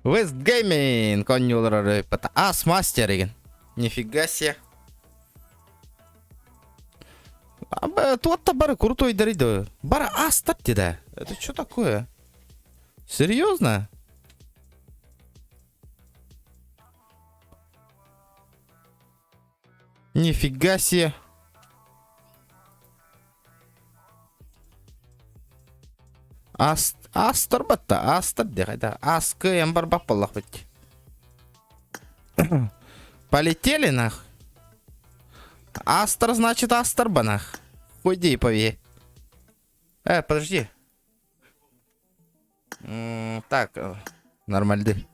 West Gaming, конюлары, мастер еген. Нифига себе. Тут-то бары крутой дариды. Бара астарти, да. Это что такое? Серьезно? Нифига себе. Астар батта, астар да. Аскы ямбар бапалах быть. Полетели нах. Астар значит астар банах. Ходи и пови. Подожди. Так, нормальды.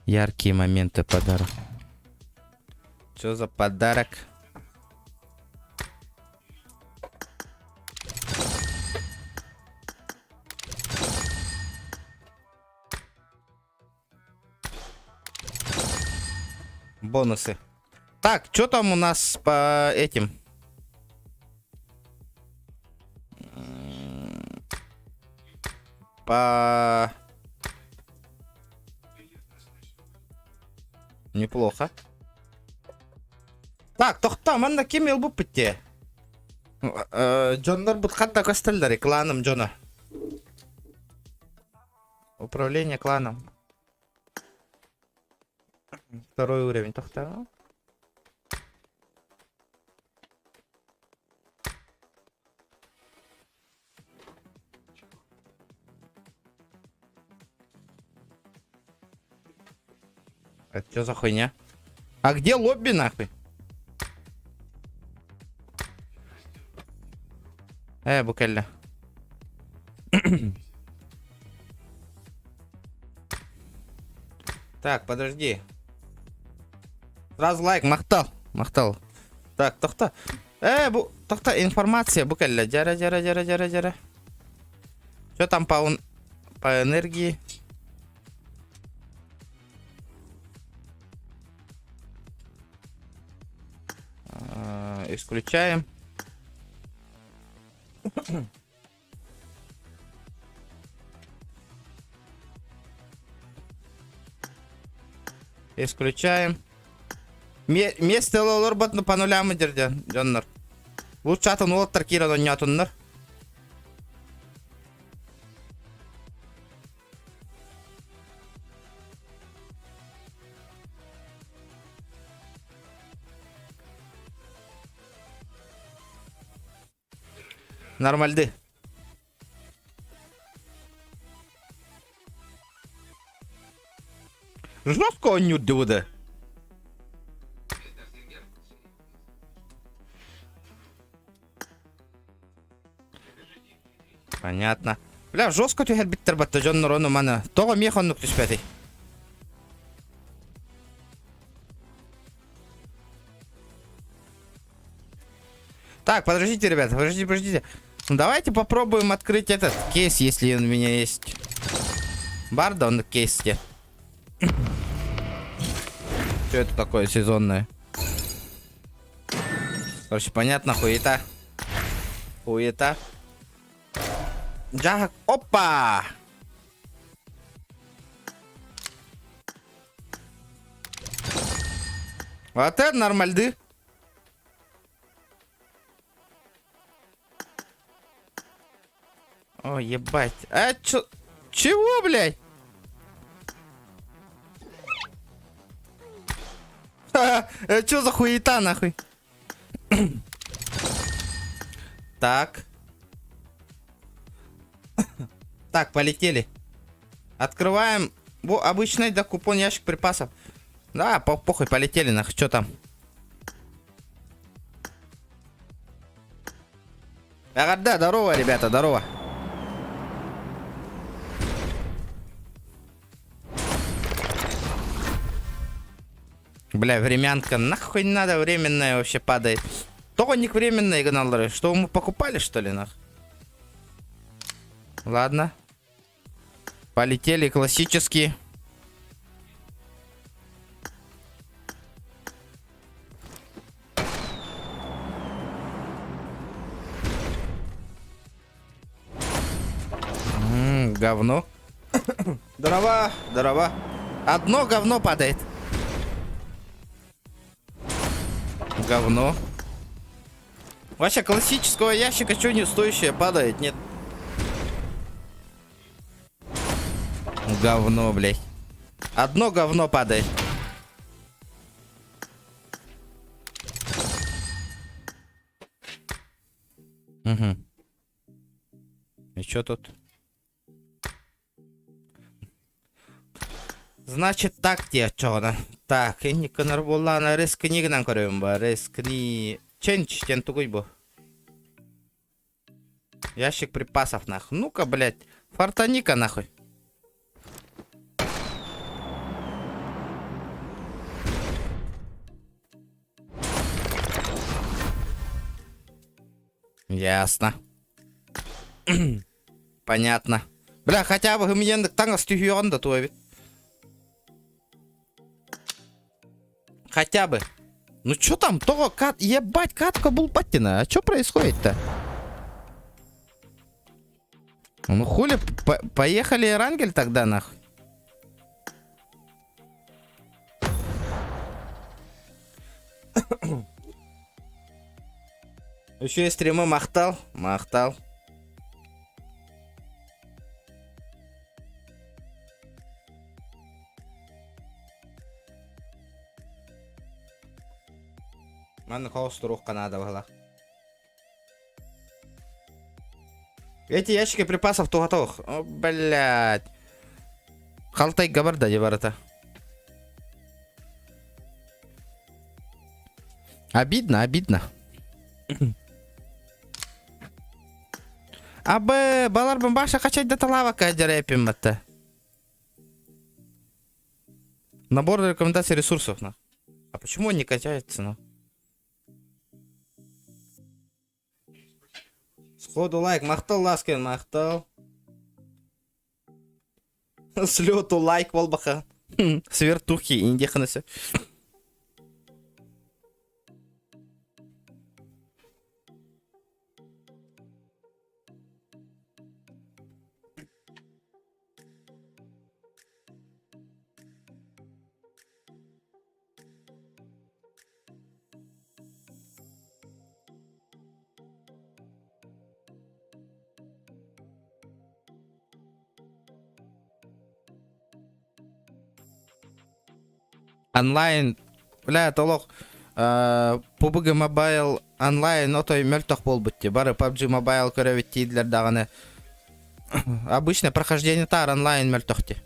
Яркие моменты подарок. Что за подарок? Бонусы. Так, что там у нас по этим? По... Неплохо. Так, тохта, манда кемел бу питте. Джоннар бут хатта костелдари, кланом Джона. Управление кланом. Второй уровень, тохта. Это что за хуйня? А где лобби нахуй? Букелля. Так, подожди. Сразу лайк, махтал. Так, тохта. Тохта, информация, Букелля. Джара. Что там по энергии? Исключаем. Исключаем. Место лорбат по нулям идет, Джоннар. Лучше атын ол таркира но не атуннар. Нормальды. Жестко он не удивился. Понятно. Бля, жестко ты хербиттер батта Джоннар он у меня. Того меха он пятый. Так, подождите, ребята, подождите. Давайте попробуем открыть этот кейс, если он у меня есть. Барда, он в кейсе. Что это такое сезонное? Короче, понятно, хуета. Джак, опа! Вот это нормальды. О, ебать. Чего, блядь? Чё за хуета, нахуй? Так. Так, полетели. Открываем. Обычный, да, купон, ящик припасов. Да, похуй, полетели, нахуй. Что там? Да, здорово, ребята, здорово. Бля, времянка, нахуй временная вообще падает. Тоник временные каналы. Что мы покупали, что ли, нах? Ладно. Полетели классические. Говно. Дрова, дрова. Одно говно падает. Говно. Вообще классического ящика что не стоящее падает, нет? Говно, блядь. Одно говно падает. Угу. И что тут? Значит так, девчонка. Так, энни канар боллана рискнигнан көрөм ба. Рискни... Ченч, тен тугуй бу. Ящик припасов, нахуй. Ну-ка, блядь. Фартаника, нахуй. Ясно. Понятно. Бля, хотя бы мне танго стюгион да твой. Хотя бы. Ну чё там? То кат... Ебать, катка был патина. А чё происходит-то? Ну хули, поехали Рангель тогда, нахуй. Еще и стримы махтал. Махтал. Ман холструх Канада вгла. Эти ящики припасов то готовых. О, блядь. Халтай габарда ебарата. Обидно, обидно. Абы, балар баша качать до талава кадерепим это. Набор рекомендаций ресурсов, на. А почему он не качается, ну? Сходу лайк, махтал ласкен, махтал. Слету лайк волбаха. Свертухи, индеханасы. Онлайн, бля, толок. PUBG Mobile онлайн, отой мертвых болбутти. Бары PUBG Mobile көрөбүт тийдилер даганы. Обычно прохождение тар онлайн мертвыхти.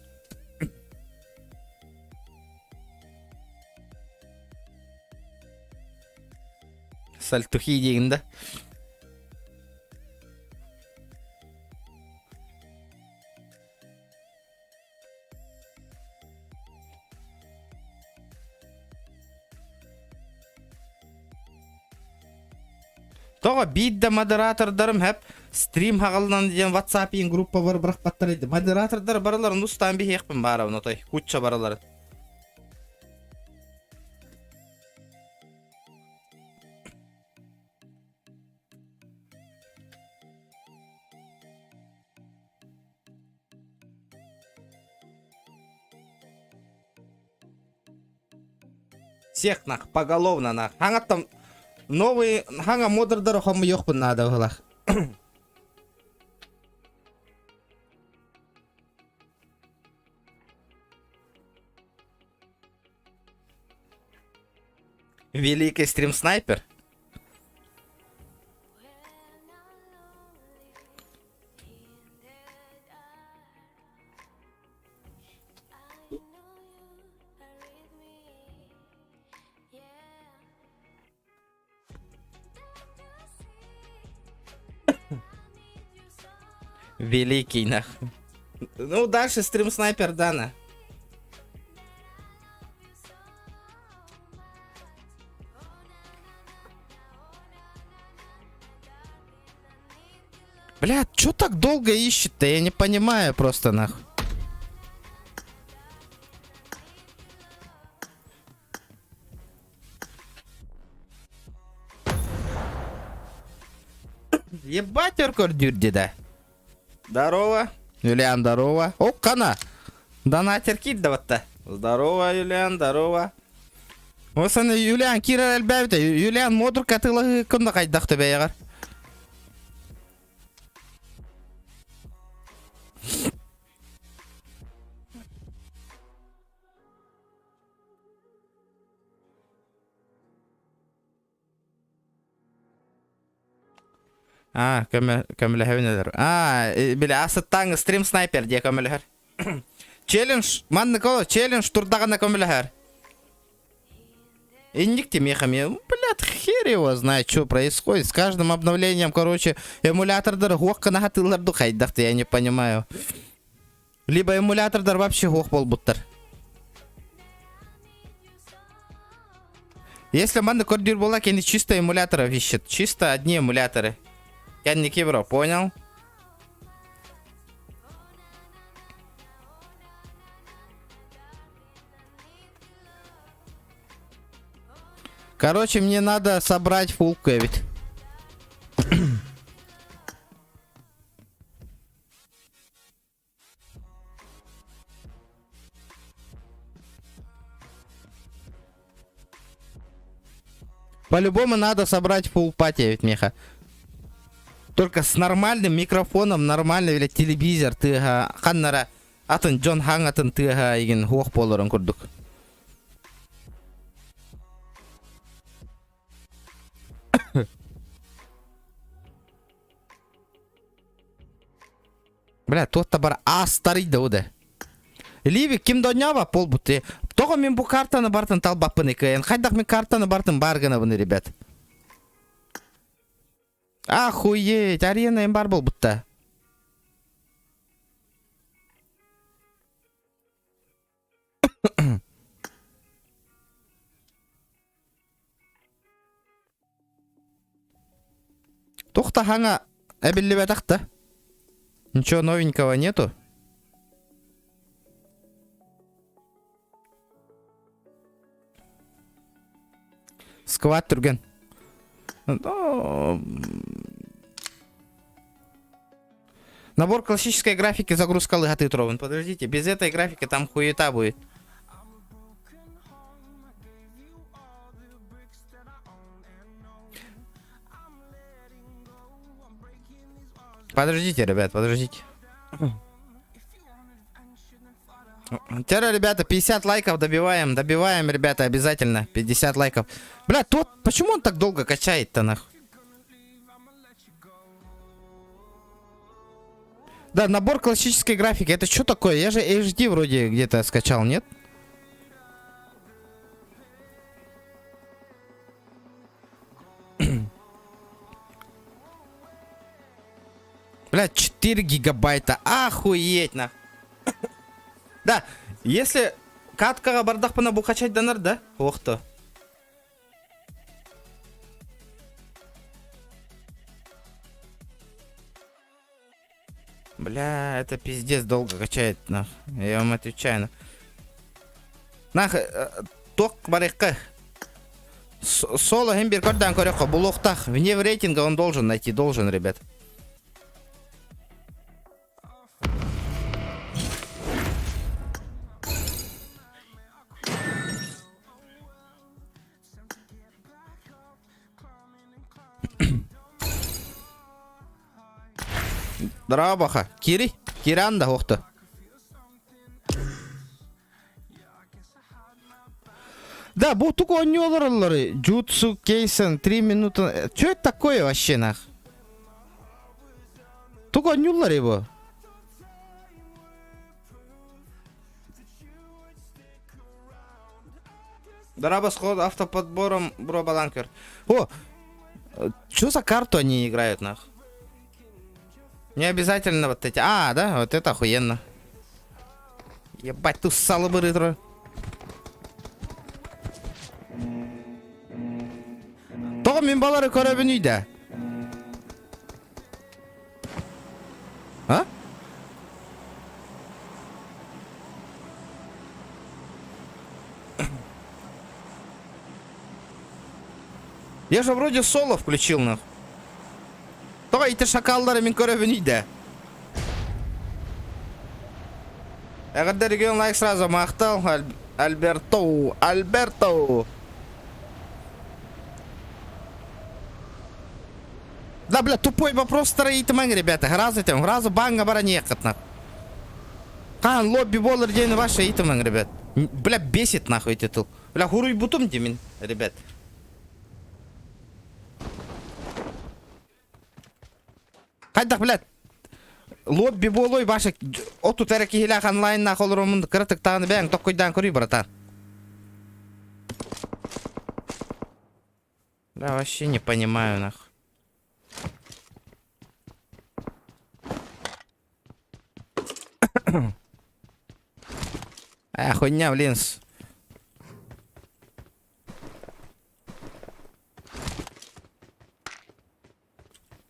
Сальтухи дейін да. Тоға бидді модератордарым хәп стрим хағалынан деген WhatsApp ең группа бар бірақ баттар еді. Модератордар бараларын ұстан бей еқпін бары ұнатай. Куча бараларын. Всех нах, поголовно нах. Хаңа там новый, хаңа модердар хамы ёқпын надо ғылақ. Великий стрим-снайпер. Великий нах. Ну дальше стрим-снайпер Дана. Блядь, чё так долго ищет-то? Я не понимаю просто нахуй. Ебать, Оркордюрди, да. Здорово. Юлиан, здорово. О, кана. Донатер киддаватта. Здорово, Юлиан, здорово. Осаны Юлиан кирер әлбәбіті. Юлиан модур катылығы күнді қайдақ төбе яғар. Көмілі хәвінелер. Білі асыттаңы стрим снайпер де көмілі хәр. Челлендж, манны коло, челлендж турдағына көмілі хәр. Индикте мехами, блядь, хер его знает, что происходит. С каждым обновлением, короче, эмулятордар гохка нагатыларды хайдахты, я не понимаю. Либо эмулятордар вообще гох болбуттар. Если манды кордюр была, они чисто эмуляторов ищет. Чисто одни эмуляторы. Я не кибро, понял? Короче, мне надо собрать фулл кэвит. По-любому надо собрать фулл пати, ведь, Миха. Только с нормальным микрофоном, нормальный, блядь, телевизор, ты ханнара, атын Джон Ханг атын ты иген хух полорон курдук. Бля, тот-то бар астарый да уде. Ливи ким донява пол бутты. Того мен бу картаны бартын талбаппын екен. Хайдақ мен картаны бартын баргана бұны, ребят. Охуеть, арена им бар бол бутта. Тухта ханга эбилли бетахта. Ничего новенького нету. Сквад турген. Набор классической графики, загрузка лыгаты тровен. Подождите, без этой графики там хуета будет. Подождите, ребят, подождите. Теперь, ребята, 50 лайков добиваем. Добиваем, ребята, обязательно. 50 лайков. Бля, тот, почему он так долго качает-то, нахуй? Да, набор классической графики. Это что такое? Я же HD вроде где-то скачал, нет? Бля, 4 гигабайта. Охуеть, нахуй. Да, если каткага бардах пана бухачать данар, да? Ох то. Бля, это пиздец долго качает, нах. Я вам отвечаю. Нах, ток барекка. Соло хембер кардан корёха булохтах. Вне рейтинга он должен найти, должен, ребят. Здорово, баха. Кири? Киранда, охта. Да, был только онёлары. Джутсу, Кейсен, 3 минуты. Чё это такое вообще, нах? Только онёлары его. Здорово, сход автоподбором Бробаланкер. О, чё за карту они играют, нах? Не обязательно вот эти. А, да, вот это охуенно. Ебать, ты ссало бы ретро. То мен балары көрөбүн үйдө. Я же вроде соло включил, нахуй. То эти шакалдары мен көрөбүнүйдө. Эгерде регион лайк сразу мактал. Альберто. Да, бля, тупой вопрос строит, ребята. Гразу банга бара неқыт, нахуй. Қан лобби болыр дейін ваша итімің, ребят. Бля, бесит, нахуй, эти тыл. Бля, хуруй бутум демин, ребят. Қайдақ, блядь. Лобби болой ваша. Оту тәрәкі хилақ онлайн нахуй олырымын. Кырытық тағыны бәң, тоққойдан көрей, братан. Бля, вообще не понимаю, нахуй. Хуйня, блин.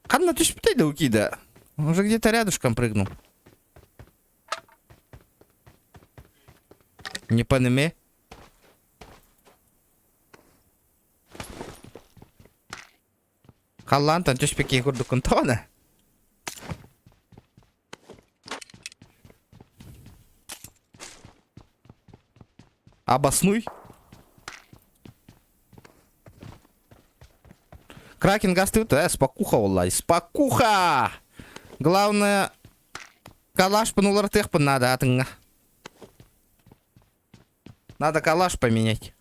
Ханна, ты ж пытай да укида. Он уже где-то рядышком прыгнул. Не пониме. Халлантан, ты ж пеки гурду кунтона. Обоснуй. Кракен гастыт, спокуха, Аллай, спокуха. Главное, калаш панулар техпан надо, атынга. Надо калаш поменять.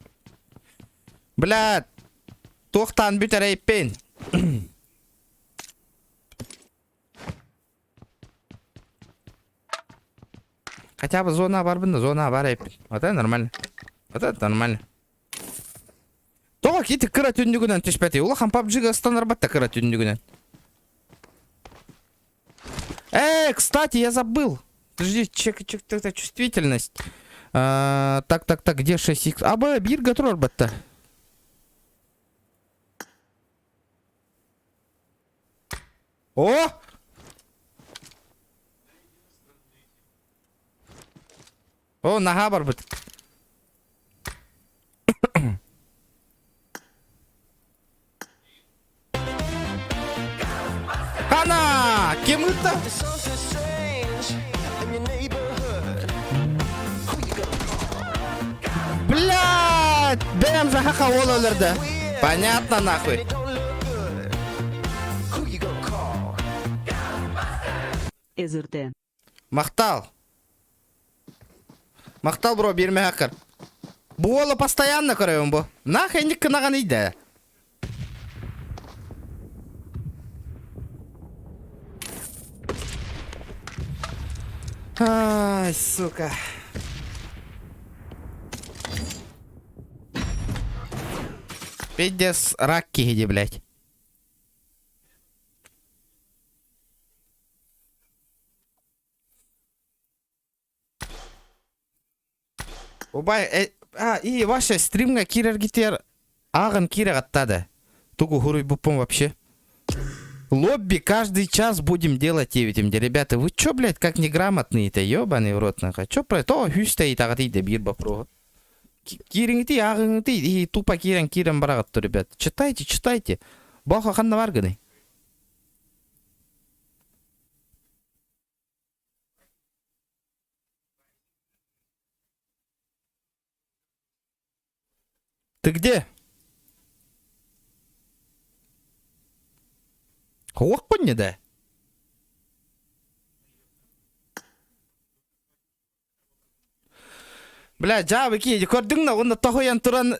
Блядь, тохтан бютерей пен. Хотя бы зона барбында, зона бар. Вот это нормально. Вот это нормально. Тоға кеті кыра түндігінен түшпәте. Улахан PUBG-ға станарбатта кыра түндігінен. Кстати, я забыл. Подожди, чек, чувствительность. Так, где 6х? Абы, бирга тұрарбатта. О! О, наға бар бұд. Қана! Кем ұтты? Блядь! Бәм жағақа ол өлірді. Понятно, нахуй. Эзерде. Мақтал. Мақтал, бро, берме хақыр. Бұл олы постоянно көрейін бұл. Нахай не кынаған үйді. Ай, сука. Пиздец, ракки иди, блядь. Убай, и ваша стримга кирер гитер аган кирер оттада. Тугу хуруй бупом вообще. Лобби каждый час будем делать этим. Ребята, вы чё, блядь, как неграмотные-то, ёбаный в рот, нахуй. Чё про то хюстей тагатыйда бир бапро. Кирингти, агангти, и тупо кирен барагатту, ребят. Читайте. Баха ханна варганы. Ты где? Хуак понял, да? Бля, жабы кейді көрдің на, онда тоқойан тұран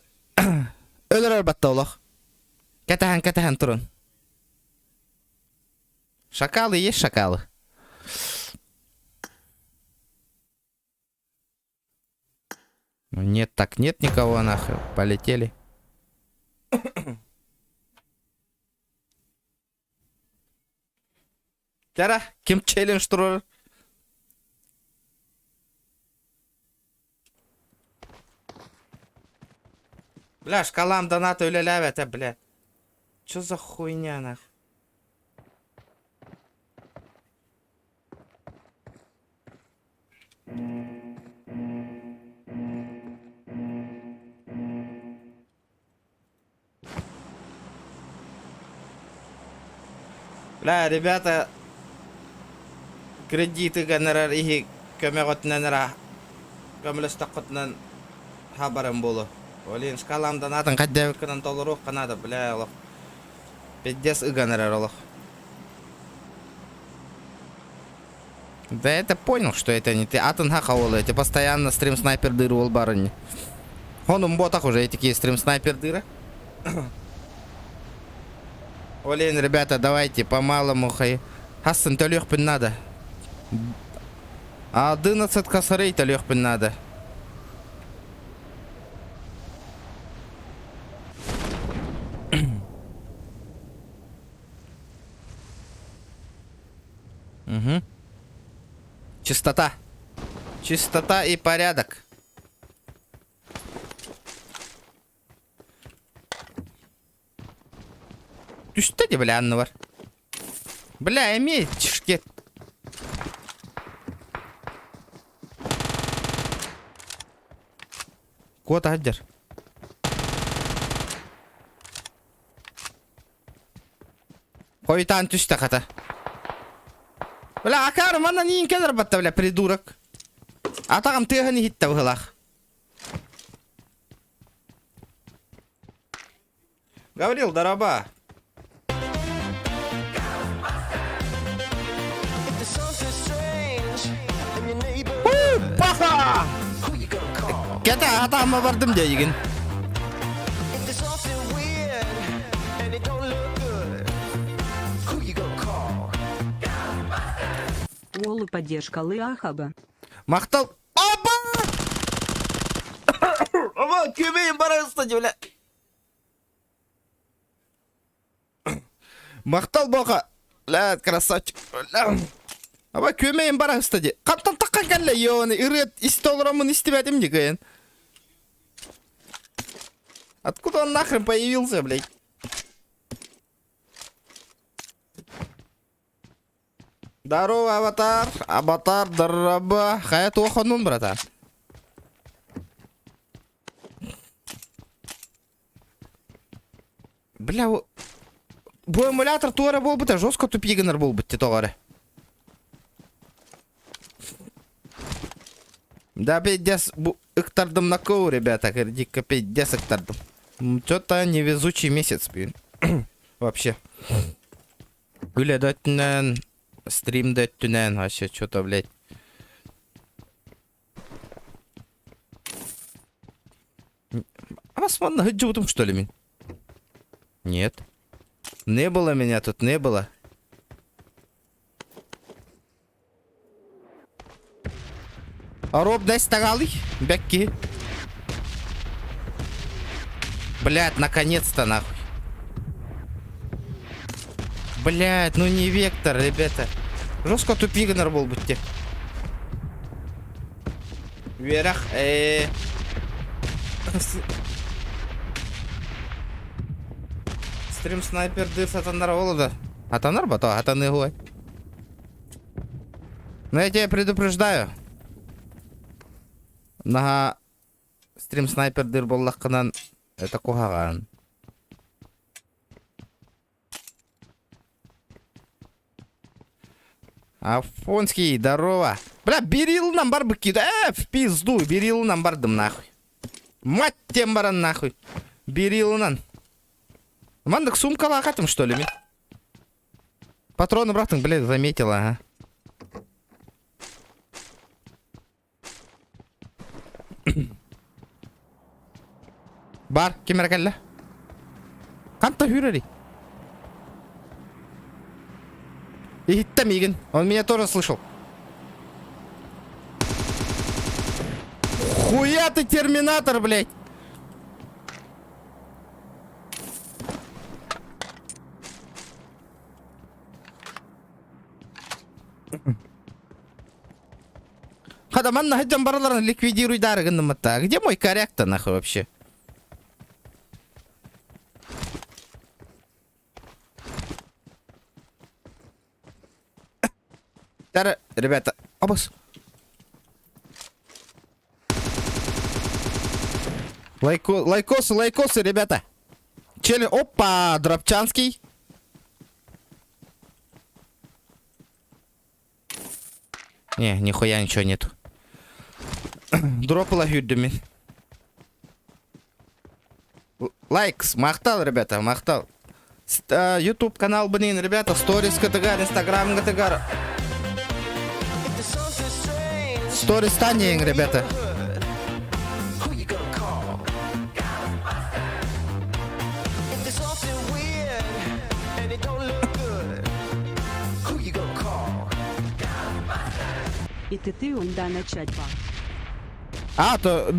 өлір әрбатта олақ. Кәтәхан тұран. Шакалы есть шакалы. Нет, так нет никого, нахуй. Полетели. Тяра, кем челлендж тұрыр? Бля, шкалам доната үлеләвет, бля. Чё за хуйня, нахуй? Бля, ребята, кредиты гонорар ихи көмөгөтүнөн көмөлөс таккытынан хабарым болу. Олин шкаламдан атын каддебеккенен толурук канада, бля, олох. 50 гонорар олох. Да это понял, что это не ты. Атын хакавол, эти постоянно стрим снайпер дыры ол барыни. Он ботах уже эти стрим снайпер дыры. Олин, ребята, давайте по-малому хай. Хасан төлөкпүн надо. 11 косарей төлөкпүн надо. Угу. Чистота. Чистота и порядок. Düştü de bile anı var. Бля, имеет чешкет. Кот аддер. Хойтан түшті қата. Бля, акарым ана нейін кедір батта, бля, придурок. Атағым тыгыны хитті бұғылақ. Говорил, дороба. Паха! Кета атама бардым дейгін. Уолу поддержка Ахаба. Мақтал. Опа! Оба, көмейін бара ұстады, бля. Мақтал боқа. Бля, красавчик. Оба, көмейін бара ұстады. Қаптан таққан кәлі, еоны. Ирет, истолырамын истебәдім дегін. Откуда он нахрен появился, блядь? Здорово, аватар. Аватар, дороба. Хаят оханун, братан. Бля, bu эмулятор туара бол быта, жестко тупигенер бол бытте тоғары. Да, 50 ыктардым на коу, ребята, дико 50 ыктардым. Что-то невезучий месяц, блин. Вообще. Үля дәттінен, стрим дәттінен, вообще, что-то, блядь. А вас модно хыджу что ли, мин? Нет. Не было меня тут, не было. Роб, дай стагалы, бяки. Блядь, наконец-то, нахуй. Блядь, ну не вектор, ребята. Жестко тупигнер был будьте. Вверх, Стрим снайпер дырс атанар олуда. Атанар ба, то атаны гуай. Но я тебя предупреждаю. На стрим снайпер дыр боллаққынан это кухаган. Афонский, здорово. Бля, берил нам бар быки, да, в пизду, берил нам бардым нахуй. Мать тем баран нахуй. Берил нам. Мандак сумка лакатым, что ли, ми? Патроны, братан, блядь, заметила, ага. Бар, кемеркалла. Канта хюрери. И Тамигин, он меня тоже слышал. Хуя ты терминатор, блядь. Хадаман на хадам бараларны ликвидируй дарыгын мата. Где мой коряк-то нахуй вообще? Ребята, обос. Лайкосы, ребята. Опа, Дробчанский. Не, нихуя ничего нету. Дропла юддумин. Лайкс, мақтал, ребята, мақтал. YouTube канал блин, ребята, сторис катагар, Instagram катагар. Сторис танең, ребята. И ты онда начать ба. А, то...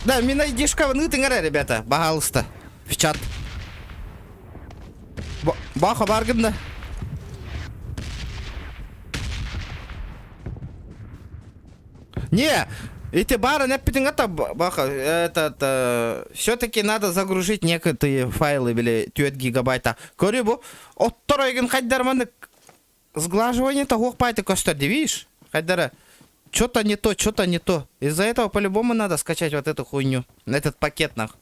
Да, мен айдишка нытыңара, ребята, пожалуйста. В чат. Баха баргында. Не, эти бары не питинг это баха. Этот все-таки надо загрузить некоторые файлы или 4 гигабайта. Корибу, от второй хайдарманы сглаживание того пайта костарди, видишь? Хайдара. Что-то не то, что-то не то. Из-за этого по-любому надо скачать вот эту хуйню. Этот пакет нах.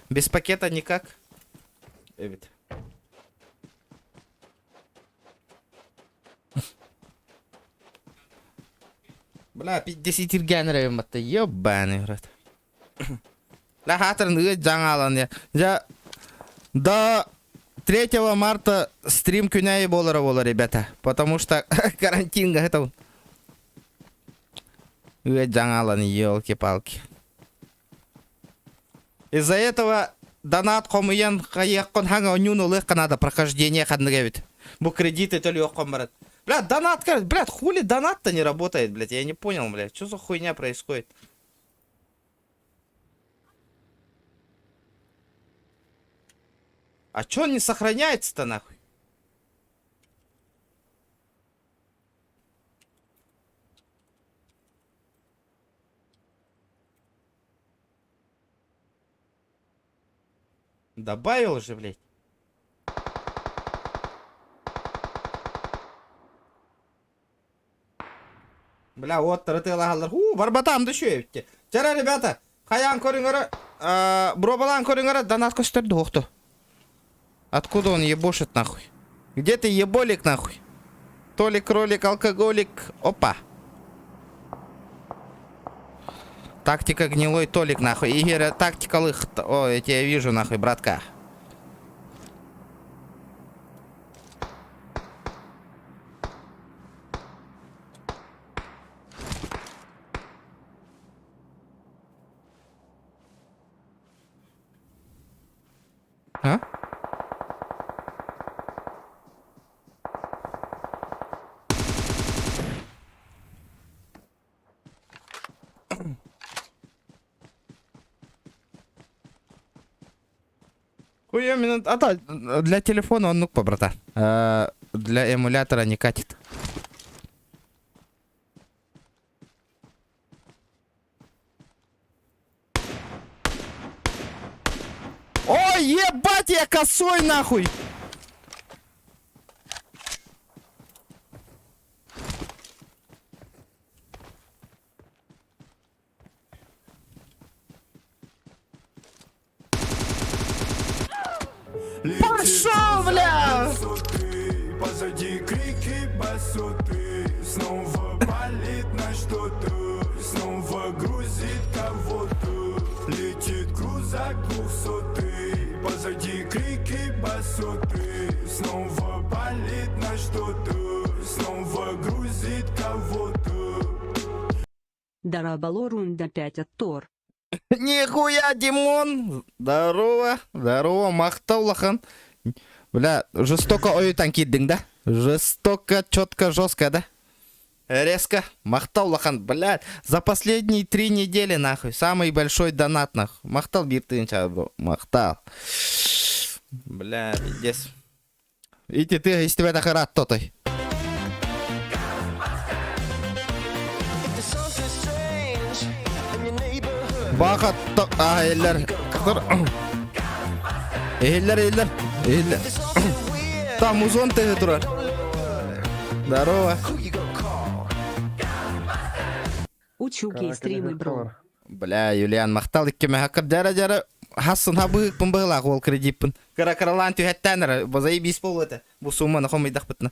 Без пакета никак. Эвид. Бля, 50 генеров это ебаный рот. Ла хатыр ныгы жаңалан я. Я до 3 марта стрим күнәй болар, ребята. Потому что карантин это. Жаңалан, елки-палки. Из-за этого донат комыян каяққан ханга онюнулы канада прохождение хадныгавит. Бу кредиты то ли окомбарат. Блядь, донат, блядь, хули донат-то не работает, блядь, я не понял, блядь, что за хуйня происходит? А чё он не сохраняется-то нахуй? Добавил же, блядь. Бля, вот тырытылагалар. Барбатам düşüyor. Жара, ребята, хаян көрүңөр, бробалан көрүңөр, донат көстөрдү окту. Откуда он ебошит нахуй? Где ты еболик нахуй? Толик, кролик, алкоголик. Опа. Тактика гнилой Толик нахуй. Игорь тактикалых. О, я тебя вижу нахуй, братка. А? Хуя минут. А то для телефона он нукпа, брата. Для эмулятора не катит. Ой, ебать, я косой нахуй! Пошел, бля! Позади крики басоты. Снова болит на что-то. Снова грузит кого-то. Летит крузак 200. Позади крики басоты. Снова болит на что-то. Снова грузит кого-то. Дарабало рунда 5 от Тор. Нихуя, Димон! Здорово, здорово, мақтаулахан. Бля, жестоко оютан киддің, да? Жестоко, четко, жестко, да? Резко, мақтаулахан, блядь. За последние 3 недели, нахуй, самый большой донат, нахуй. Мақтал биртынча, мақтал. Бля, пиздец. Ити ты, если тебя так рад, то ты. Баха, еллер. Еллер. Там музон ты турар. Здорово. Учуки стримы, бро. Бля, Юлиан мақтал иккеме хакыр жара хасын хабык пымбыла ол кредитпын. Каракаралан түйәттәнер, базай бис бол это. Бу сумма нахом идак битна.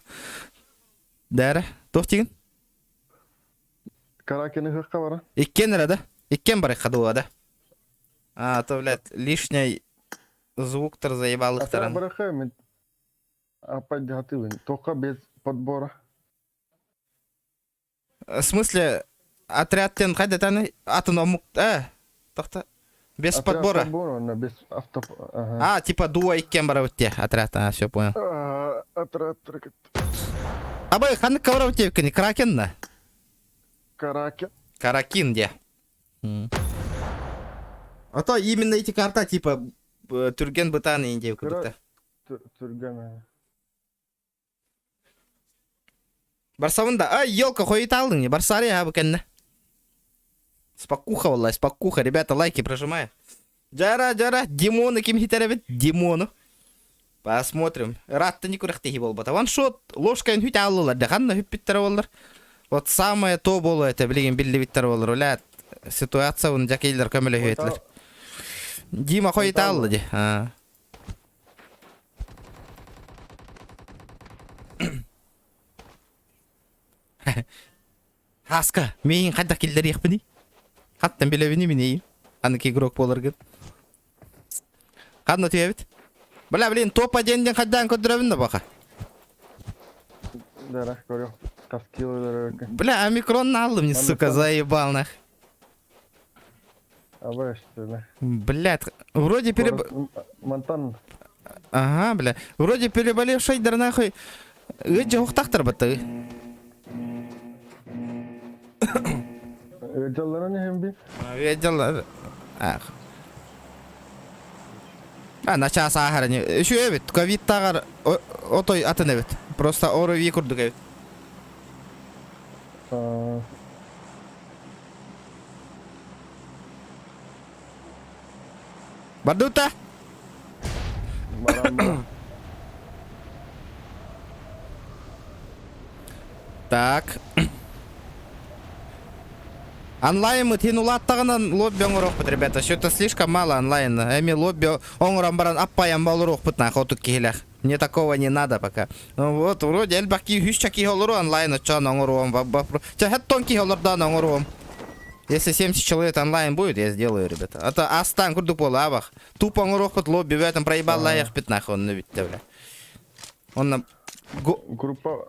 Дара, тохтиген? Каракені хыққа бара. Иккен рада. Иккен бар хаду да. А, то, блядь, лишний звуктар заебалыктарын. Бараха мен опять готовы. Только без подбора. В смысле, отрядтен қайда таны атын омук... тоқта. Без подбора. Подбора, но без авто... Ага. А, типа дуа иккен бар өтте отряд, все понял. Отряд. Абай, ханы кавра өтте өккені, кракен на? Каракен. Каракин, де. А то именно эти карта, типа, түрген бытаны инде өккені. Түрген. Барсавында, елка хоит алдың не, барсари, бүкенні. Спокуха, валлай, спокуха. Ребята, лайки прожимаем. Жара, Димону кем хитеребет? Димону. Посмотрим. Рад-то не курахтеги бол бата. Ваншот, ложкайын хүт алылар. Дағанна хүппеттер болар. Вот самое то болу это, білген білді биттер болар. Олят, ситуация оны жакейлер көмілі хүетлер. Дима хоит алды де. Хаска, мейін қайда келдер еқпіні? Қаттан білебіні мен ейін. Аннеки игрок болар ген. Қадна түйебіт? Білін, топа денден қайдан көдіребін да бақа. Да, көрі. Каскилы. Бля, микронны алдым, не сука, заебал нах. Абай, что ли? Блядь, вроде Монтан. Ага, бля. Вроде переболевший, да нахуй. Өтже ұқтақтар бітті. Öcalara ne hem bir? Öcalar. Нача сахара не. Еще evet, ковид тагар отой атын evet. Просто орови курдук evet. Бардута? Так. Онлайн мы тянула оттағынан лобби оңырох бит, ребята. Что-то слишком мало онлайн. Эми лобби оңыран баран аппаян балырох бит нах отук кихилях. Мне такого не надо пока. Вот, вроде элбаки хүшчаки холору онлайн отчан оңыром. Чахаттон кихолордан оңыром. Если 70 человек онлайн будет, я сделаю, ребята. А то астан курдук бола абах. Тупо оңырох бит лобби в этом проебал лаях бит нах он бит, бля. Он на... Группа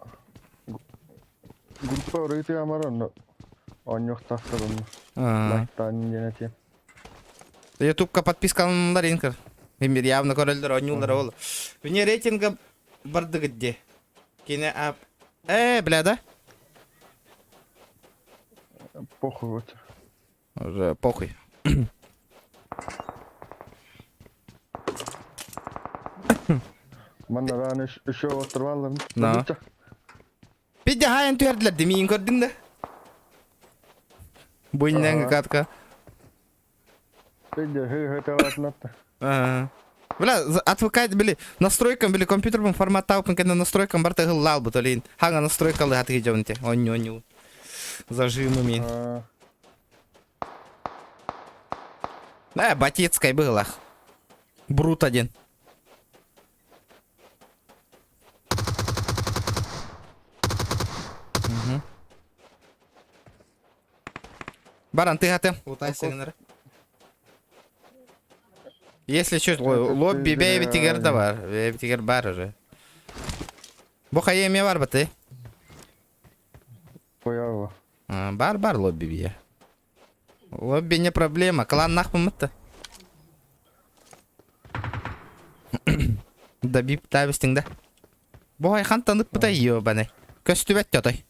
рейты амаран. Он не тахтаран. Лайктан денете. Ютубка подписка на ринкер. Эмир явно королдер онюлар ол. Вне рейтинга барды где. Кине ап. Бля, да? Похуй вот. Уже похуй. Манна раны еще оторвалар. На. Пидя хаян түйерділер демейін көрдің да? Бойнен катка. Пидя хай Бля, отвыкать, бля, настройкам, бля, компьютером форматау, когда настройкам барта гылал бы, то ли ханга настройкалы отгидёнте. Оню. Зажимами. Батицкой была. Брут один. Баран, ты готов? Если что, лобби бейби тигер да бар. Бейби тигер бар уже. Боха еме бар ба ты? Поява. Бар лобби бия. Лобби не проблема. Клан нахуй мытты. Да бип табистин да. Бохай хан танып бытай ёбаны. Көстүбет төтой.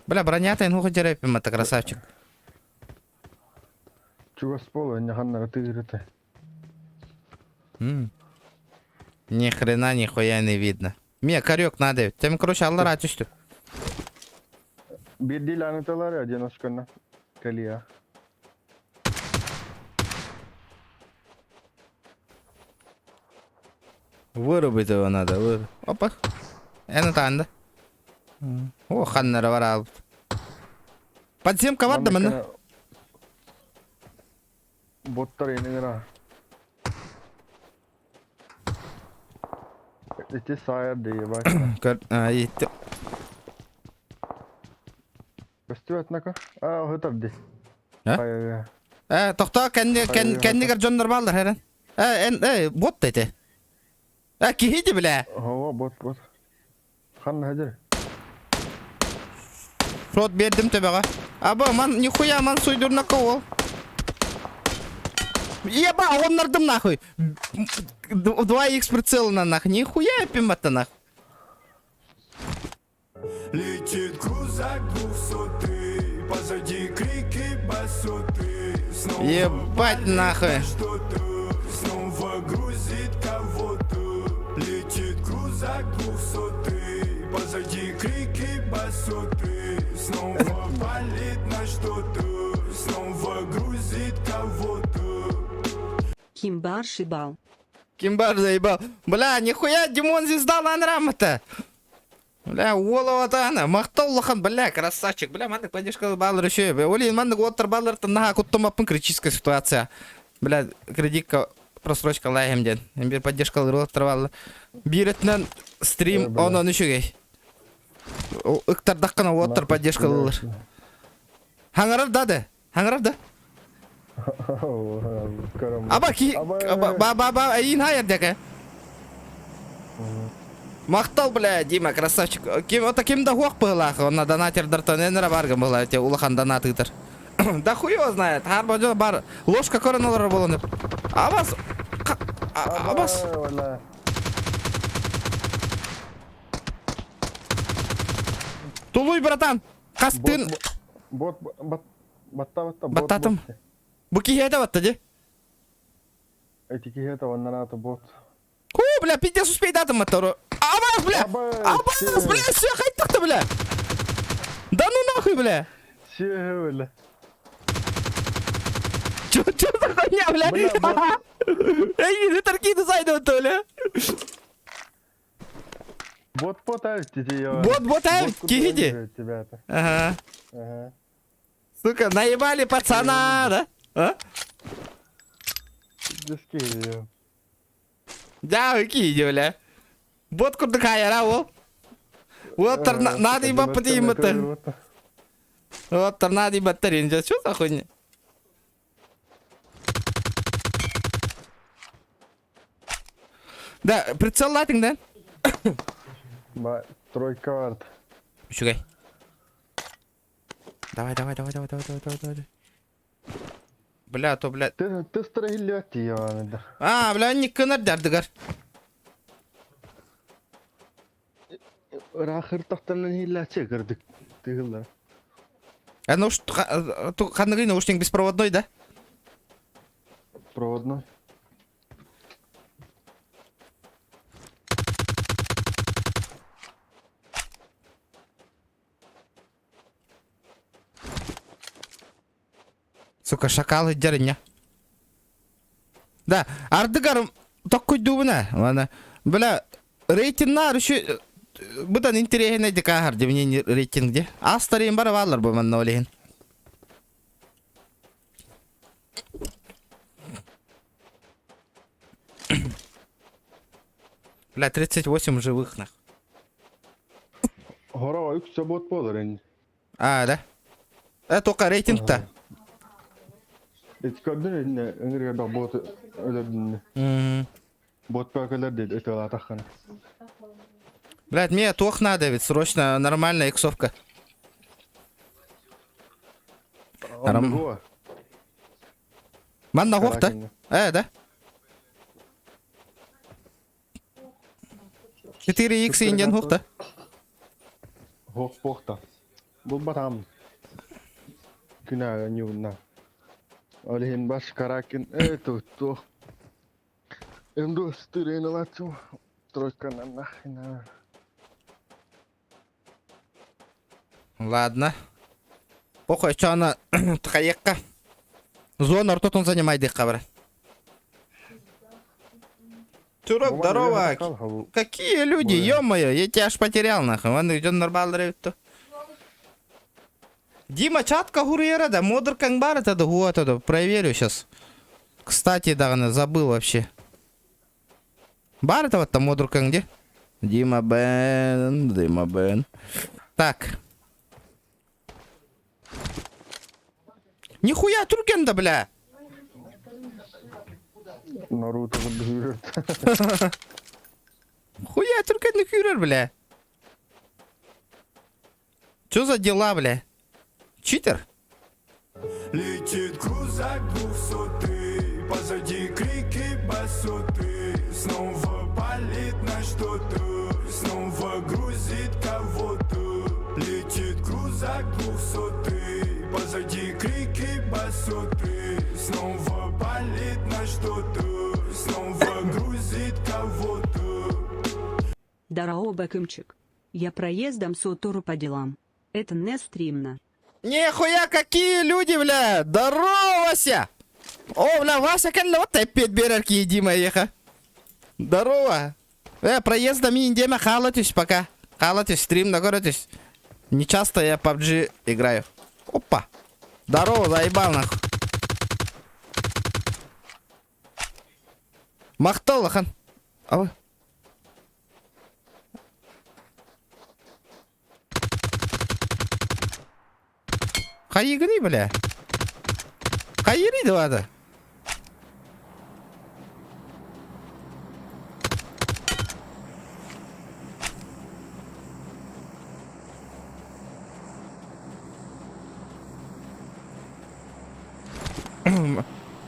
Бля, бронятайын хуха жерепим это красавчик. Чего с пола, не ханна тыгрыты. Ни хрена, нихуя не видно. Мне корёк надо. Тем, короче, аллара атюшту. Бедди ланаталар я деношкана. Калия. Вырубить его надо. Опа. Это танда. О, ханнера варал. Подземка варда мана. Боттар енигера. Эти сайер дей бай. И стюат нака. Хытар ди. А? Тохта кеннигер жоннор балдар херен. Бот дейте. Кихиди биле. Хава бот. Хан хадер. Шот бердим тебега. Аба ман нихуя ман суйдурна кол. Еба, он нардым нахуй. 2х прицел на нах. Нихуя пимата нах. Летит крузак 200, позади крики басоты. Снова Ебать нахуй. что-то, снова грузит кого-то. Летит крузак 200, позади крики басоты. Снова палит на что-то, снова грузит кого-то. Кимбар шибал. Кимбар заебал. Бля, нихуя Димон звезда ланрамата. Бля, уоловатана. Мақтаулахан, бля, красавчик. Бля, мандык поддержка баллар еще. Олин, мандык оттар баллар наха куттумапын критическая ситуация. Бля, кредитка просрочка лайхем ден. Бир поддержка оттар баллар. Биретнен стрим онон еще гей. Ыктар даққана оттар поддержка баллар. Хаңарар дады. Хаңарар да. Аба ки ба ин хайер дека. Мақтал, бля, Дима, красавчик. Кимда хуак была, он на донатердер то не барга была, те улахан донатытер. Да хуй его знает. Харбаджо бар. Ложка коронолар было. Абас. Абас. Тулуй, братан. Кастын. Баттатым. Буки это вот тади. Этики это ванната бот. Ху, бля, пиздец успей датым мотору. Абас, бля. Абас, бля, все, хайтак-то, бля. Да ну нахуй, бля. Че, бля. Чё за хуйня, бля? Эй, не торкиды зайдут, то ли? Бот тебе. Бот, кихиди. Ага. Сука, наебали пацана, да? А? Да, кихиди, бля. Бот куда кая, во? Вот надо и бапати. Вот торнадо и батарин. Что за хуйня? Да, прицел лайтинг, да? Тройка арт. Шугай. Давай. Бля, то, бля. Ты стрелять ее, А, бля, не кынар дардыгар. Рахыр тахтанан хилляче кырдык. Тыгылдар. Ну что, ханныгы наушник беспроводной, да? Проводной. Сука, шакалы дерня. Да, ардыгарым такой дубына. Ладно. Бля, рейтинг на еще бұдан интереген әйді қағар деміне рейтингде. Астарен бары балар бұл манна олейін. Бля, 38 живых, нах. Хорава үк бот болар енді. А, да? Только рейтинг-то. Эти көрдің енді өңірге бот өлердіңді. Бот пәкелер дейді, өте атаққаны. Блядь, мне тох надо, ведь срочно нормальная иксовка. Ман на хох-то? Да? 4х инден хох-то? Хох-пох-то. Бұл батам. Күнәға нюнна. Олейін баш каракен. Тох. Эмду стырен алачу. Тройкана нахина. Ладно. Похуй, что она тхаекка. Зона ртот он занимает хабра. Чурок, здорово. Какие люди, ё-моё, я тебя аж потерял, нахуй. Он идёт нормально. Дима, чатка гурьера, да, модер кангбар это да, проверю сейчас. Кстати, да, забыл вообще. Бар это вот там модер канг где? Дима Бен. Так. Нихуя түргенді, бля. Наруто жүреді. Хуя түргенді күйрер, бля. Чё за дела, бля? Читер? Летит крузак 200, позади крики басоты. Снова палит на что-то, снова грузит кого-то. Летит крузак 200, позади крики басоты. Снова палит на что-то, снова грузит кого-то. Дарао Бекимчик. Я проездом Сотору по делам. Это не стримно. Нихуя, какие люди, бля! Здорово, Вася! О, бля, Вася, келле, вот опять берерки, Дима, еха. Здорово! Проездом индема халатюсь пока. Халатюсь, стрим нагородюсь. Не часто я PUBG играю. Опа! Здорово, заебал, нахуй. Мақтал, ахан. Ау. Қайығыны, бля. Қайырыды вады.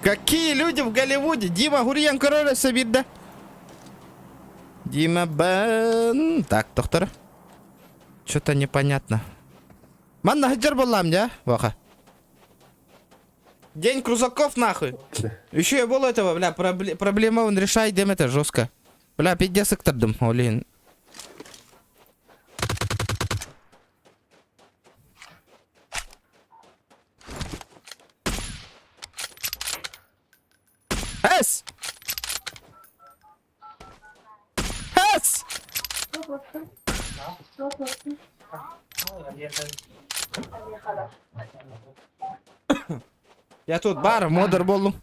Какие люди в Голливуде? Дима Гурьян король собирда. Дима Бен. Так, доктор. Что-то непонятно. Манна хаджар боллам, да? Ваха. День крузаков, нахуй. Еще я был этого, бля, проблема он решает, дем это жестко. Бля, 50 сектордым, олин. Эс! Эс! Я тут бар, модер болу.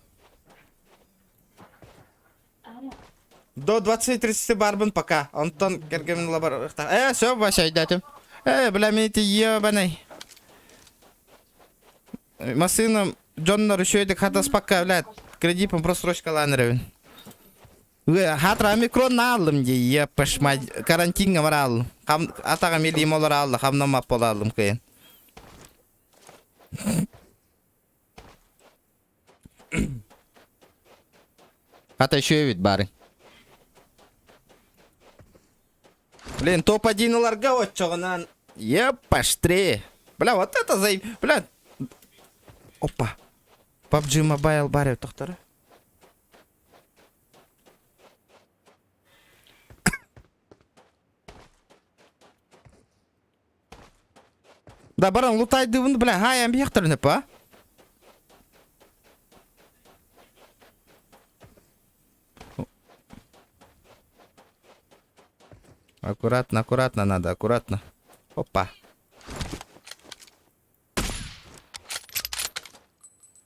До 20-30 барбан пока. Антон Гергемин лабар. Все, Вася, идете. Бля, мените ебаный. Масыным Джоннор еще и хатас пока, блядь. Кредитом просрочка ланеревин. Хатра микрон алым ди, я пошмать. Карантин гамарал. Атага мили молар алды, хамнама полалым кайын. Хата еще ведь бары. Блин, топ-1 ларга вот чогнан. Епаштре. Бля, вот это заеб... Бля. Опа. PUBG Mobile баре тоқтары. Да, баран лутайды вынды, бля, хаям бияқтырны па? Аккуратно, аккуратно надо, аккуратно. Опа.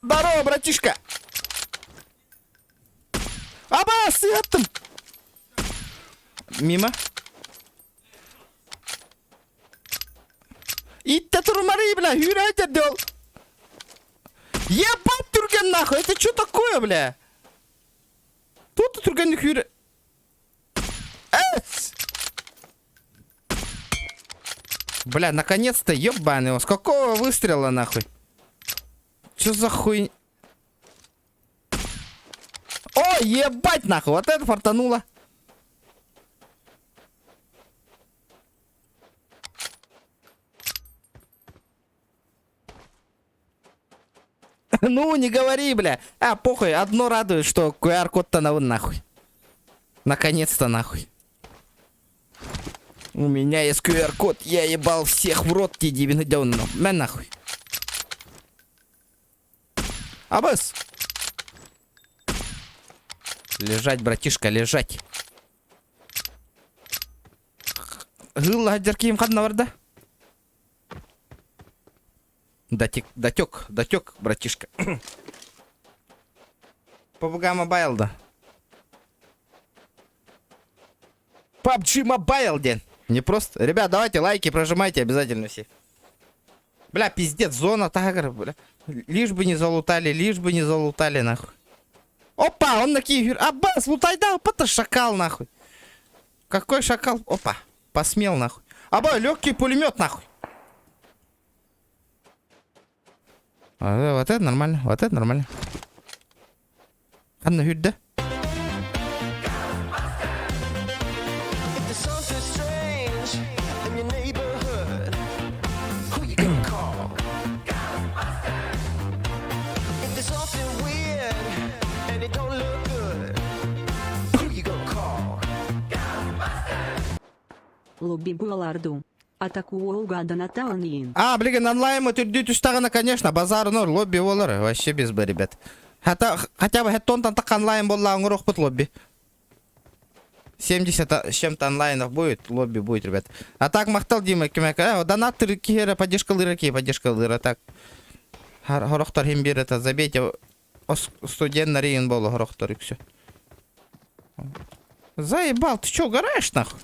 Здорово, братишка! Абас, еттім! Мимо. Итте турмари, бля, хюрайтер дел. Ебать, турген нахуй, это что такое, бля? Тут турген хюре... Бля, наконец-то, ебаный его. С какого выстрела, нахуй? Чё за хуй... О, ебать, нахуй, вот это фартануло. Ну, не говори, бля. А, похуй, одно радует, что QR-код-то нахуй. Наконец-то, нахуй. У меня есть QR-код, я ебал всех в рот, тебе дебин, на нахуй. Абас! Лежать, братишка, лежать. Гылла дерким хаднаварда. Дотек, братишка. PUBG Mobile, да. PUBG Mobile, день. Не просто. Ребят, давайте лайки прожимайте обязательно все. Бля, пиздец, зона тагр, бля. Лишь бы не залутали, нахуй. Опа, он на киеве. Аббас, лутай, да, опа, шакал, нахуй. Какой шакал? Опа, посмел, нахуй. Аба, легкий пулемет, нахуй. Вот это нормально, вот это нормально. Анна Хюдда. If there's something strange in your neighborhood, who you gonna call? If there's something weird and it don't look good, who you gonna call? Лобби Буаларду. Атаку Олгада Наталнин. Блин, онлайн мы тут устагана, конечно, базар нор, лобби волар, вообще без бы, ребят. Хотя бы хеттон там так онлайн болла, он под лобби. 70 с чем-то онлайнов будет, лобби будет, ребят. А так махтал Дима Кимека, донаты кира, поддержка лыра, так. Хорохтор химбир, это забейте, студент на рейн болу, хорохтор и все. Заебал, ты чё, угораешь, нахуй?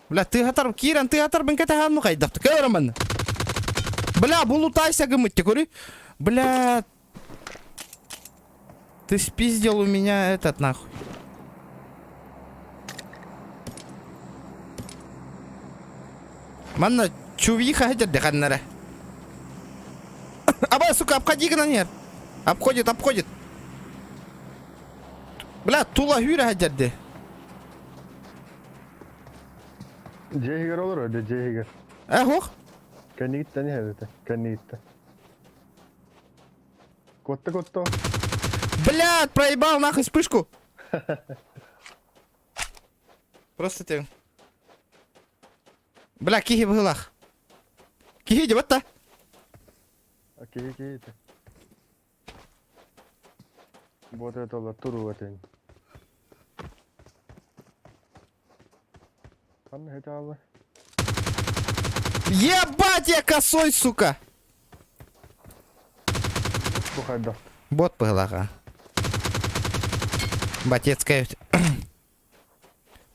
Бля, ты гатар, Киран, ты гатар, бен ката хану хайдах, ты кэраман. Бля, булутайся гымытти, кури. Бля, ты спиздил у меня этот, нахуй. Манна, чувиха хатер деханнара. Аба, сука, обходи гнанер. Обходит. Бля, тула хюра хатер. Джейгер olur öyle Джейгер. Хох? Канитта не это, канитта. Котто. Блядь, проебал нахуй вспышку. Просто ты. Бля, кихи в гылах. Кихи, вот та. Окей, это. Вот это ла туру это. Анна хетала. Ебать, я косой, сука. Бухайда. Бот по гылаха. Батецкая.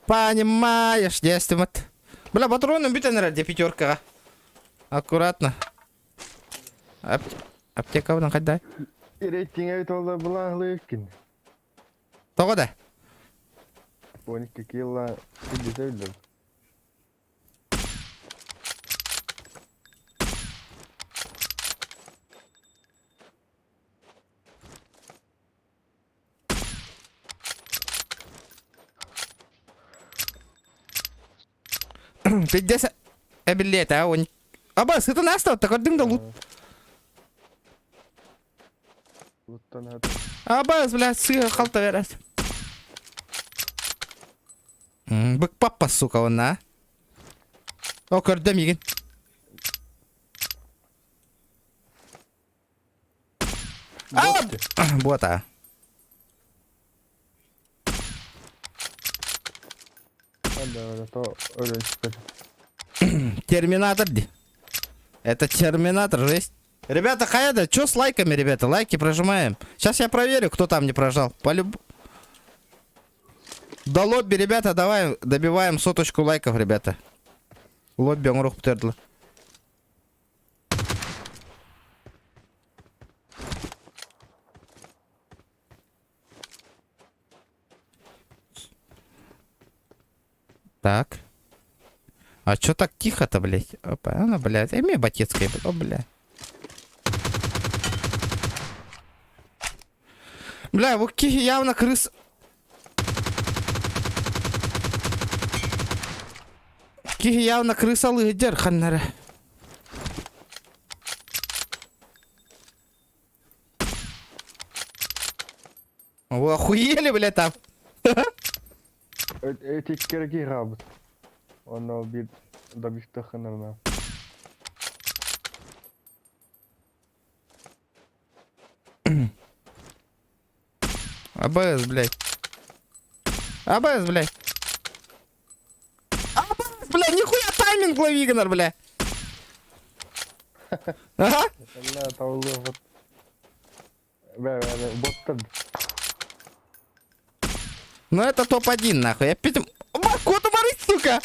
Понимаешь, действует. Бля, патроны битаны ради пятерка. Аккуратно. Аптека вон хоть дай. И рейтинг это ла была лыкин. Того да. 12 килла 50. Пиздец. Билет, а он. Абас, это настал, так один да лут. Луттан хат. Абас, блядь, сыра халта верас. Бык папа, сука, он, а. О, көрдім еген. Вот, а. Да, то öyle çıkacak. Терминатор. Это терминатор, жесть. Ребята, хаяда, что с лайками, ребята? Лайки прожимаем. Сейчас я проверю, кто там не прожал. До лобби, ребята, давай добиваем 100 лайков, ребята. Лобби, он рух птердла. Так. А чё так тихо-то, блядь? Опа, она, блядь. Имей батецкая, о, блядь. Бля, вот кихи явно крыс. Кихи явно крысалы дер, ханнара. Вы охуели, блядь, там? Эти керги раб. Он убит добить ханарна. АБС, блядь. АБС, блядь. АБС, блядь, нихуя тайминг лови, Игнар, блядь. Ага. Ла таулу вот. Боттан. Ну это топ-1, нахуй. Я пятым... Кот уморить, сука!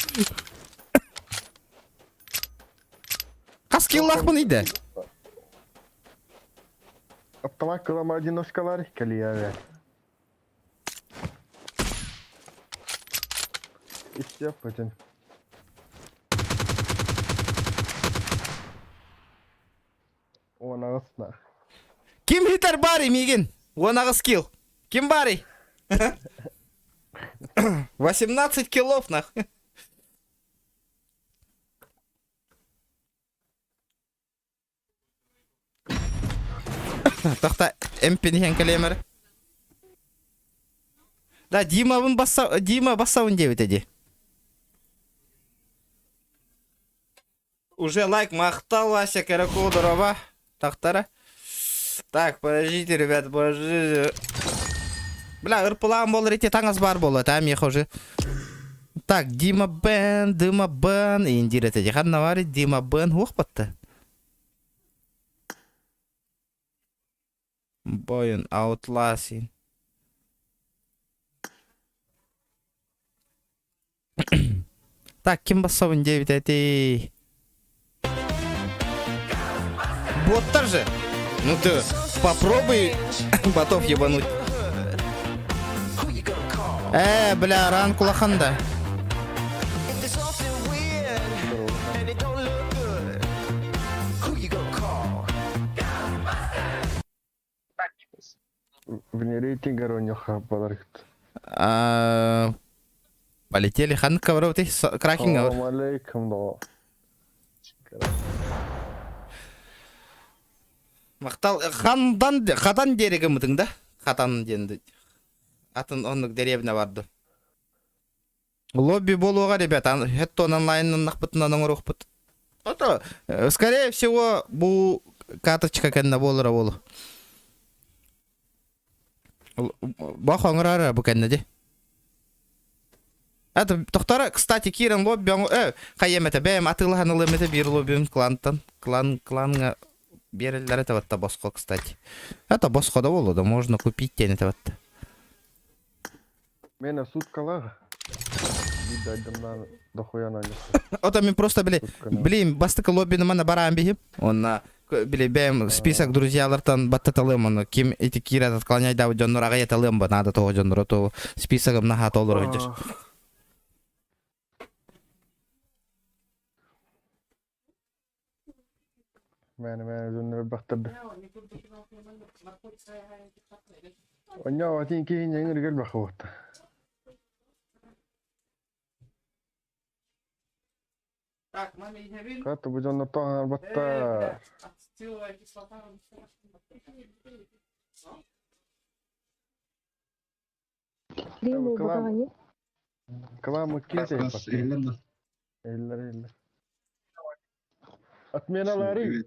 скиллах мын иде. Автомат кылама одиночкалар калия. Исчеп потен. Онагысна. Ким хитер бари мигин? Онағы скилл. Ким бари? 18 киллов нах. Тоқта эмпени хен калемер. Да, Дима бассауын дебет эди. Уже лайк мақтал Вася Каракодорова. Тақтара. Так, подождите, ребят, подождите. Бля, ырпылан бол рете таңыз бар бол, там ех уже. Так, Дима Бен, индирет эди. Ханна вари, Дима Бен, ух батты. Бойын, аутласин. Так, ким бассауын дебет эти? Боттар же. Ну ты попробуй ботов ебануть. Who you gonna call? Бля, ран кулаханда. If there's something weird and it don't look good, who you gonna call? Вне рейтинга ронёха подарит. Полетели хан ковров ты кракинг. Салам алейкум да. Мақтал хадан дереге мытың да? Хатан денді. Атын онлық деревіне барды. Лобби болуға, ребята. Хеттон онлайнын нақпытынан оңыр оқпыт. Ото, скорее всего, бұл карточка кәнна болыра болу. Бақ оңырары бұл кәнна де. Это, тоқтары, кстати, кирен лобби оңыр... Қайеметі, бәйім атылыған ылыметі бір лоббиін кланға берілдер это ватта боско, кстати. Это боско да болу, да можно купить тен это ватта. Мене суткалар. Бидайдымдан дохуя на них. Ота мен просто, блин, бастыка лоббини мана бараан бихим. Он, бәйім список друзьялартан баттаталым, он ким эти кират отклоняй да жоннор ага еталым ба, надо того жоннор, то списогым наха толыр өйдер. Мен жоннор бақтырды. Оня ватин кейін еңіргел бақы оқты. Қатты бұл жоннор тоған баттар. Каламы кесе баттар. Эйлер. Отменалары.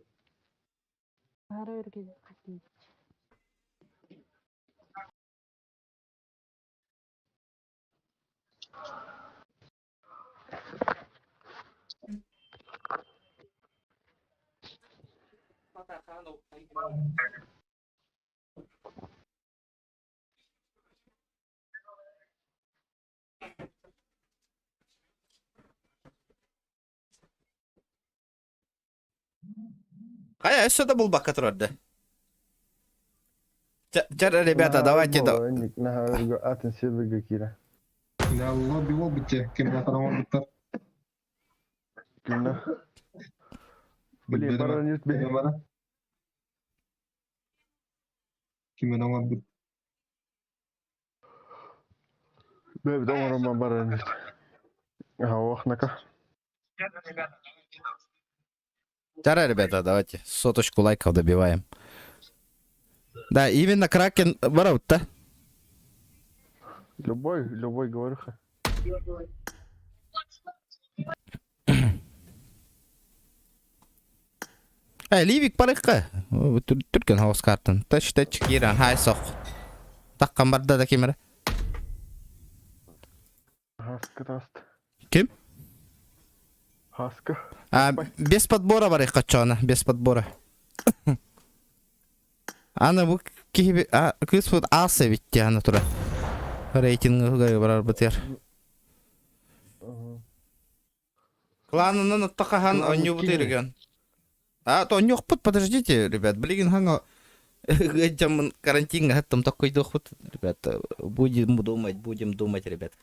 Кая, сюда был бак, который да. Чара, ребята, давайте... Атын силбігі кира. Да, лобби бол бітте, кем атанаман біттар. Кімді? Блин, бара нет бе. Кемен аман бит. Бе, домарыма бара нет. Вахнака. Чара, ребята, давайте соточку лайков добиваем. Да, именно Кракен ворот, да? Любой говорюха. Ливик парыққа. Түркен хауыз картын. Тач киран, хай соқ. Таққан барда да кемері. Хаска таст. Кем? Хаска. Без подбора бар қачана, без подбора. Ана бұл кейбі... Күз бұд асы бітті ана тұра. Рейтингі барар бұтер. Кланынан ұттақахан өңі бұты ерген. А, то нёхпут, подождите, ребят, блин, ханго. Гайджам карантин, там такой доход, ребят. Будем думать, ребят.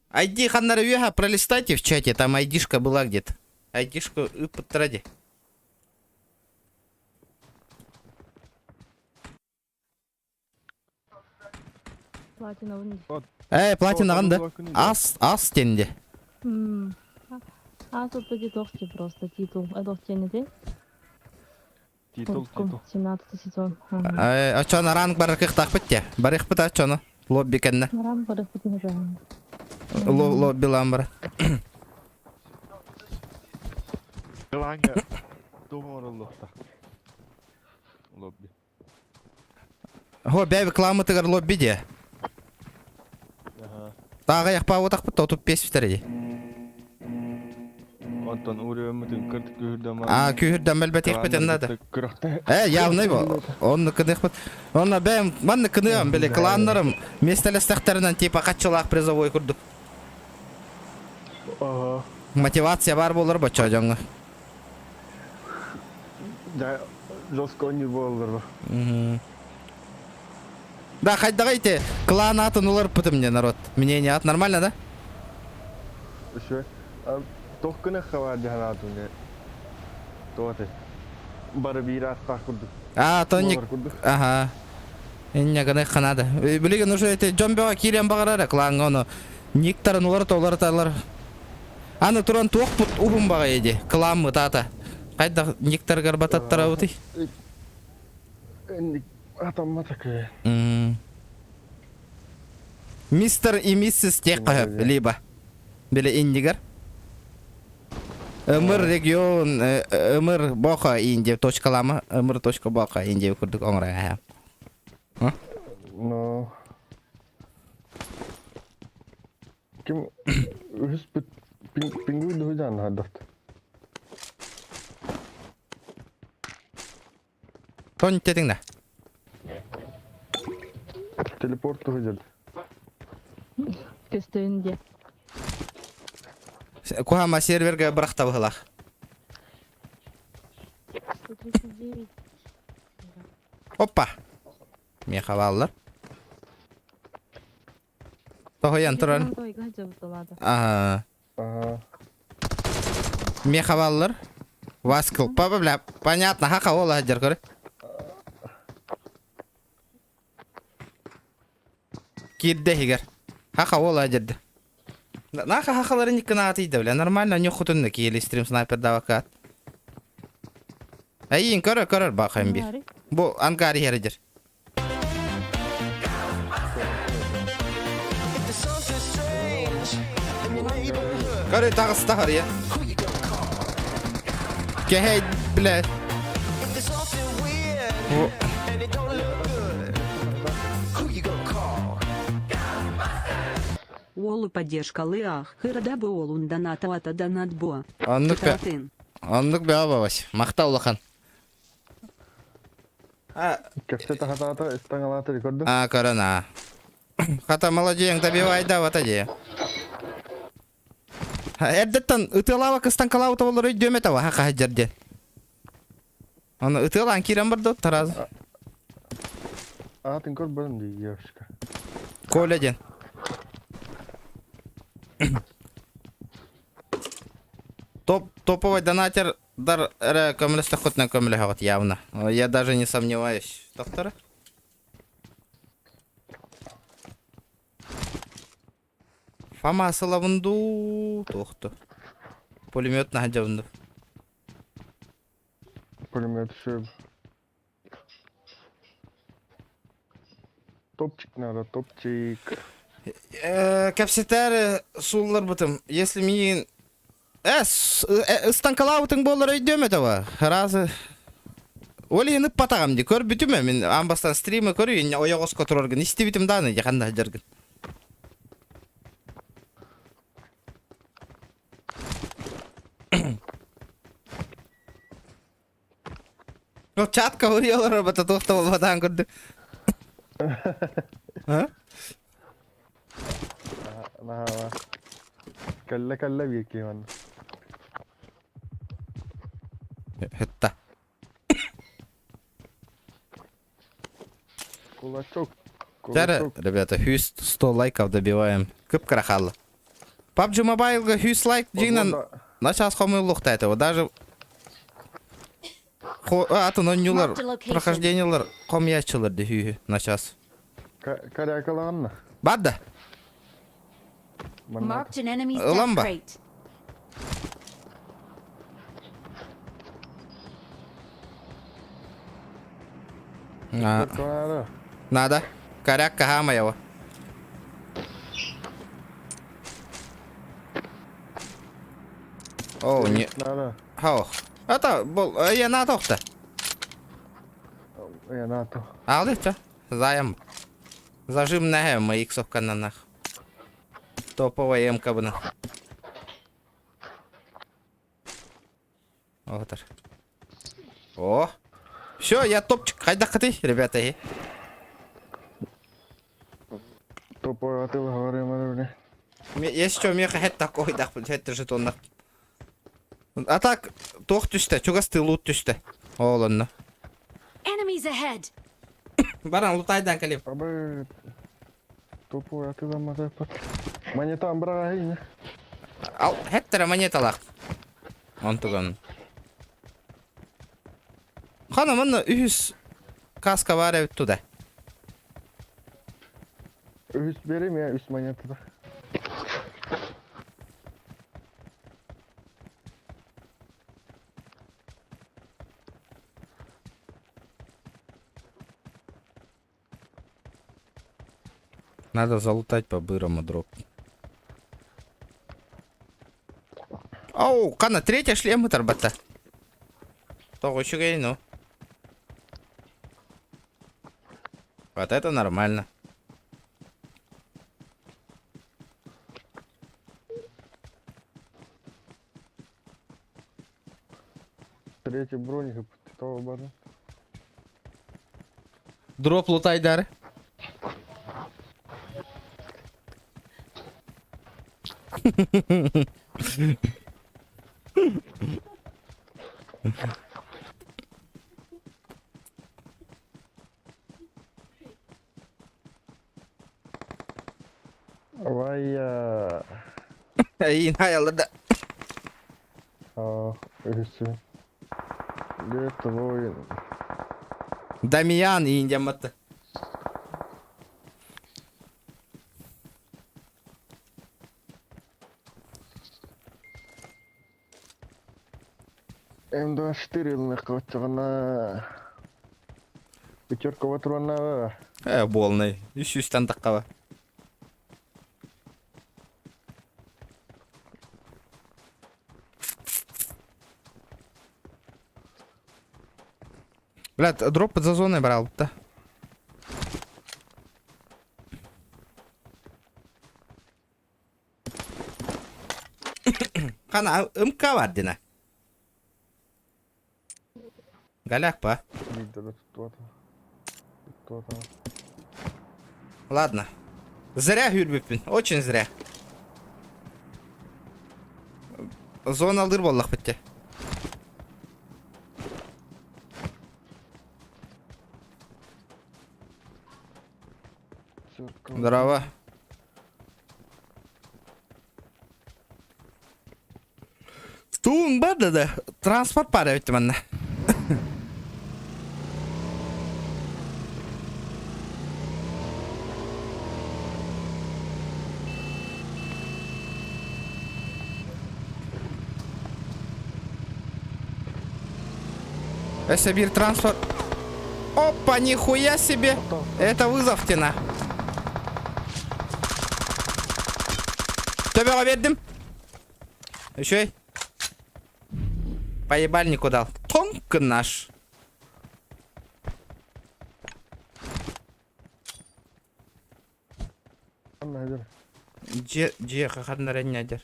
Айди Ханнаровеха пролистайте в чате, там айдишка была где-то. Айдишку и подтради. Платина вниз. Платина қанда? Ас тенде. А тут тоді дохті просто титул. А дохті не ти? Титул. 17 сезон. Ачана ранг бараких тахпытте. Барих пыта ачана. Лобби кенне. Нарам барып бутын жан. Лобби ламбара. Гланга. Туморуллухта. Лобби. Хо, бәбі кламы тыгар лобби де. Тағы яқпа отақ пытта, отып бес фтереде. Онтон урөмүтүн кырт күйүрдөм. Күйірден мәлбәт еқпетен нады. Кыракта. Явный бұл. Онны кыны еқпет. Онна бәм, манны кыныям, білі кланнарым. Местелестіқтерінен типа қатчылақ призовой күрдік. Ага. Мотивация бар болыр ба чожоңы. Да, жестко не болдыр. Да, хоть давайте клан атын улар пытым мне народ. Мнение от нормально, да? Еще. Тохкына хавар жаханатуне. Тоте. Барбира тахуд. Тоник. Ага. Инне ганы ханада. Билеген уже эти джомбега кирен багарара клан гоно. Никтарын улар толар талар. Аны туран туох пут ухум бага еди. Клан мытата. Кайда никтар гарбататтара ути. Атаматаке. Мистер и миссис Текхаб, либо. Биле индигар. Өмір регион, өмір боқа инде точкалама, өмір точка боқа инде күрдік оңырай. No. Kim ühes pinguin hujan hadat. Тон тетің да. Телепорт hujan. Көстөөнде. Кухама серверге бірақта бұғылақ. Оппа. Мен қабалылар. Тоғыян тұран. Мен қабалылар. Васкыл. Бля, понятно, хақа ола хаджар көрі. Кирде хигер. Хақа ола хаджарды. Наха хахалары никына атыйды, бля. Нормально, нюхутынны кейлі стрим снайпер давакат. Әйін көрір бақайым бир. Бұл ангари херідер. Көрі тағысы тағыр, я. Кехей, бля. Олу поддержка лыах. Хырада бы олун донаталата донат бо. Аннык бе абаваш. Мақтаулахан. Кепсе тахата стаңалаты рекорды. Корона. Хата молодең добивайда вата де. Эрдеттен ытылава кыстан калаута болыр өйдөметава хақа хаджарде. Аны ытылан кирен барды таразы. Атын көр бұрын дей ешка. Коледен. Топовый донатер дар көмілісті құтына көмілі хават явно. Я даже не сомневаюсь. Доктора? Фама сылавынду тоқты. Пулемет на хаджавынду. Пулемет шөп. Топчик надо, топчик. Капсетер суллар бутым. Если мен... Станкалаутың болыр өйдем етова. Разы... Оли еніп патағам де. Көр бүтіме. Мен амбастан стримі көрі. Ояғыз көтір оргын. Исті бітім даны. Яқанда жаргын. Чатка ұриялар бата тоқта болмадан көрді. Кәлі беке маны. Хетта. Кулачок. Жаре, ребята, 100 лайков добиваем. Кып крахал. PUBG Mobile 100 лайк динан. Начас хомыллык та этого. Даже атын ойнулар, Marked a location. прохождениялар комячылар дехи начас. Карякаланна. Бадда. Marked an enemy's Lamba. death crate. Надо. Коряк кахама его. О, не. Надо. Хау. Это был. Я на тохта. Я на то. Алды ча. Заем. Зажим на моих иксов кананах. Топовая М-ка бы на. Вот так. О. Все, я топчик. Хайда ты, ребята. Топовый, а ты говори, Марюни. Есть что, мне хет такой, да, это же тонна. А так, тох түсті, чугасты лут түсті. Оланна. Enemies ahead. Баран, лутайдан калип. Абы... Топовый, а ты замазай пат. Монетам брагайны. Ал, хеттері монеталақ. Он туган. Хана, мұны үйіз каска бар әвіт туда. Üst vereyim ya, üst manyetada. Надо залутать по-бырому дроп. Оу, Кана, третья шлема тарбата. Того чугай, ну. Вот это нормально. Третий броник и того база. Дроп лутай дары. Вая. И наялда. Üstü. Где-то воин. Дамиян и Индиамата. М24 легко чана. Пятерка ватрона. Болный. Еще стандартного. Блядь, дроп за зоной брал, да? Хана, МК var dine. Голяк, па. Где-то кто-то. Кто-то. Ладно. Зря Гюрбипин, очень зря. Зона алыр боллақ бітті. Здорово. Туын бар да, транспорт бар өйтті манна. Если бир транспорт. Опа, нихуя себе. Это вызов тена. Тебе вердим? Еще и. Поебальнику дал. Тонк наш. Найдер. Где хахарнара нядер.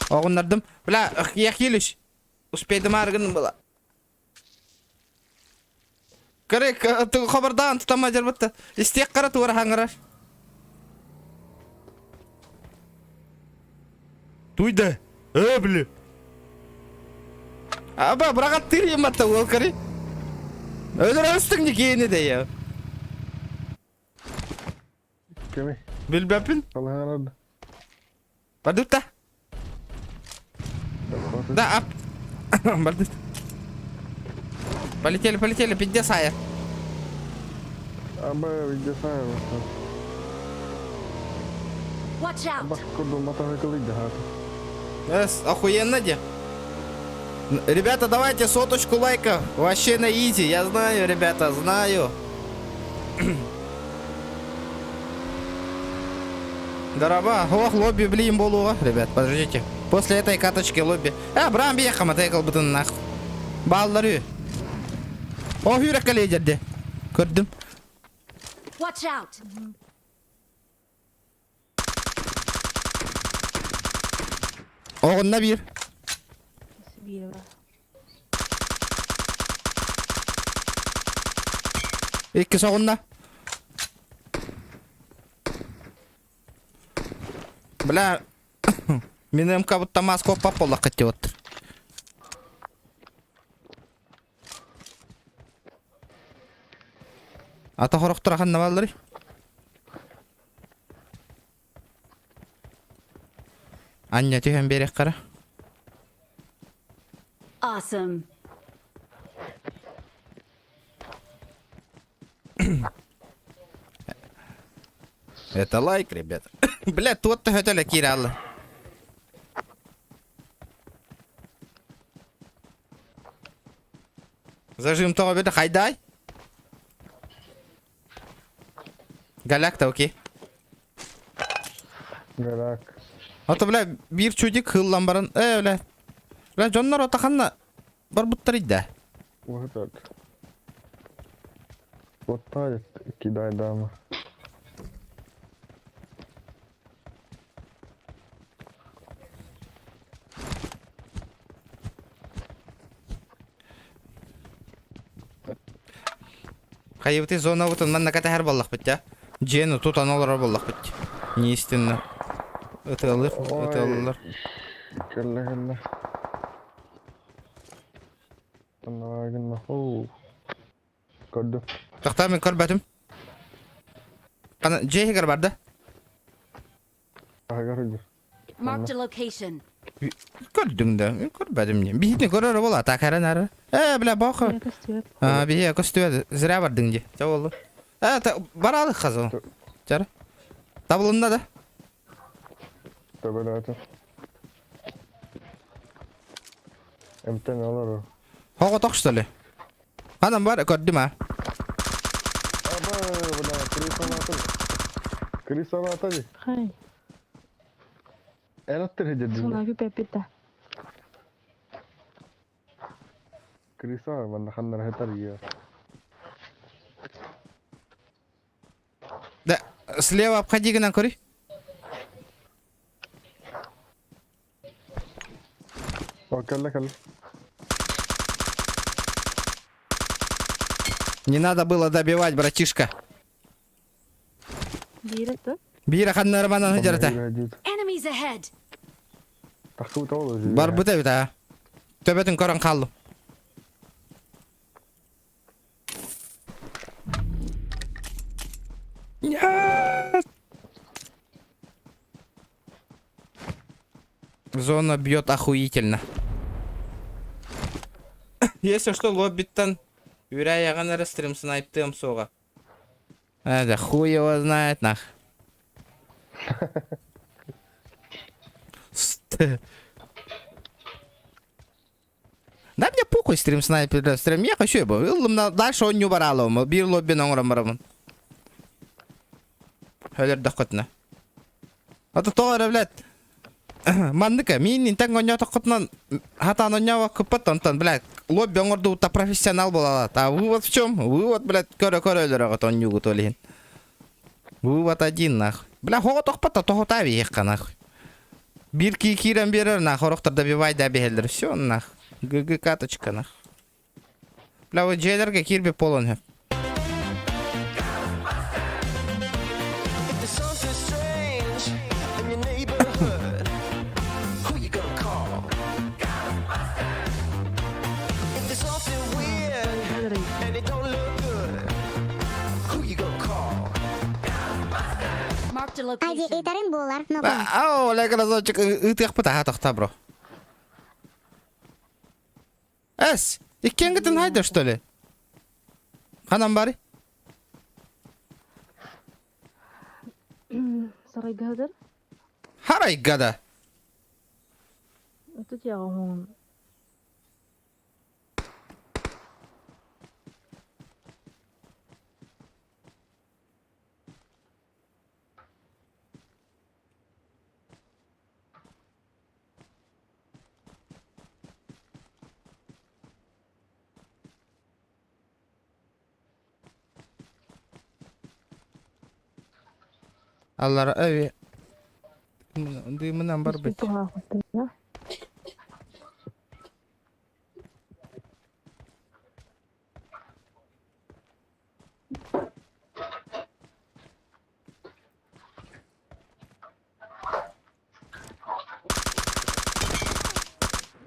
Оғындырдым. Бля, яқ еліш. Успейдім арғының бұла. Керек, хабардан тұтама жер бұтты. Істек қара туғыр хаңырар. Туйда. Бля. Аба, брагат тырым атта ол кары. Öldüremezsin nikeyini de ya. Kimi? Bilbepin. Salahın aradı. Badut da. Да, ап. Badut. Полетели, пиздец, saya. Aba video saya basta. Watch out! Aba kudu motor kılıcı ha. Охуенно, де. Ребята, давайте соточку лайков. Вообще на изи. Я знаю, ребята, знаю. Дараба. Ох, лобби, блин, болуға. Ребят, подождите. После этой каточки лобби. Брам бияққа матайқыл бұтын нақ. Баллары. Ох, үйрек кәлей жерде. Көрдім. Watch out! Оғынна бір. Сибирь. Екі соғынна. Бля. Менің кабытта маско пап болақ кетте отыр. Ата қорық тұраған на балдыры? Анне түйен берек қара. Awesome. Это лайк, ребята. Бля, тут-то хотели кираллы. Зажим того беда, хайдай. Галяк-то окей. Galak. Ата, бля, bir çocuk hıllan barın. Bля. Бля, жоннор отақанна бар бұттар иді. Вот так. Вот так кидай дама. Хайыбыты зона бұтын манна ката әр баллақ бітті. Жені тұтан олар баллақ бітті. Не істінні? Өті алыр. Kelle. Anladım. Oo. Gördüm. Тақта мен көр бәтім. Қана жейгер барды. Görüyor. Marked a location. Көрдің да, мен көр бәтім не. Бейітіне көрері бола, тақаран әрі. Бля, бақы. Я костюм. Бейі, көстуеді. Зірә бардың де. Жа болды. Баралық қазы. Жары. Табылында да. Tabii zaten. Emten olur o. Хоғы тоқ что ли? Қанам бар, көрді ма? Aba buna kriz anahtarı. Хай. Anahtar hediye. Сона küpepita. Kriz var bana kanlar heter ya. Да, слева обходи гынан көрі. O kelle. Не надо было добивать, братишка. Бирет, Бейірі қаннары манан жарыта. Enemies ahead! Takı da olur. Бар бұта біта. Төбетін көрін қалу. Зона бьет охуительно. Если что, лоббиттан үйрәяған әрі стрим снайптым соға. Да хуй его знает, нах. Да мне похуй стрим снайпер, стрим я хочу бы. Дальше он не убрал, бир лобби на урамарамын. Хәлер дақытна. Ата тоғыр, блядь. Мандыка, мен интен гонья тоқытнан хатан оньява күппаттан, блядь. Лобби оңырды профессионал болала. А вывод в чем? Вывод, блядь, көрі-көрі өлір он югут олейін. Вывод один, нахуй. Бля, хоға тоқпатта тоғыта вейіққа, нахуй. Bir кирен берер, нахуй, орықтар добивай добегелдер. Все, нахуй. ГГ каточка, нахуй. Бля, вот джейлерге кирби полон, хеп. There's something strange in your neighborhood. Who a Айди location. итарын болар, но бам. Ау, лек разочек ытык пыта тохта, бро. Эс, иккенгитин хайда, что ли? Ханам бари? Saraygadir. Харай гада. Itu dia ngomong. Аллар, эви. Дымынан бар бит. Itu aku ya.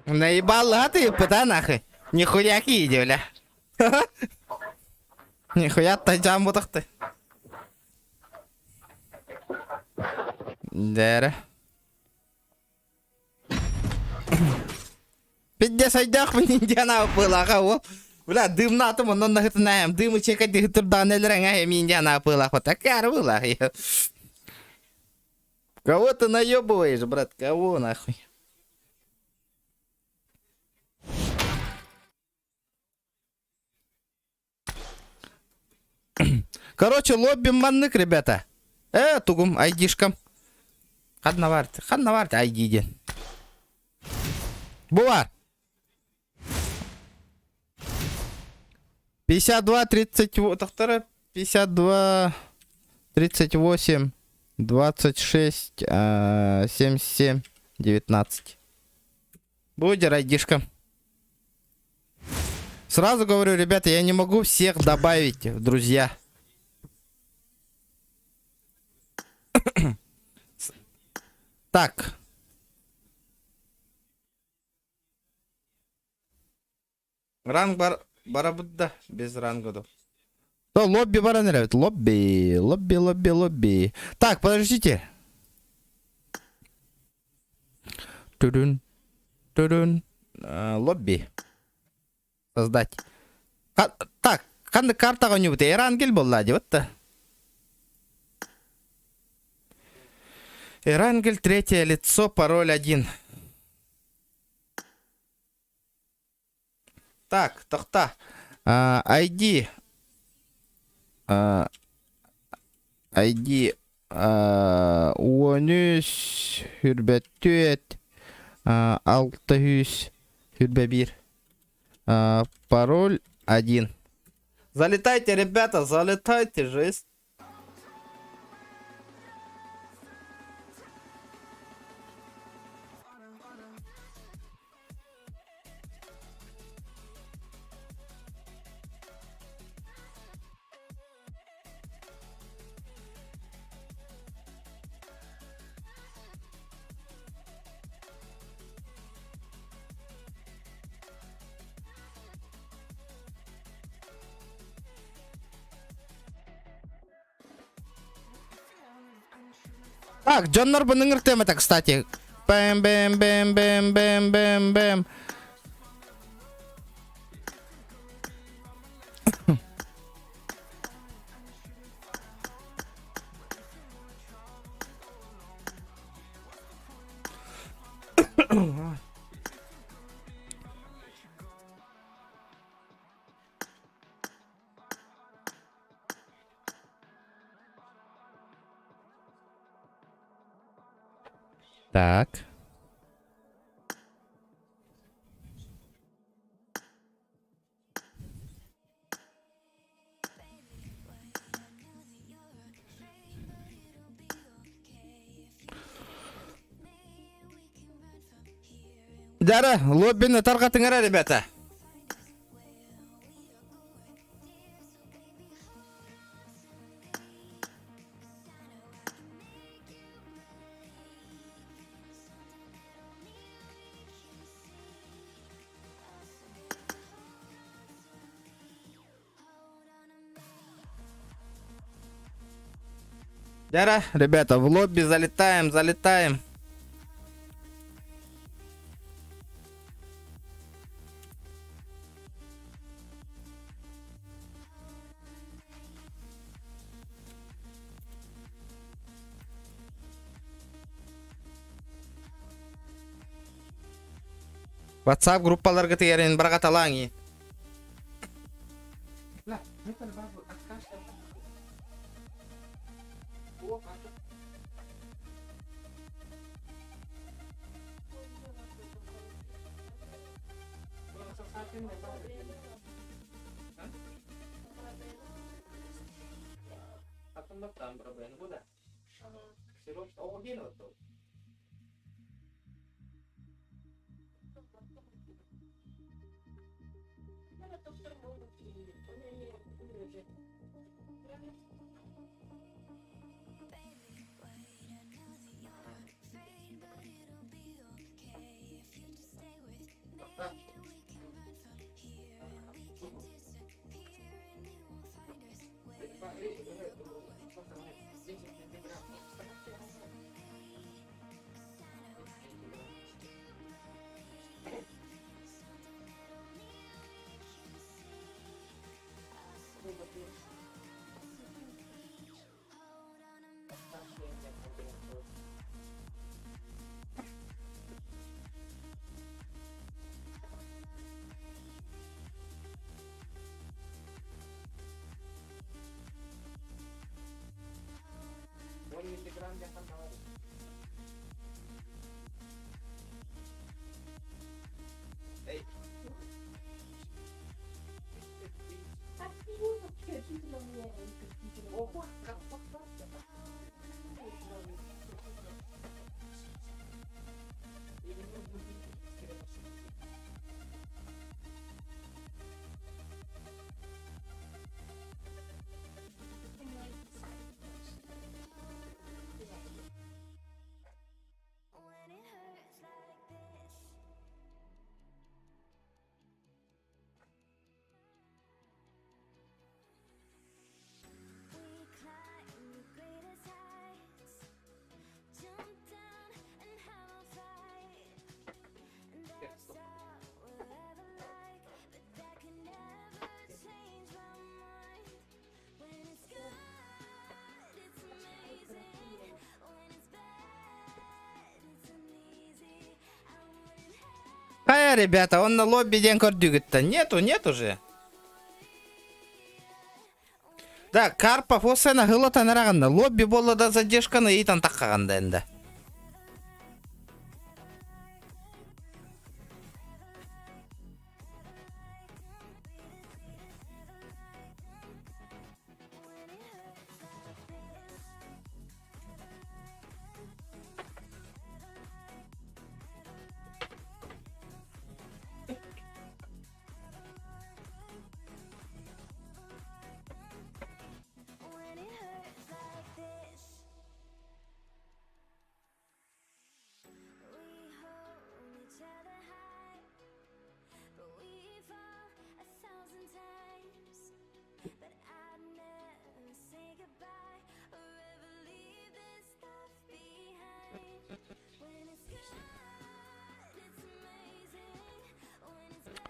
Наебала ты, пыта нахуй. Нихуя иди, бля. Нихуя тайджам бутахты. Дара. 50 дах в Индиана было, кого? Бля, дым на том, он на это наем. Дым чекать их туда не лренга, им Индиана было. Вот такая была. Кого ты наебываешь, брат? Кого нахуй? Короче, лобби маннык, ребята. Тугум, айдишкам. Хаднаварт, айдиди. Буар. 52, 38, 52, 38, 26, 77, 19. Будет айдишкам. Сразу говорю, ребята, я не могу всех добавить в друзья. Так. Ранг барабудда без ранга. То лобби бара нравится. Лобби. Так, подождите. Тудун. Лобби. Создать. Так, кандай картага не будет. Эрангел боллади, вот-то. Эрангель, третье лицо, пароль 1. Так, тохта. ID. ID. 13, hürbet, 600, hürbebir. Пароль 1. Залетайте, ребята, залетайте, жесть. Так, Джон Норбан ингертем это, кстати. Бэм. Так. Дара, лоббини тарқатыңар, ребята. Дяра, ребята, в лобби залетаем. WhatsApp группаларга тегерен бара талаңи. Ребята, он на лобби день кордюгит-то. Нету же. Да, Карпов осена гылата нараганда. Лобби болла да задержканы итан таккаганда энди.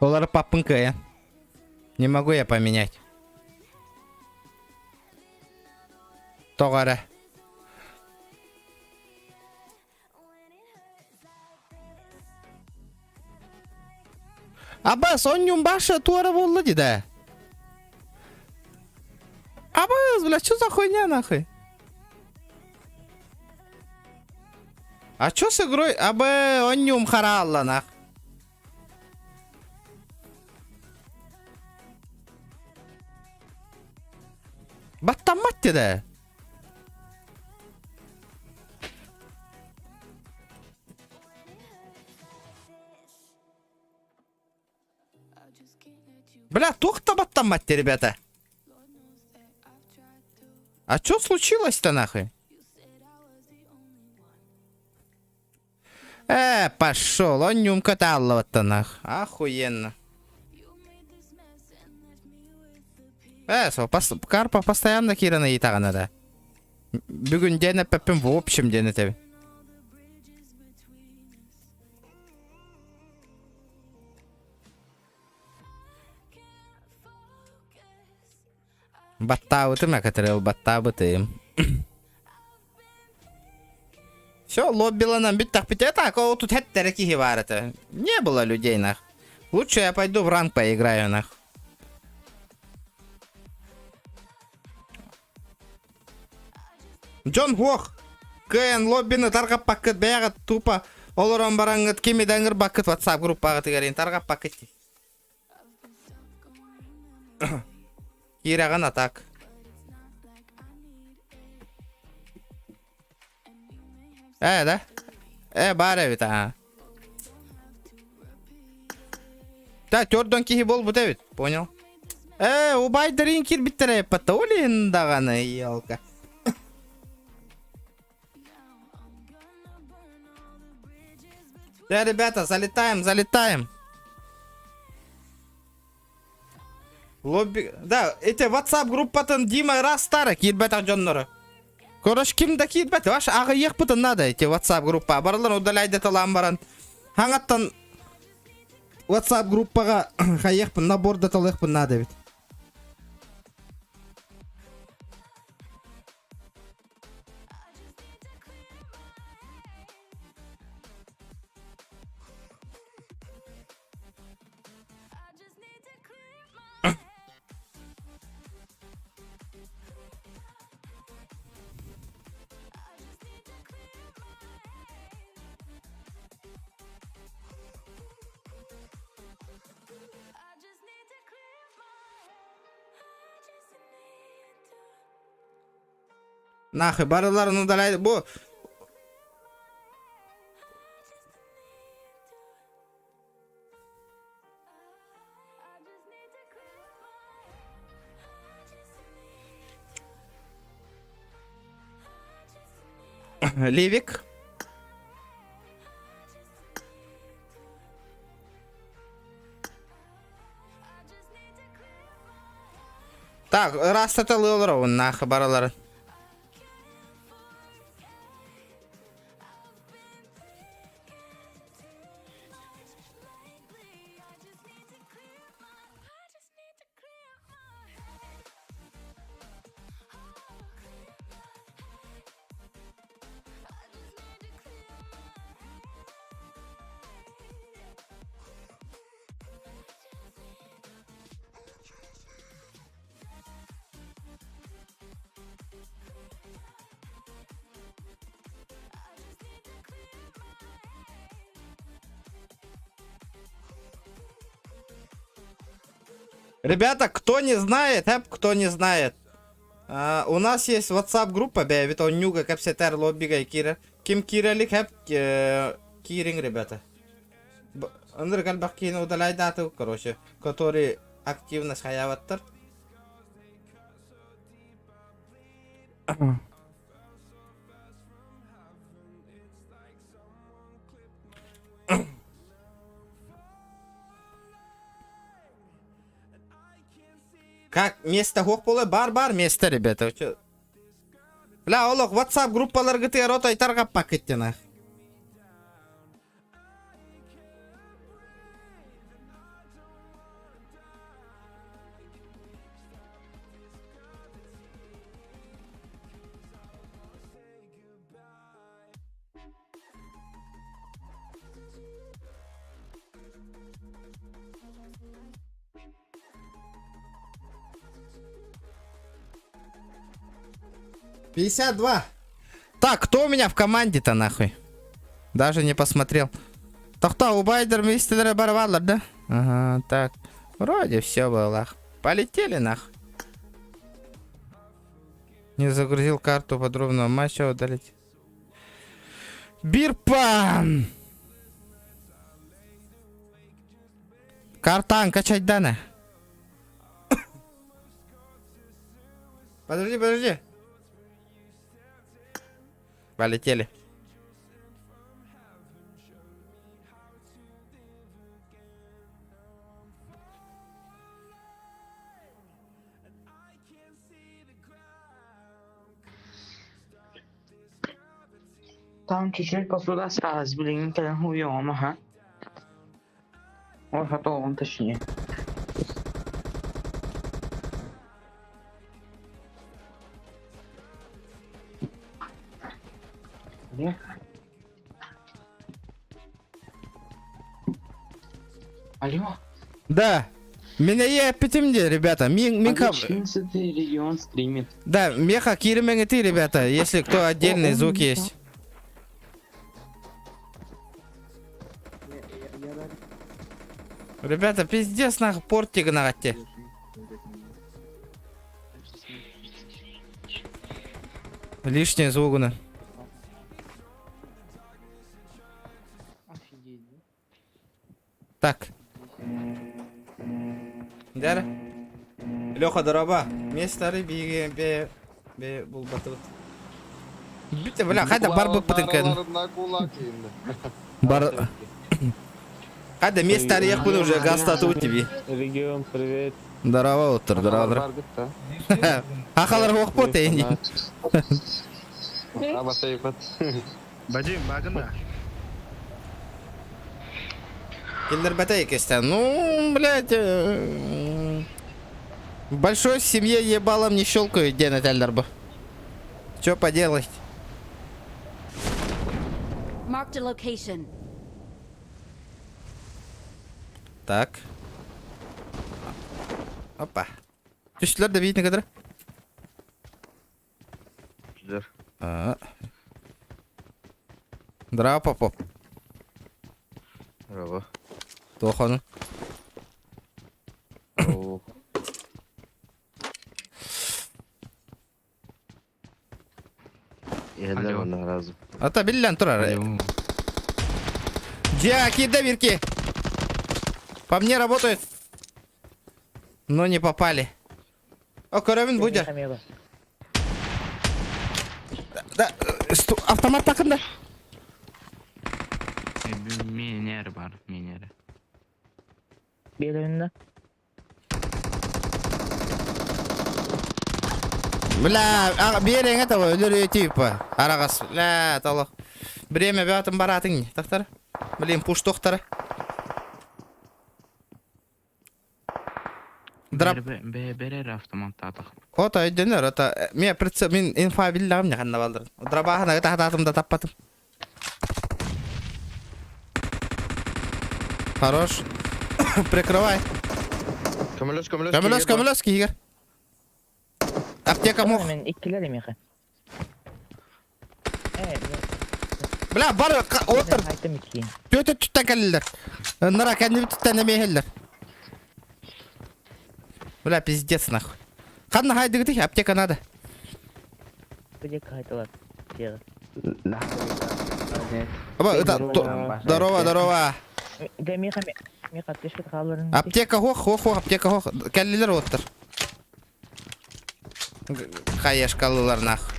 Олар папынка, я. Не могу я поменять. Тогара. Абас, он баша туара болла да. Абас, бля, что за хуйня нахуй? А что с игрой? Абе, он нюм харалла нах. Баттаматти да. Бля, тухта баттаматти, ребята. А что случилось-то нахуй? Пошел, он нюм каталло-то нах. Охуенно. Карпа постоянно кирана итагана да. Бүгін дені пеппім в общем дені тебе. Баттабытым, я который баттабытым. Все, лоббила нам бить так пить. Так, а вот тут хеттер кихи варят. Не было людей, нах. Лучше я пойду в ранг поиграю, нах. Джон Гох. Кен лоббины таргап пакет бәгат тупа. Олорон бараңыт кемедәңір бакет WhatsApp группаға тигәрин таргап пакет. Кираган атак. Да? Бар бит, а. Да, төрдөн кихи бол бу дебит, понял? Убайдырын кир биттере патта олиндаганы, елка. Да, ребята, залетаем. Лобби... Да, эти WhatsApp группатын Дима раз старый кирбетак жоннору. Короче, кимда кирбет? Ваш ага ехпытын надо эти WhatsApp группа. Барлар удаляйды талам баран. Хаңаттан WhatsApp группага хаехпын наборда талехпын надо ведь. Нахуй, барларын удаляйды. Бу... Ливик. Так, раз это лылров, нахуй, барларын. Ребята, кто не знает, кто не знает, у нас есть WhatsApp группа, бевит он нюга капсетер лоббига и кира. Ким киралик хэп киринг, ребята. Андр галбахкина удаляй дату, короче, который активно схаяваттар. Как место хохполе бар место, ребята. Бля, олох WhatsApp группалар гыты рота итаргап пакеттена. $52. Так, кто у меня в команде-то, нахуй? Даже не посмотрел. Так кто, у Байдер мистер Барвалар, да? Ага, так. Вроде все было. Полетели, нахуй. Не загрузил карту подробного матча, удалить. Бирпан! Картан, качать данные. Подожди. Полетели. Там чуть-чуть посуда осталась, блин, когда уем, ага. Ой, готов, он точнее. Где? Алло, Да. Меня я пятимде, ребята. Минка... 11-й регион стримит. Да, меха кирименги, ребята, если кто отдельный звук есть. Ребята, пиздец, нахуй, портик нахуй. Лишние звуки. Так. Дара. Леха, дороба. Местары бе булбатут. Бите, бля, хайда бар бу путинкен. Бар. Хайда местары я хуй уже гастату тебе. Регион, привет. Здорово, утро, здорово. Ахалар хохпот энди. Бадим, багана. Киллер батейкистан. Ну, блядь. В большой семье ебалом не щелкают, Дена Тельдерба. Чё поделать? Marked a location. Так. Опа. Түстілер де бейтін кадыр? Жүдер. Здраво, попоп. Здраво. Тохану. Ау. Елдер ona разы. Ата биллен тұрар. Джаки, доверки. По мне работают. Но не попали. О, коровин будет. Да, автомат такында. Минер бар, минер. Белевинде. Бля, берең этого өлөрү типа. Арагас. Ля, талак. Бреме бятым баратың. Тактар. Блин, пуш тоқтары. Драп. Берер автоматта атық. Ота өйдөнөр, ота. Мен прицеп, мен инфа биллам не ханда балдыр. Драбахана тахтатымда таппатым. Хорош. Прикрывай. Камелёс, кигер. Аптека мох. Мен иккилер меха. Бля, бар отыр. Айтым икки. Төтө түттен келдилер. Нара кәнди түттен эмейлер. Бля, пиздец нахуй. Қанна хайдыгы тих, аптека надо. Где кайталар? Тегі. Оба, это... Здорово. Да меха тешкет қаларын. Аптека хох, аптека хох. Кәллилер отыр. Қайеш қалылар нахуй.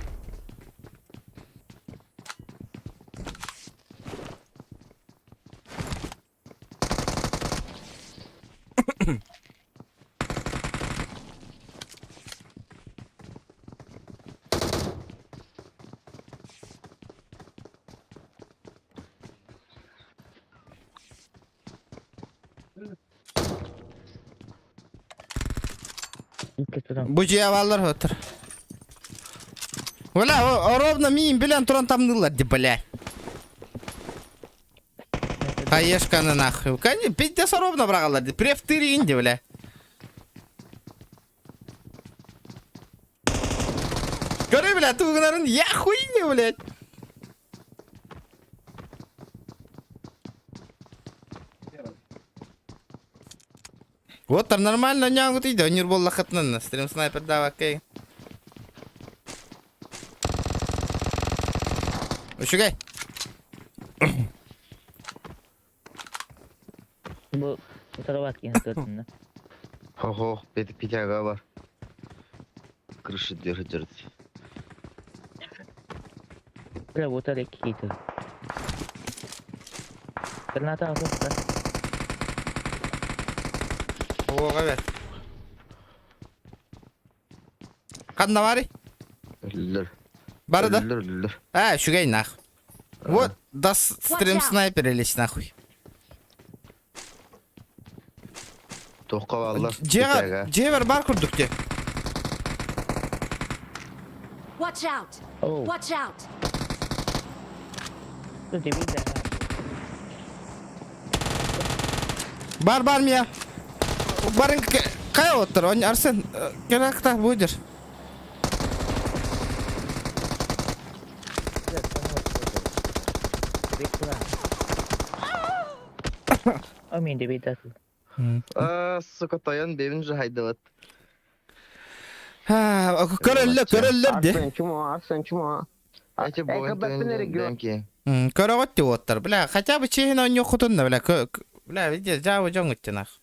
Бужиявалар отыр. Бля, ровно миим билен туран тамдылар, ди, бля. Хаешканы нахуй. Кәне, пиздец ровно брағалар, ди. Префтыри инди, бля. Көрі, бля, туғынарын, я хуйне, блядь. Вот там нормально нягут иди, он не рвал лохотненно. Стрим снайпер давай, окей. Ушугай. Bu tarafa yine dördünde. Хо-хо, питяга бар. Крыша держит. Бля, вот это какие-то. Граната алып. Оға бер. Қанда бары? Өлдер. Бары да? Өлдер. Шугай нах. Вот, да стрим out. снайперились нахуй. Тоққа баллар. Джевер бар курдук те. Watch out! Oh, Watch out! itu dia bilang. Бар мия. Барын кая отыр? Он Арсен керакта будешь. Oh, min dia beda tu. Сука, таян бевин же хайдават. Көрөллөр де. Арсен чума. Эти богын таян ки. Көрөгөт деп отыр. Бля, хотя бы чейин он йокутунда, бля. Бля, видишь, жабы жоңгыттен ах.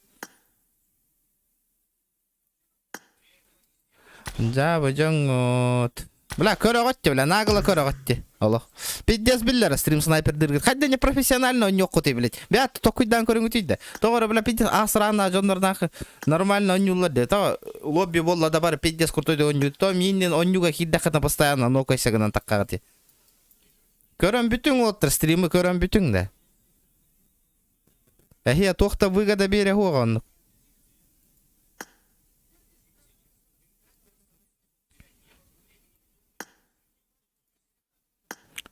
Жабы жоңгут. Бля, көрөгөт, бля, нагылы көрөгөт. Аллах. Пиздец биллер стрим снайпердер. Хадда не профессионально он йокуты, блядь. Бят токуйдан көрүнгүтүйдө. Тогора, бля, пиздец асрана жондордан нормально он юллар де. То лобби болла да бар пиздец куртойдо он ю. То минин он юга хиддаката постоянно нокойсагынан таккагати. Көрөн бүтүң отыр, стримы көрөн бүтүң да. Эхия тохта выгода бере хуган.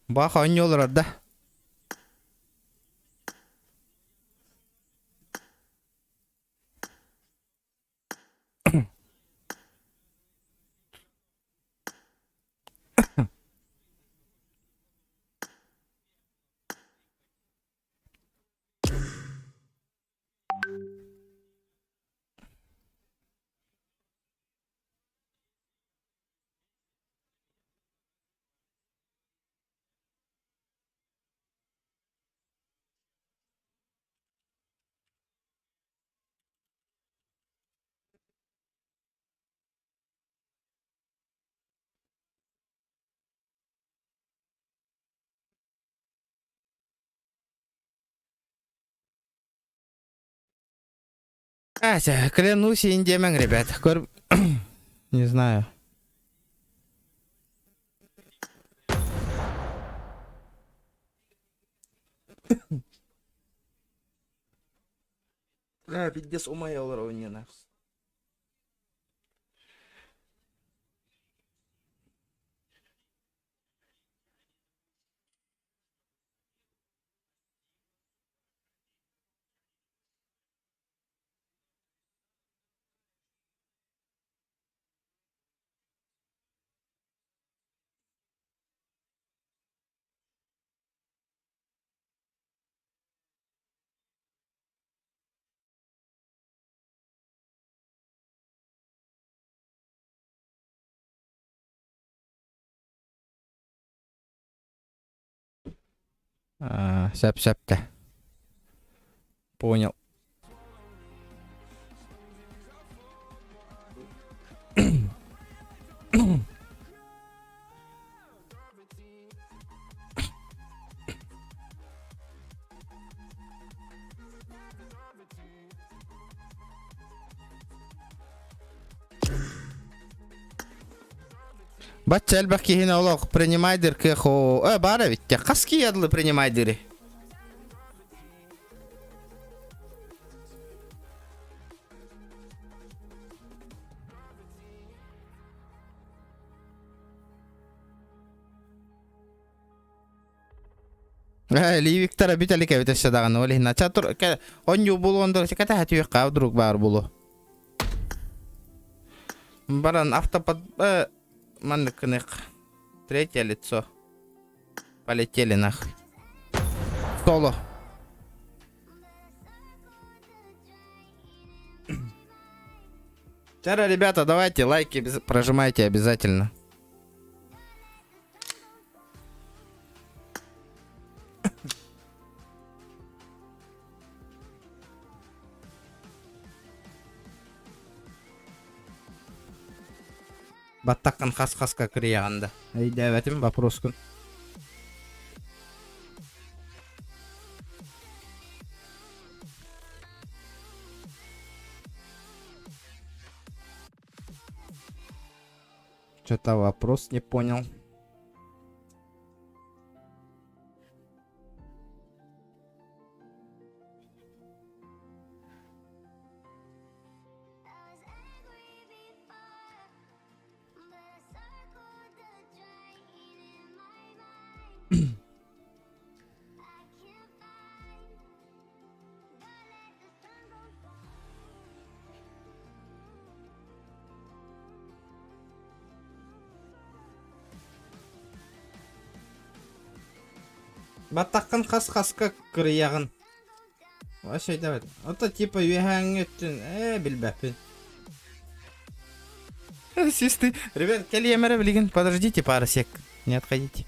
Баха ойнолар да. Клянусь индемэн, ребят. Не знаю. Пиздец умоялар ойнена. Сэп-сэп-то. Понял. Баччал баки хина олог принимайдер кехо. Бара витте. Каски ядлы принимайдери. Ливиктара битали кевите садаган оли хина чатур оню булондор ката хатуй кавдрук бар булу. Баран автопод манкных. Третье лицо. Полетели нахуй. Соло. Вчера, ребята, давайте лайки прожимайте обязательно. Баттаккан хас-хаска кырыяганда. Дәвәтим вопрос күн. Что-то вопрос не понял. Баттаққан қас-қасқа кірияғын. Вообще давай. Это типа веганг өттін. Білбәппін. Систы. Ребят, кәлиемәрі білген. Подождите пару сек. Не отходите.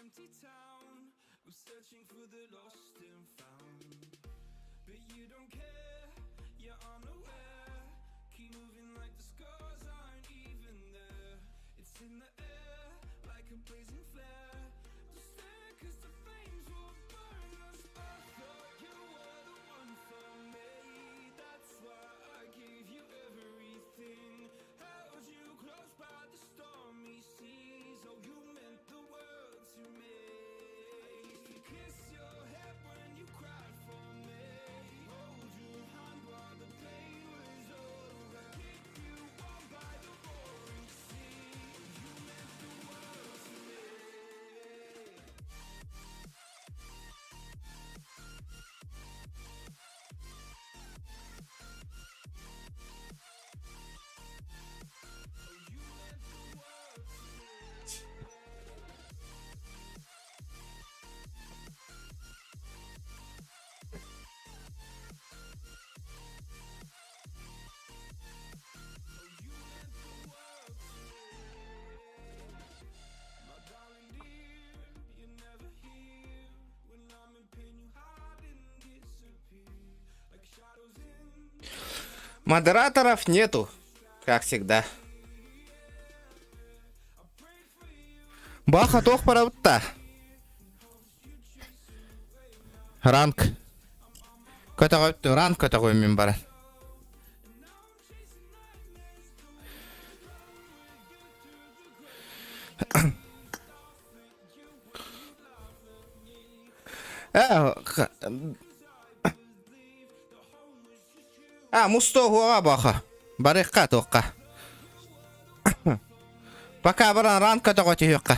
empty town. I'm searching for the lost and found. But you don't care, you're unaware. Keep moving like the scars aren't even there. It's in the air, like a blazing flare. Don't stare, cause the flames will burn us. I thought you were the one for me. That's why I gave you everything. Held you close by the stormy seas. Oh, you meant the Модераторов нету, как всегда. Баха тох паравта. Ранг. Ранг көтөгөй мен бар. Мустогуга баха. Барыкка тоққа. Пока баран ранг көтөгөй түйөкка.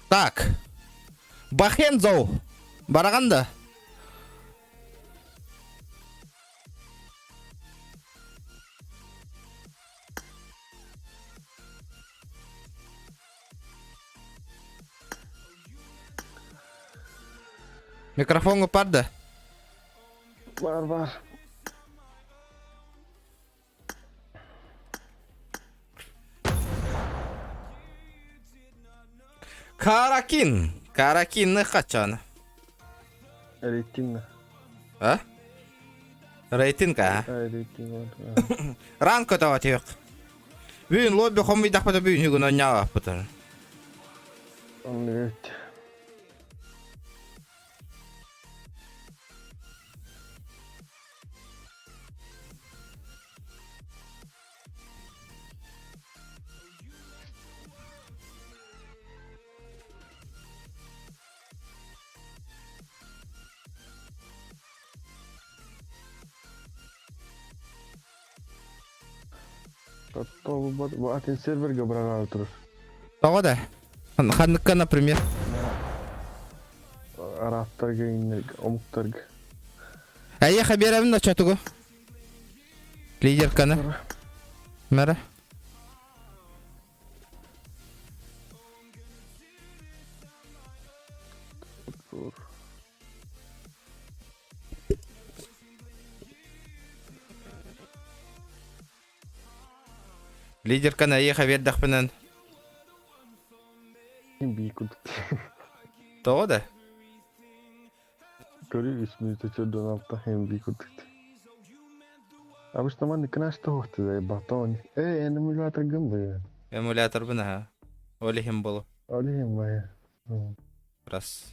Так. Бахензоу. Бараганда. Микрофон парды. Бар. Каракинны качан? Рейтинг. А? Рейтинг, а? Рейтинг. Ранг көтөгөй түйөк. Бүгүн лобби хомбидак бата бүгүн үгүн оняга бата. Evet. Bu atin serverga biraga turur. Тогода. Ханыкка, например. Арабтарга, омуктарга. Аяха беремин да чатугу. Лидерканы. Мара. Лидерканы аяха бердак менен. Бийкут. Тогода. Көрү үсмүздө чөдөн алта hem бийкут. Обычно ман кнашта хохты батон. Эмулятор гымбы. Эмулятор бына. Олихим болу. Олихим бая. Раз.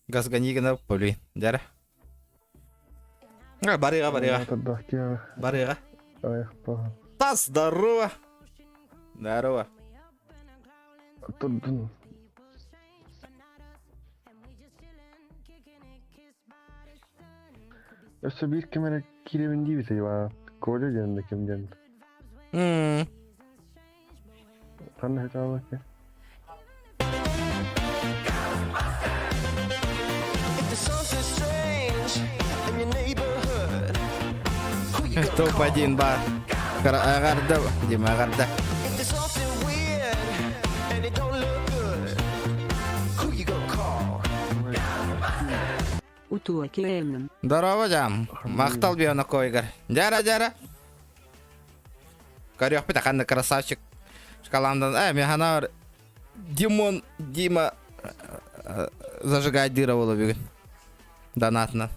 Газганигана поли. Дара. Барыга. Барыга. Та здорово. Здорово. Турдун. Öse bir kamera kiremin değil bir var. Koca yanında kim yanında. Sen ne kadar bak ya. If there's something strange in your neighborhood, who you gonna call? Топ-1 бар. Агарда. Дима агарда. If there's something weird and it don't look good, who you gonna call? Утуакиэмнэн. Здорово, жам. Мактал бияна койгар. Жара. Карьох бита ханна красавчик. Шкаламдан. Механа Дима зажигадировала бүгүн. Донатна.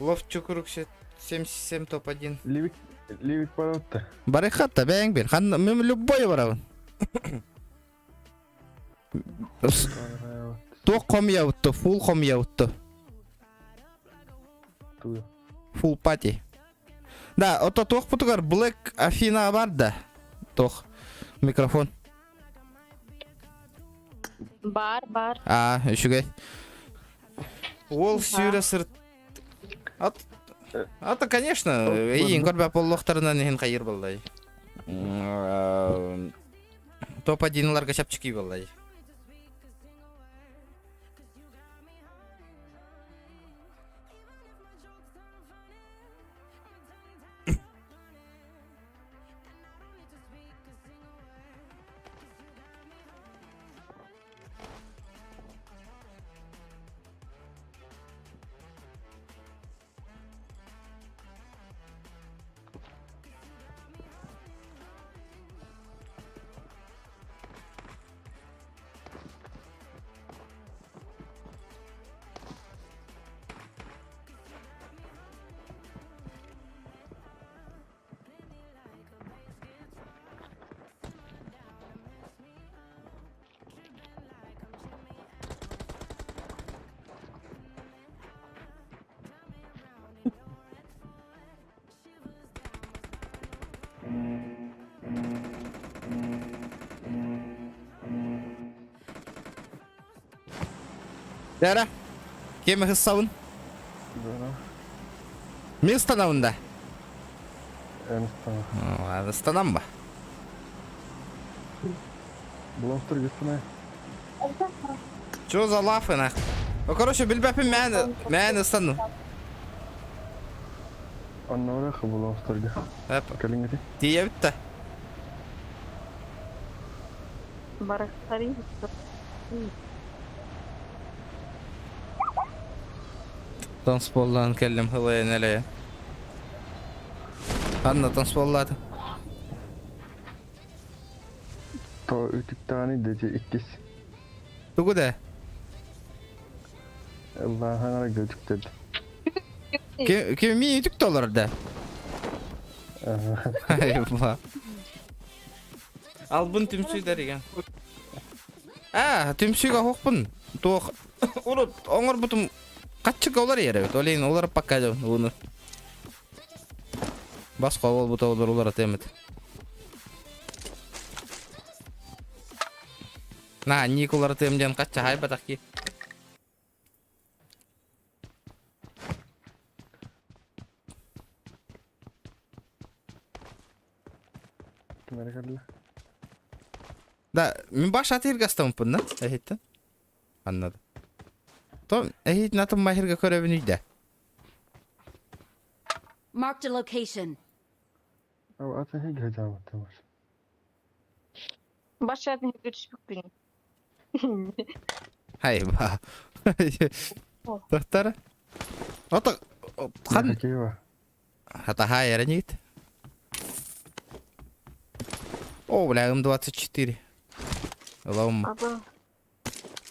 Ловчук 77 топ-1. Ливик паротта. Барыхатта бәң бер. Ханна мен любой барабын. Ток комья утты, фул комья утты. Фул пати. Да, ото тох путугар Black Афина бар да. Тох микрофон. Бар. Үшүгөй. Ол сүйрө сыр. Ата, конечно, эйин көрбөп боллохторунан эһин кайыр болдай. Топ-1ларга чапчыки болдай. Дәрі. Кемі хыссауын. Дана. Мен станауында. Энстан. Станам ба? Блонстер гитсіне. Чё за лафы, нах? Ну, короче, білбәпін мәні стану. Анна орақы блонстерге. Әп, Кәліңгеті. тие бітті. Танцполдан келдім хылайын әлі. Қанна танцполлады. То ütüktani dedi ikis. Тугу да? Allah hangara gözük dedi. Кем мен үтік толырды? Айба. Ал бұн түмсүйдер еген. Түмсүйге хоқпын. Тоқ. Олар оңыр бұтым қатшық олар ері. Олейін олар паққа жау. Оны. Басқа ол бұта олар атемеді. На, ник олар атемден қатша хай батақ ки. Kimere geldi? Да, мен баш атырга стампын, да? Эхетті. Аннады. Том, эхет натым махирга көребін үйді. Marked a location. Ama atın hiç hecamatı var. Başladın görüşmek benim. Хайба. Тахтара. Ата, хан. Какие var? Ата хай, ранит. О, бля, М24. Лом. Aba.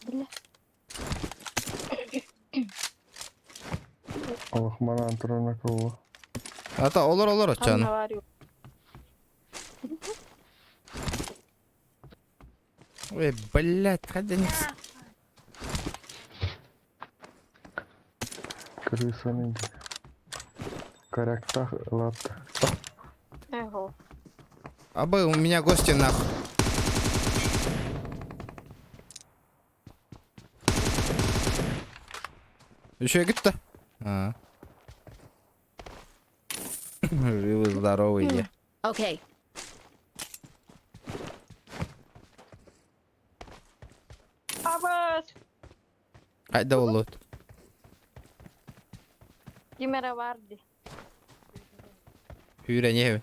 Bile. Allah bana antrenör kolu. Ата, олар очаны. Var yok. Ой, блядь, хаденец. Крысаның. Коряктах лапта. Ego. Абы, у меня гости нахуй. Еще гитта? Живы, здоровые. Okay. Aba. Haydi oğlum. Kimere vardı. Hüre niye?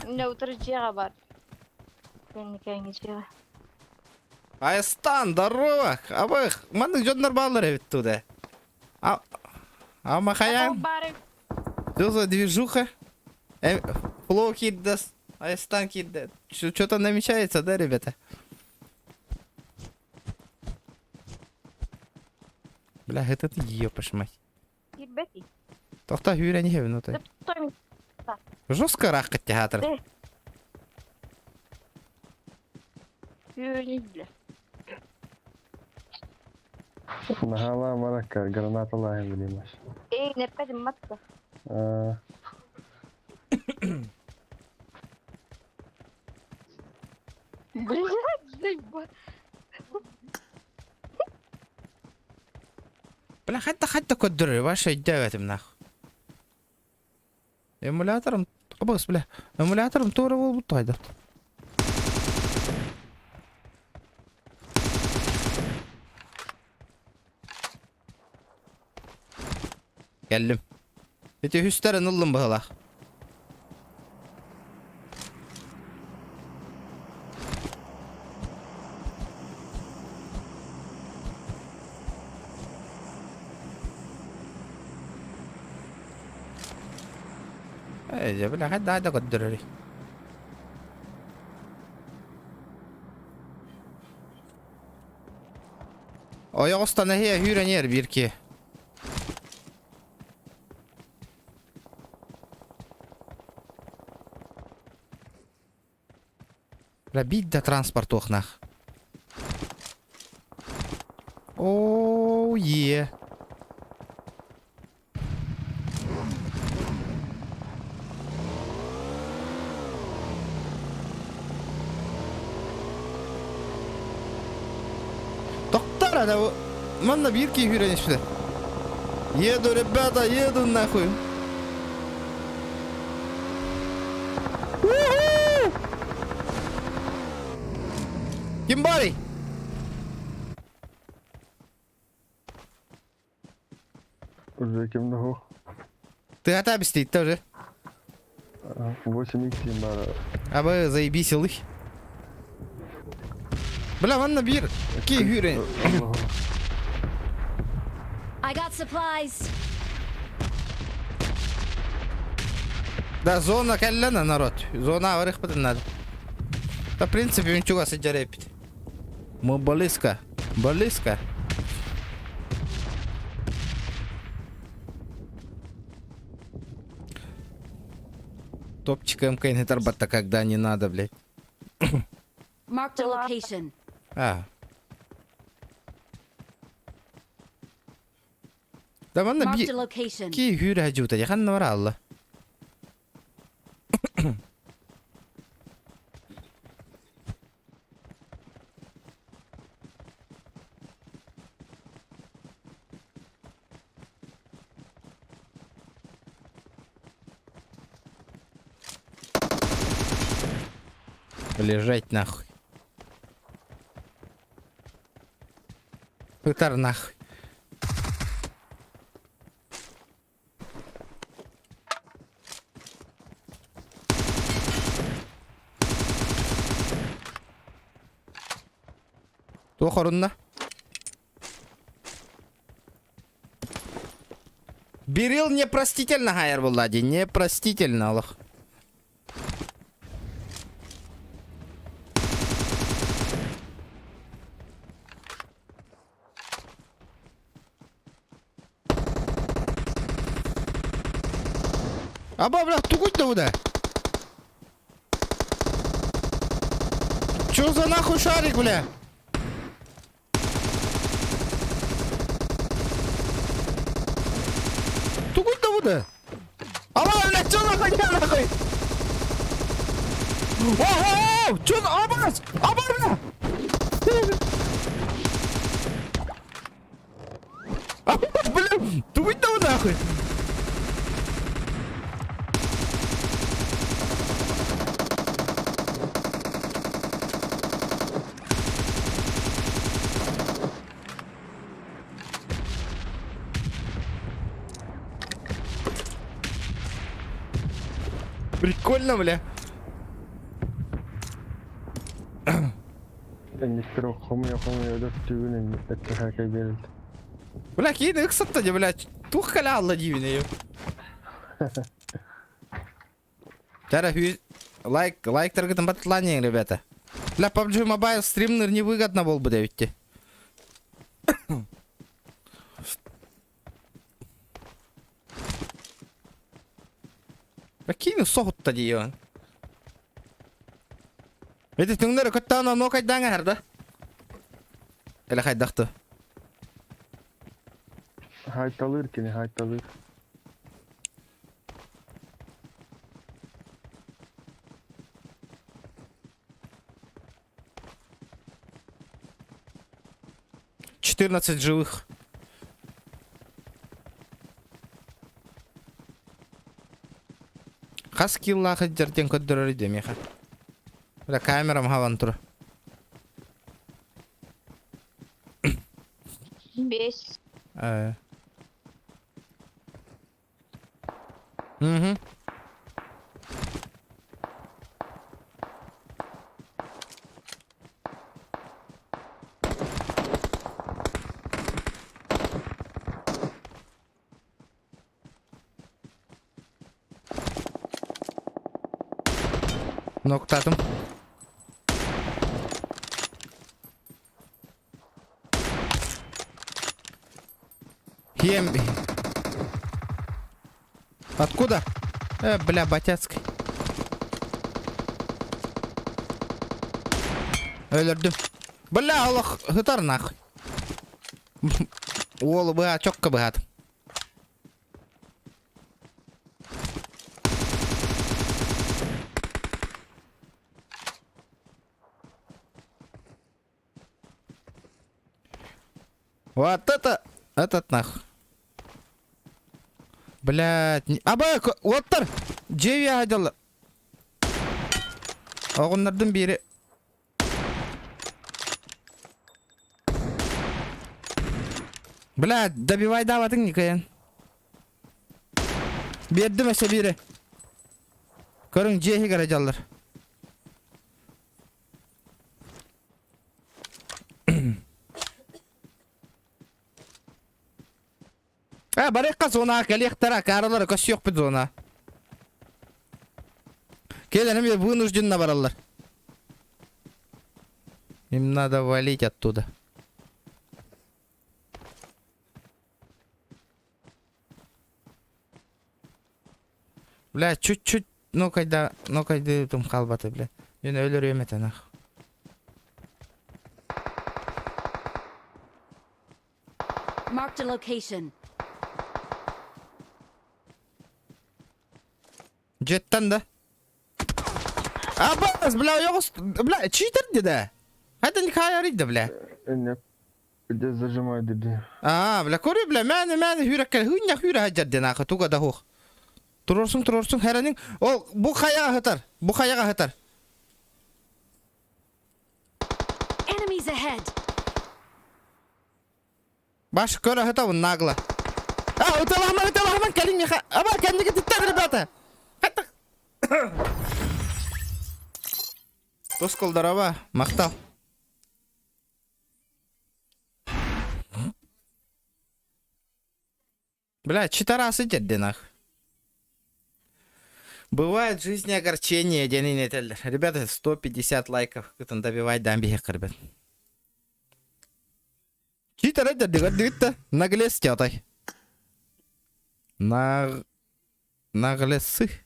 Ne oturacağına var. Ben kendisi. Айстан, здорово! Абых, маны жоднар баллар эвит туда. Махаян, Bari. что за движуха? Флоу киддас, Айстан киддас. Что-то намечается, да, ребята? Бля, это ты ёпаш мать. Girбeti. Тоқта хүйре не хевин отой. Tutamın. Жестко рахкат театр. Yürüyle. Nahala marakka granata lahim bileymiş. Ne kadar matka. Блядь, Бля, حتى كدر واش يداوت مناخ. Эмулятором, обос, бля. Эмулятором тоже был бутайда. Geldim. Beti hüsteren ıllım bağlaq. بلا حد هذا قدر لي Ayağıstana hiye hüren yer bir ki. La bidda transport oknaq. Oh yeah. бар, да, манна бир ки хүренишпе. Еду, ребята, еду нахуй. Уху! Ким барый? Уже кемді ху. Ты от объяснить тоже. 8х бар. А вы заебись лых. Бля, манна бир ки хүрен. I got supplies. Да, зона каллана, народ. Зона аварих надо. Да, в принципе, ничего сидерепит. Мы близко. Близко. Топчик МК не торбата, когда не надо, блядь. Marked a location. А. Да, манна Marked a бир location. ки хүрэ хажуута. Яхан навара алла. Лежать нахуй. Пытар нахуй. Тохорунна. Берил непростительно, Гайер Влади, непростительно, Аллах. Аба, бля, тукуть-то куда? Чё за нахуй шарик, бля? Тукуть-то куда? Аба, бля, чё нахуй, нахуй? Ого, чё за... Аба, аба, бля! Аба, бля, тукуть-то куда, нахуй? Прикольно, бля. Эндіктер оқымай өдіп түйінен әтті хәкай берілді. Бля, кейін ұқсатты де, бля. Тух каля алла дивіне, ев. Тара, лайк таргытын батланең, ребята. Бля, PUBG Mobile стримнер невыгодно бол бы, да, ведь. Бля, кейін соғытта дейін. Эти түңдері көттіғын оны қайдан әрді? Әлі қайдақты? Хайталыр кені, хайталыр. «14 живых». Қас киллахы жерден көддірір едем, еқа. Бля, камерам хаван тұр. 5. Угу. Ноктатым. Откуда? Бля, батяцкий. Өлірдім. Бля, Аллах, ғытар нахуй. Олы бұға, чоққа бұғадым. Вот это... Этот нах. Блядь. Оттар. Джеви айдалар. Оғынлардың бері. Блядь, добивай даватың никаян. Берді мәсе бері. Көрің жехи қаражалар. Барыққа зона, кәлектара, қаралары көсі жоқ біз зона. Келенім бе вынужденно баралар. Им надо валить оттуда. Бля, чуть-чуть, ну кайда там қалбаты, бля. Мен өлір емет анақ. Marked a location. Жеттен да. Абаз, бля, бля, читер деді. Хайда не кайарыйды, бля. Не, где зажимай dedi. Бля, көрі, бля, мәні хүрекке, хүрі хаджарден ақы, туға да хоқ. Тұрорсың, хәрәнің. Ол, бұ қаяға хатар. Enemies ahead. Башы көрі хатауын нағыла. Ұталағман, кәлің меха. Аба, кәндігі түттен, ребята. Қаттық. Дос қолдар, аба, мақтал. Бля, читарасы жерден ақ. Бывает в жизни огорчение, дени нетелдер. Ребята, 150 лайков. Кытын добивай дамбихе кырбет. Читара жерден дүйітті. Наглес театай. Наглесы.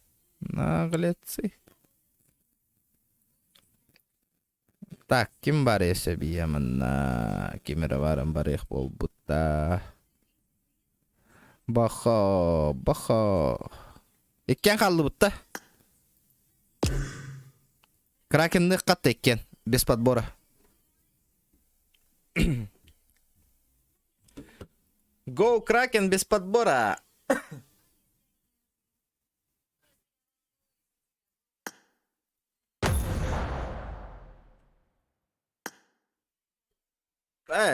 Так, ким бар есе биямын? Кемері барым барық бол бұтта. Баха. Еккен қалды бұтта. Кракенді қатты еккен. Без подбора. Go, Кракен, без подбора.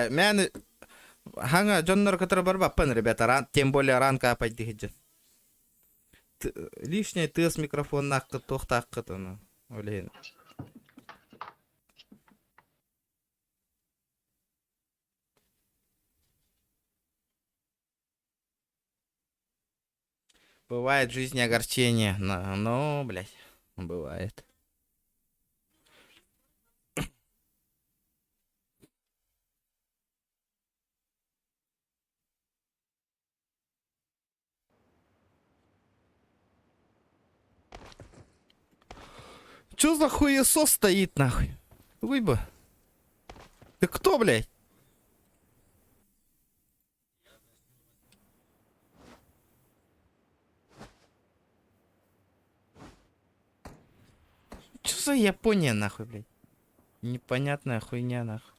Мен ханга жоннор который бар баппан, ребята, тем более ранка пойди хиджин. Лишний тыс микрофон наққы тоқтаққы тоны. Олейін. Бывает в жизни огорчение. Ну, блядь, бывает. Чё за хуесос стоит, нахуй? Вы бы. Ты кто, блядь? Чё за Япония, нахуй, блядь? Непонятная хуйня, нахуй.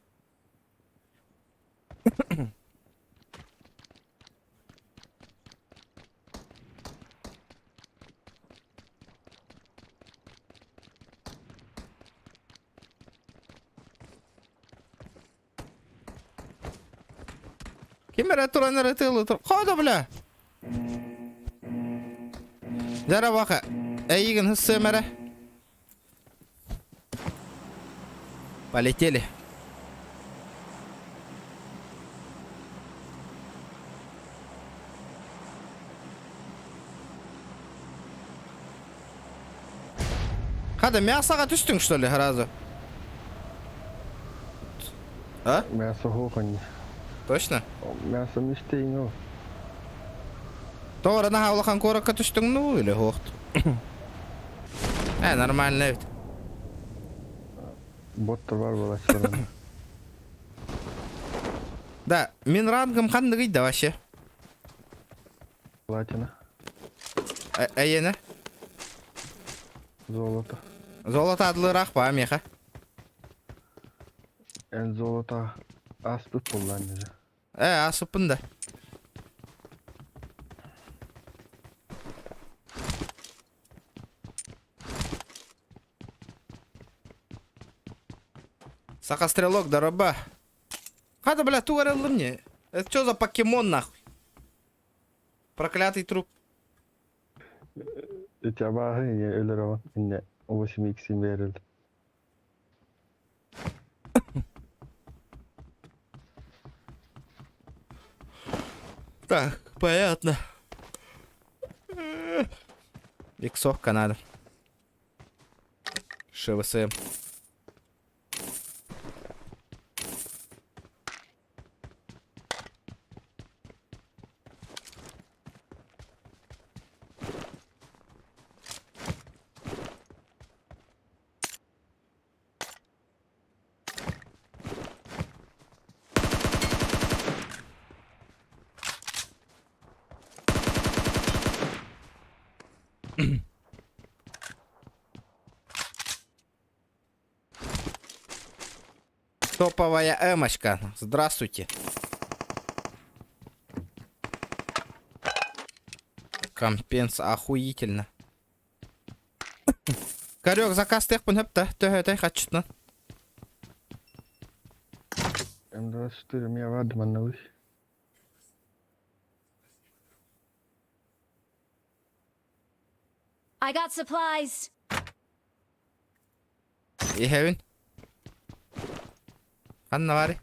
Кемера тураныр этылы тур. Хода, бля. Жара бака. Эйген хыссы мэра. Полетели. Хада, мясоға түстің, что ли, разу? А? Мясо хокон. Точно? Мясо не стейно. Тоғыр ана хавлақан коракка түстің, ну, или хоқты? Нормально ведь. Боттар бар была сырын. Да, мен рангым қандығы да вообще. Платина. Әйені? Золото. Золото адылырақ па, меха? En золото астык болған еді. Asıpın da. Сахострелок, дороба. Хада, бля, ту говорил мне. Это что за покемон, нахуй? Проклятый труп. Acaba ya ölür ama yine o şimdi ikisi verildi. Так, понятно. Иксовка надо. ШВСМ. Топовая эмочка. Здравствуйте. Компенс охуительно. Карек, заказ тех пунепта. Тö хачтна. M4 mi vardı mannamış. I got supplies. И хевин. Анна вари.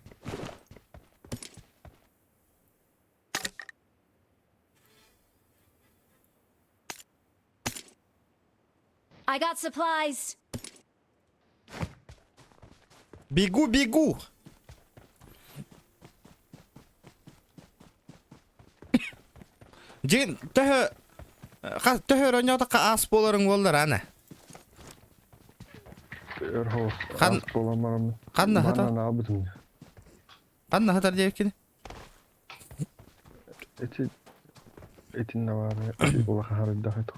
I got supplies. Бегу, бегу. Жин, төхөр оньотақа ас боларың болдар, ана. Erhol. Kan- Bulamaram. Kanna hata. Bana ne yaptın? Anna hatar devkini. Etin ne var ya? Ula kahar daha et.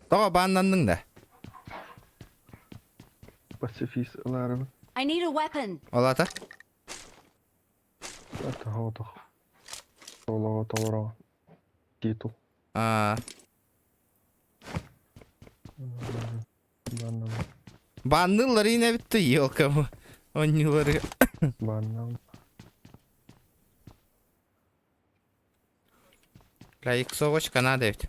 Toğa bandandın da. Pasifis alarım. I need a weapon. Ola ta. Hatta hava. Ola tavara. Titul. Bana. Bandılları yine bitti. Yok ama. Onyuları. Bana. Layık soğuçka na devt.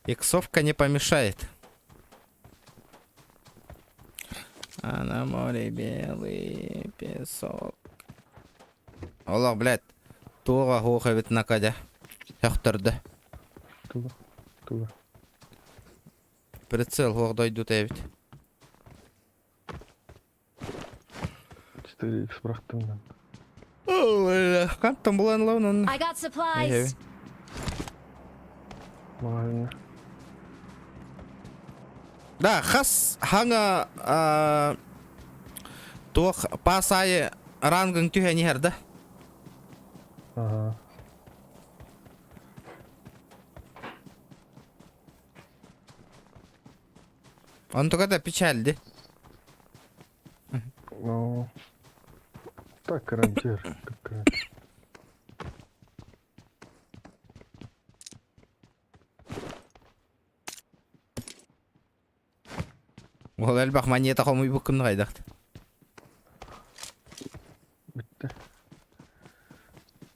Иксовка не помешает. А на море белый песок. Олар, блядь. Туға хоға бит накадя. Яқтырды. Tuva. Прицел хоғдойду тәбит. 4x bıraktım ben. Қанттан бұлан лауынан. I got supplies. Mahalline. Да, хас ханга тух пасай рангын түйе нерді. Aha. Он только да печальді. No. Так, карантир. Ол әлбақ монета қомой бүкін қайдақты. Bitti.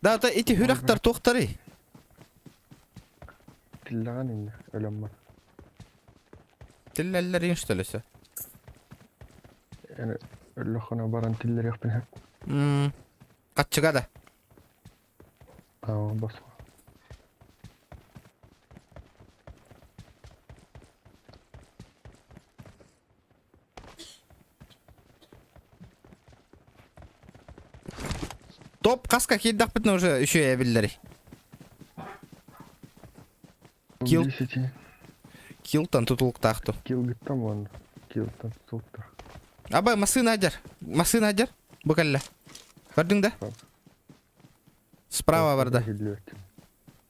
Да, да, эти хүрақтар тоқтары. Tillağın indi. Ölen var. Тілләлілер ең штөлісі. Yani öyle kona baran tilleri yapın hep. Қатчыға да. Aa basma. Топ қасқа келдақ бітін уже үші әбілдері. Kill. Килтан тұтылық тақты. Kill gitti mi onu? Kill'tan tutuldu. Абай, масына ажар. Масына ажар. Бұқалла. Көрдің да? Справа барды.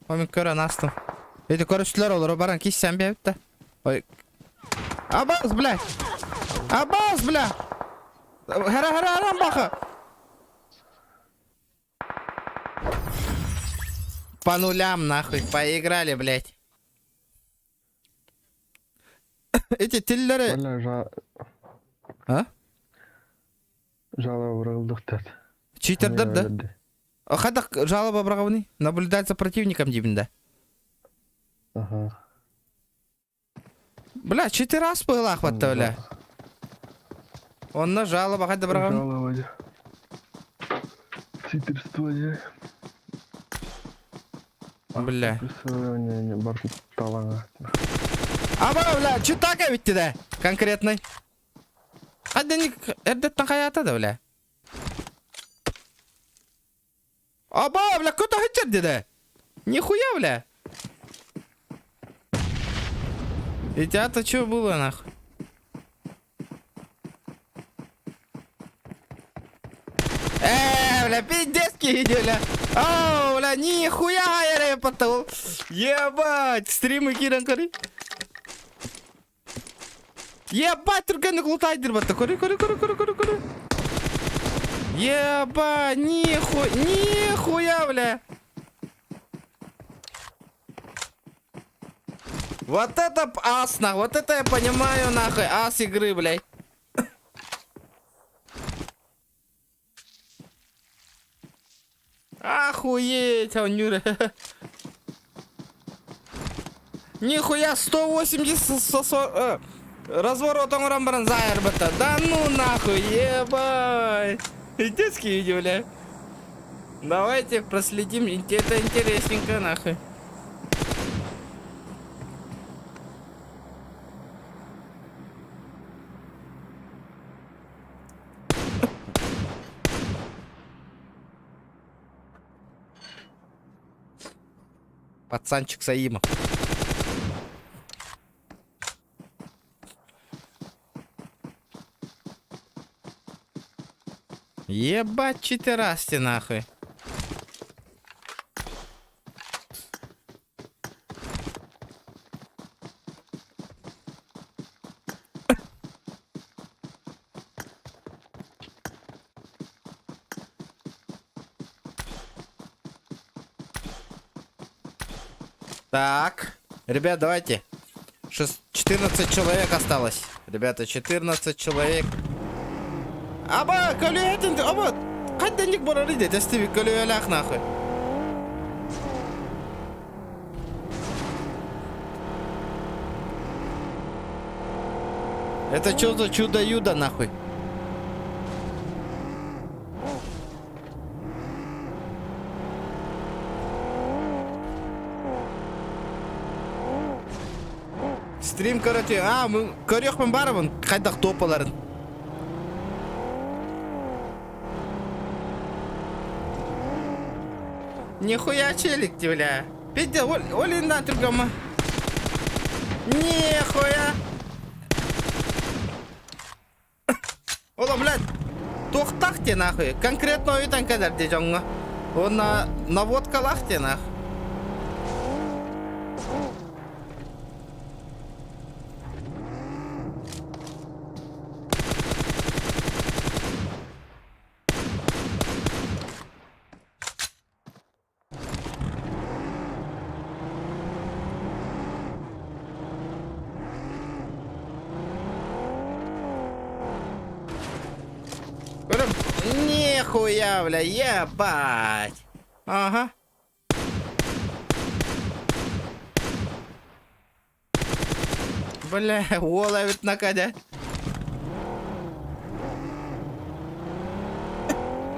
Омен көрін астым. Эти көріштілер олар баран кейсен бәбітті. Ой. Абаз, бля. Абаз, бля. Хара, баха. По нулям, нахуй. Поиграли, блядь. Эти тиллеры... Бля, А? жала вырылдық дед. Читердер, да? Хадак жалоба браговны. Наблюдать за противником, дебинда. Ага. Бля, 4 раз было хватало, бля. Он на жалоба, хадда браговны. Жаловать. Читерство, Бля. Присвоение бар талаңа. Аба, бля, чё так ведь да? Конкретный. Хадда не... Эрдеттен хаята да, бля. Аба, бля, кто-то хитер, да? Нихуя, бля. И тебя-то чё было, нахуй? Бля, пиздецкий видео, бля. О, бля, нихуя я репотал. Ебать, стримы киран кори. Ебать, только на глутайдер, бата, кори. Ебать, нихуя, бля. Вот это ас, нахуй, вот это я понимаю, нахуй, ас игры, блядь. Охуеть, Анюра. Нихуя, 180 разворотом рамбран заербата. Да ну нахуй, ебать. Детские видео, бля. Давайте проследим, это интересненько, нахуй. Пацанчик Саимов. Ебать, 4 раза, нахуй. Так, ребят, давайте. 14 человек осталось. Ребята, 14 человек. Аба, колюетин, аба, кайда ник барары де, тестиви колюелях нахуй. Это что за чудо-юдо нахуй? Стрим, короче, мы көрөкпүн барыбын, кайдак топаларын. Нихуя челик, бля. Пидя, олиндан тургама. Нихуя. Ола, блядь, тоқтақ те нахуй. Конкретно өйтен кәдір де жоңға. Оны наводкалақ те нахуй. Нихуя, бля, ебать. Ага. Бля, ловит на кадя.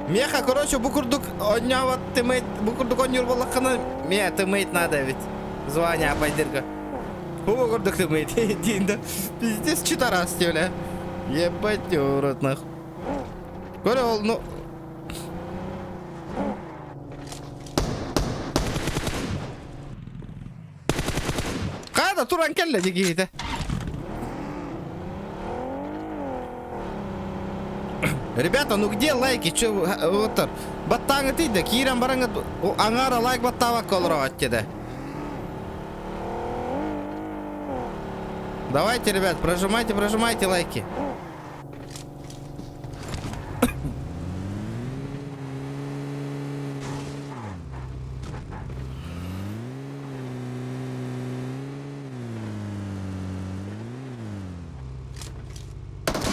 Меха, короче, букурдук, однява тиммейт, букурдук однюр балакана. Ме, тиммейт надо ведь. Звоня, пайдерка. Букурдук тиммейт, динда. Пиздец, 4 раз, бля. Ебать, урод, нахуй. Короче, ну... Кайда туран келле дегейді. Ребята, ну где лайки? Че, вот так. Баттаңы тейді, кейрен бараңы аңара лайк баттава колыра аттеді. Давайте, ребят, прожимайте лайки.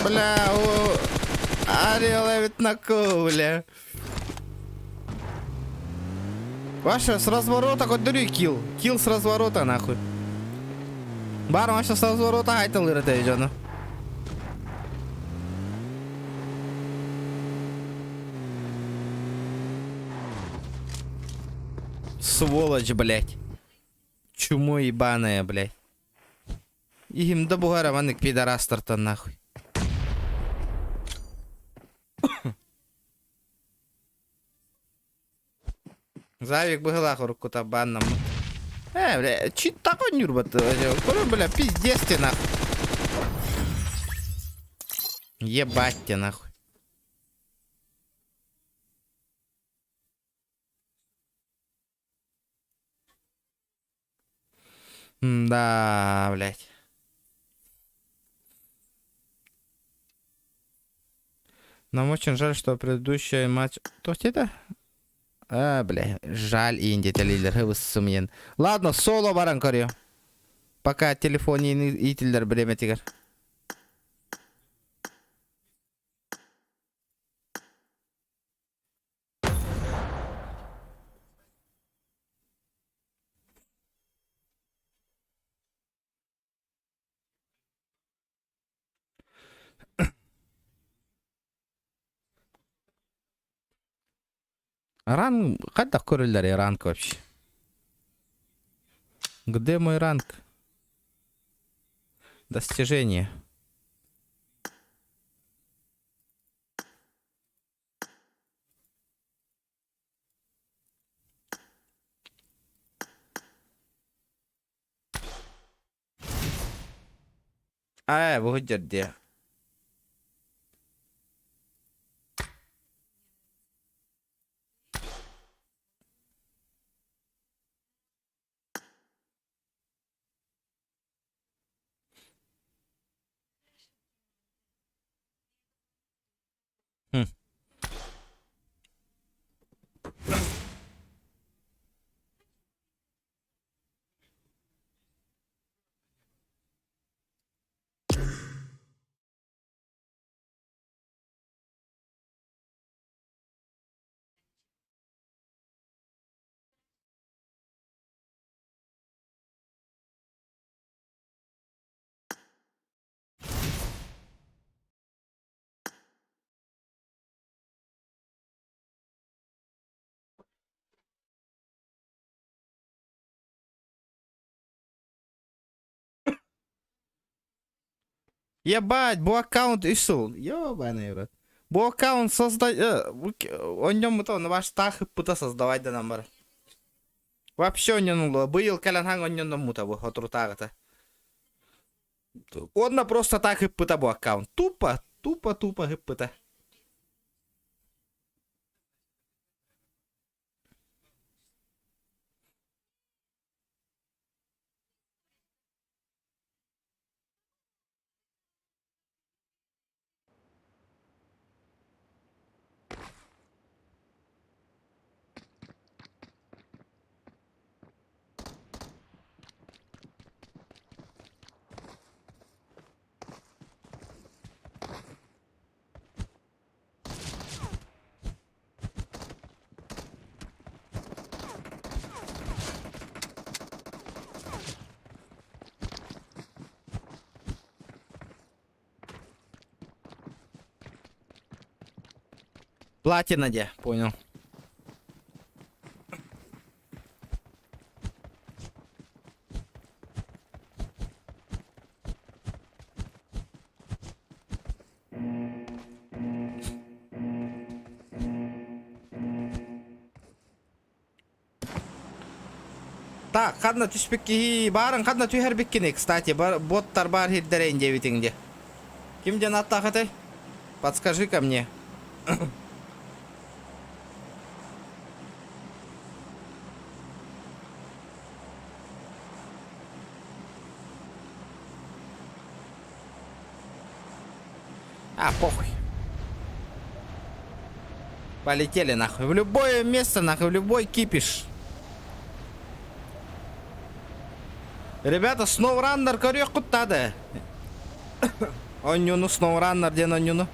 Бля, орел ловит на куле. Ваша с разворота хоть дури килл. Килл с разворота нахуй. Бар ваша с разворота айтылыр это идёт. Сволочь, блядь. Чумо ебаная, блядь. Им да бугара манык пидорастар-то нахуй. Завик была руку табаном. Бля, чит такой нюрбат. Бля, пиздец ты нахуй. Ебать ты нахуй. Да, блядь. Нам очень жаль, что предыдущий матч... Кто это? Бля, жаль инди телилер высымын. Ладно, соло баран көрüyor. Пока телефон итилер биреметигер. Ран, когда көрілдер ранг вообще? Где мой ранг? Достижение. Bu hüccet. Ебать, бу аккаунт ишел. Ёбаный рот. Бу аккаунт создать... Он нем то на ваш тах пыта создавать да номер. Вообще не нуло. Был каланхан он нем мута бу отрутагата. Он просто так и пыта бу аккаунт. Тупо гиппыта. Платина где? Понял. Так, кадна түспекки барын кадна түйер беккене, кстати, боттар бар хиддерейн дебитинде. Ким ден аттахаты? Подскажи ко мне. А, похуй. Полетели нахуй. В любое место, нахуй, в любой кипиш. Ребята, SnowRunner көрек құттады. Онюну, SnowRunner ден онюну.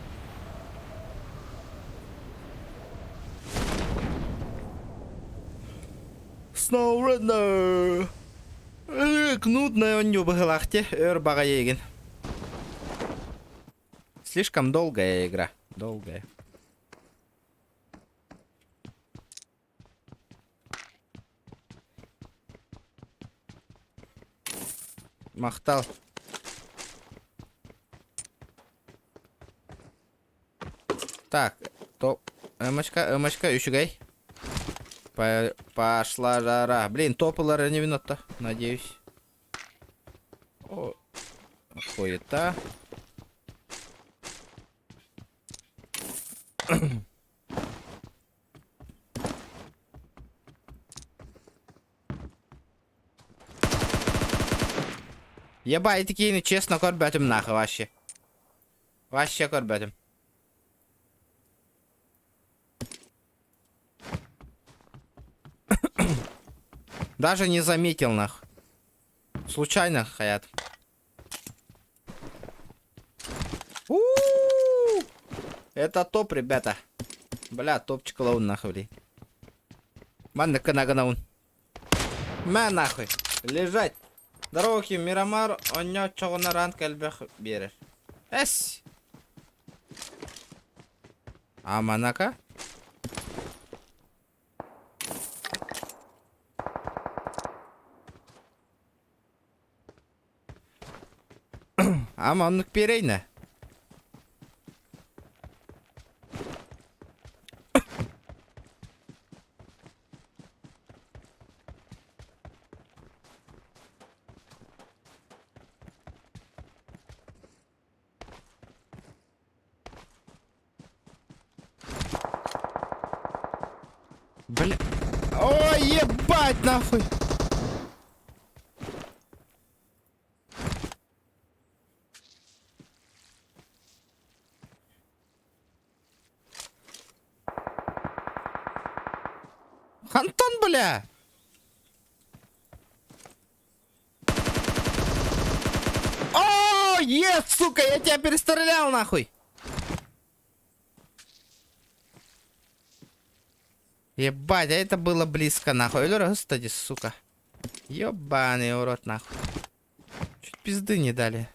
SnowRunner. Нудная оню бахалахте. Бага еген. Слишком долгая игра. Долгая. Мақтал. Так, топ. Эмочка, үшігай. Пошла жара. Блин, топылары не винот-то, надеюсь. О, хуета. Ебать, такие честно корбятим нахуй вообще. Вообще корбятим. Даже не заметил нахуй. Случайно, Хаят. У-у-у! Это топ, ребята. Бля, топчик лаун нахуй, блин. Манна канаганаун. Мә нахуй. Лежать. Дороги Мирамар, он не чогона ран кальбех берер. Эс. Аманака. Аманнык берейне. Бля. Ой, ебать нахуй. Антон, бля. О, есть, сука, я тебя перестрелял нахуй. Ебать, а это было близко нахуй. Или кстати, сука. Ёбаный урод нахуй. Чуть пизды не дали.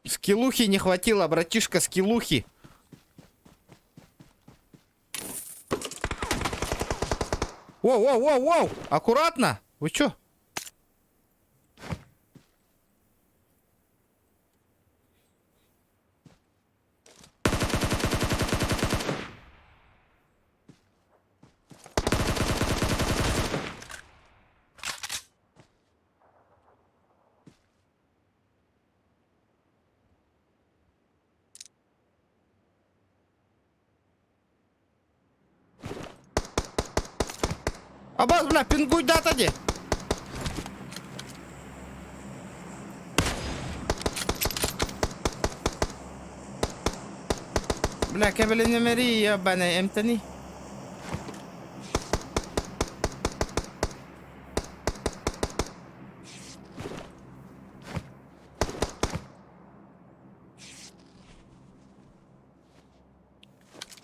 Скиллухи не хватило, братишка, скиллухи. Воу, воу, воу, воу! Аккуратно! Вы чё? Абаз, бля, пингуй датади! Бля, кабели номери, ебаный, эмтани.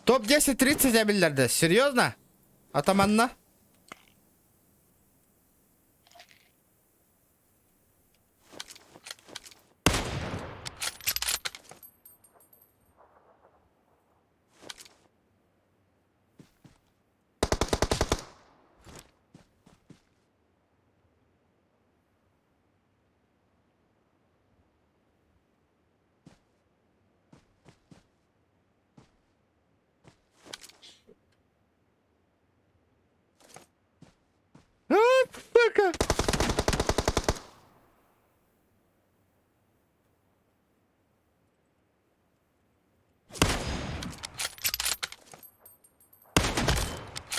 Топ-10 30 абиллерді, серьезно? Атаманна?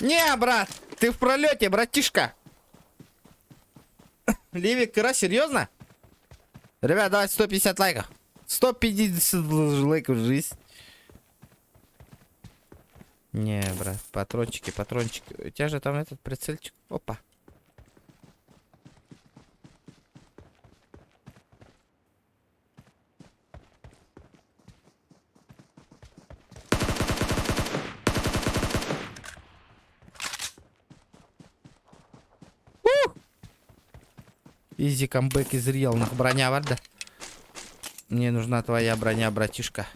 Не, брат, ты в пролете, братишка. Ливик, кыра, серьезно? Ребят, давайте 150 лайков. 150 лайков, жизнь. Не, брат, патрончики, патрончики. У тебя же там этот прицельчик. Опа. Изи камбэк из реалных. Броня, варда. Мне нужна твоя броня, братишка.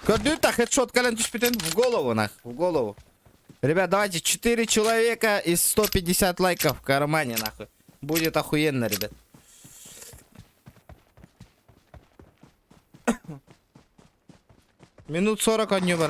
Кадюта, хедшот, калентушпитен в голову, нах, в голову. Ребят, давайте 4 человека из 150 лайков в кармане, нахуй. Будет охуенно, ребят. Минут 40 от него.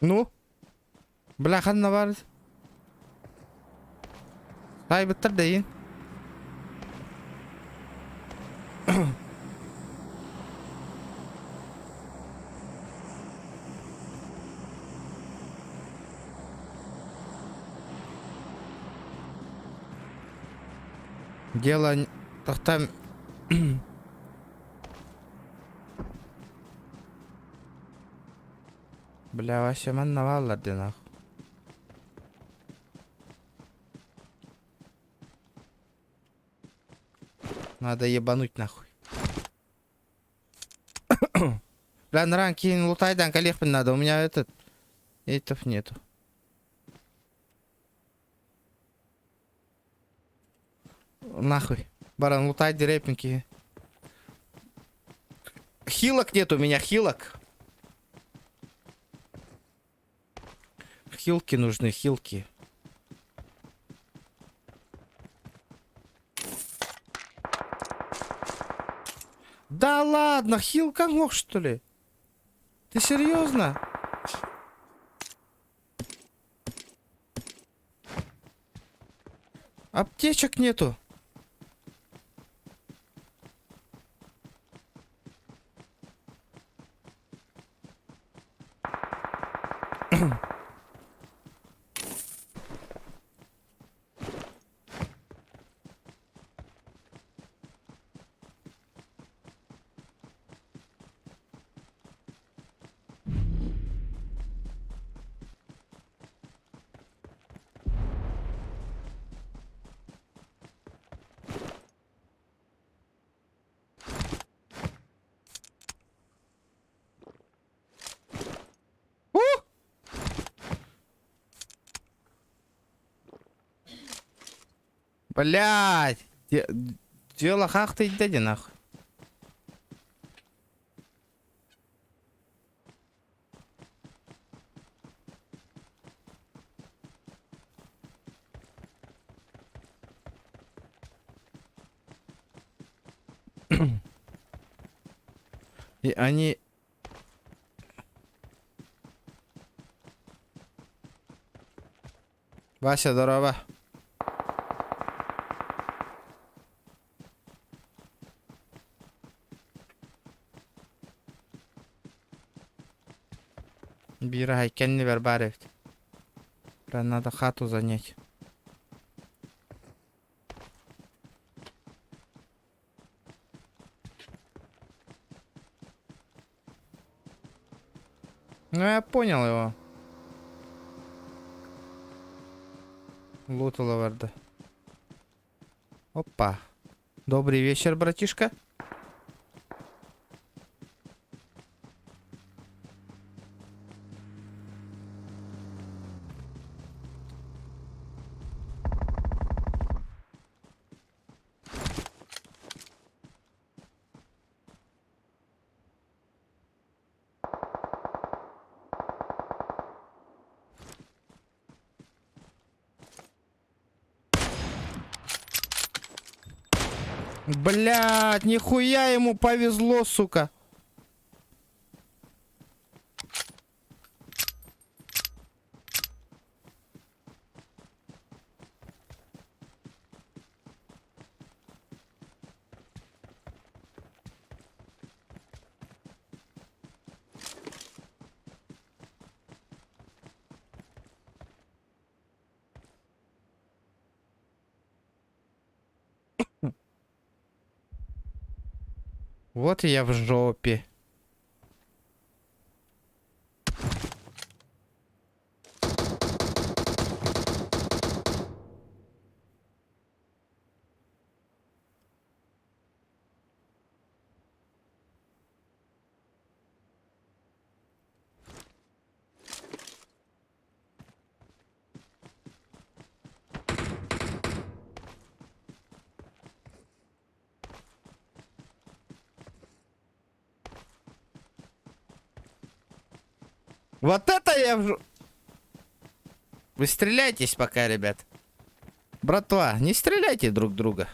Ну? Бля, ханна var. Hay bitir deyin. Дело там. Бля, вообще man наваллады нахуй. Надо ебануть нахуй. Бля, на ранке лутайдан коллегпен надо. У меня этов нету. Нахуй. Баран, лутай дерепинки. Хилок нет у меня, хилок. Хилки нужны, хилки. Да ладно, хилка мог, что ли? Ты серьезно? Аптечек нету. Блядь! Дело как ты иди нахуй. И они... Вася, здорово. Бирай, кенни вербарев. Прям надо хату занять. Ну, я понял его. Лутала варда. Опа. Добрый вечер, братишка. Блядь, нихуя ему повезло, сука. Вот и я в жопе. Вот это я в... Вы стреляйтесь пока, ребят. Братва, не стреляйте друг в друга.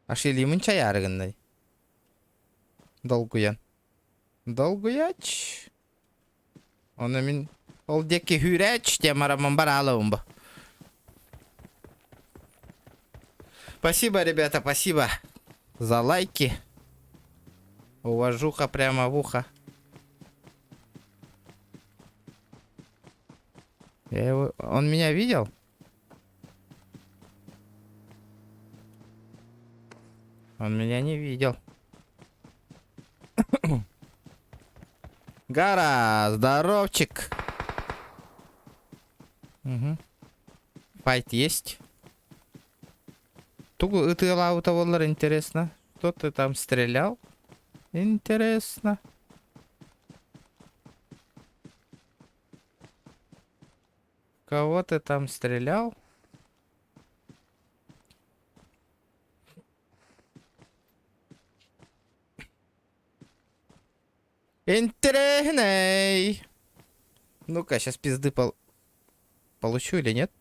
Ашилимын чаярыгындай. Долгуян. Долгуяч. Оны мен ол деки хүрәч темарамын баралым ба. Спасибо, ребята, спасибо за лайки. Уважуха прямо в ухо. Он меня видел? Он меня не видел. Гара, здоровчик. Угу. Файт есть. Тугу ты лаутоволлар, интересно. Что ты там стрелял? Интересно. Кого ты там стрелял? Интересный. Ну-ка, сейчас пизды получу или нет?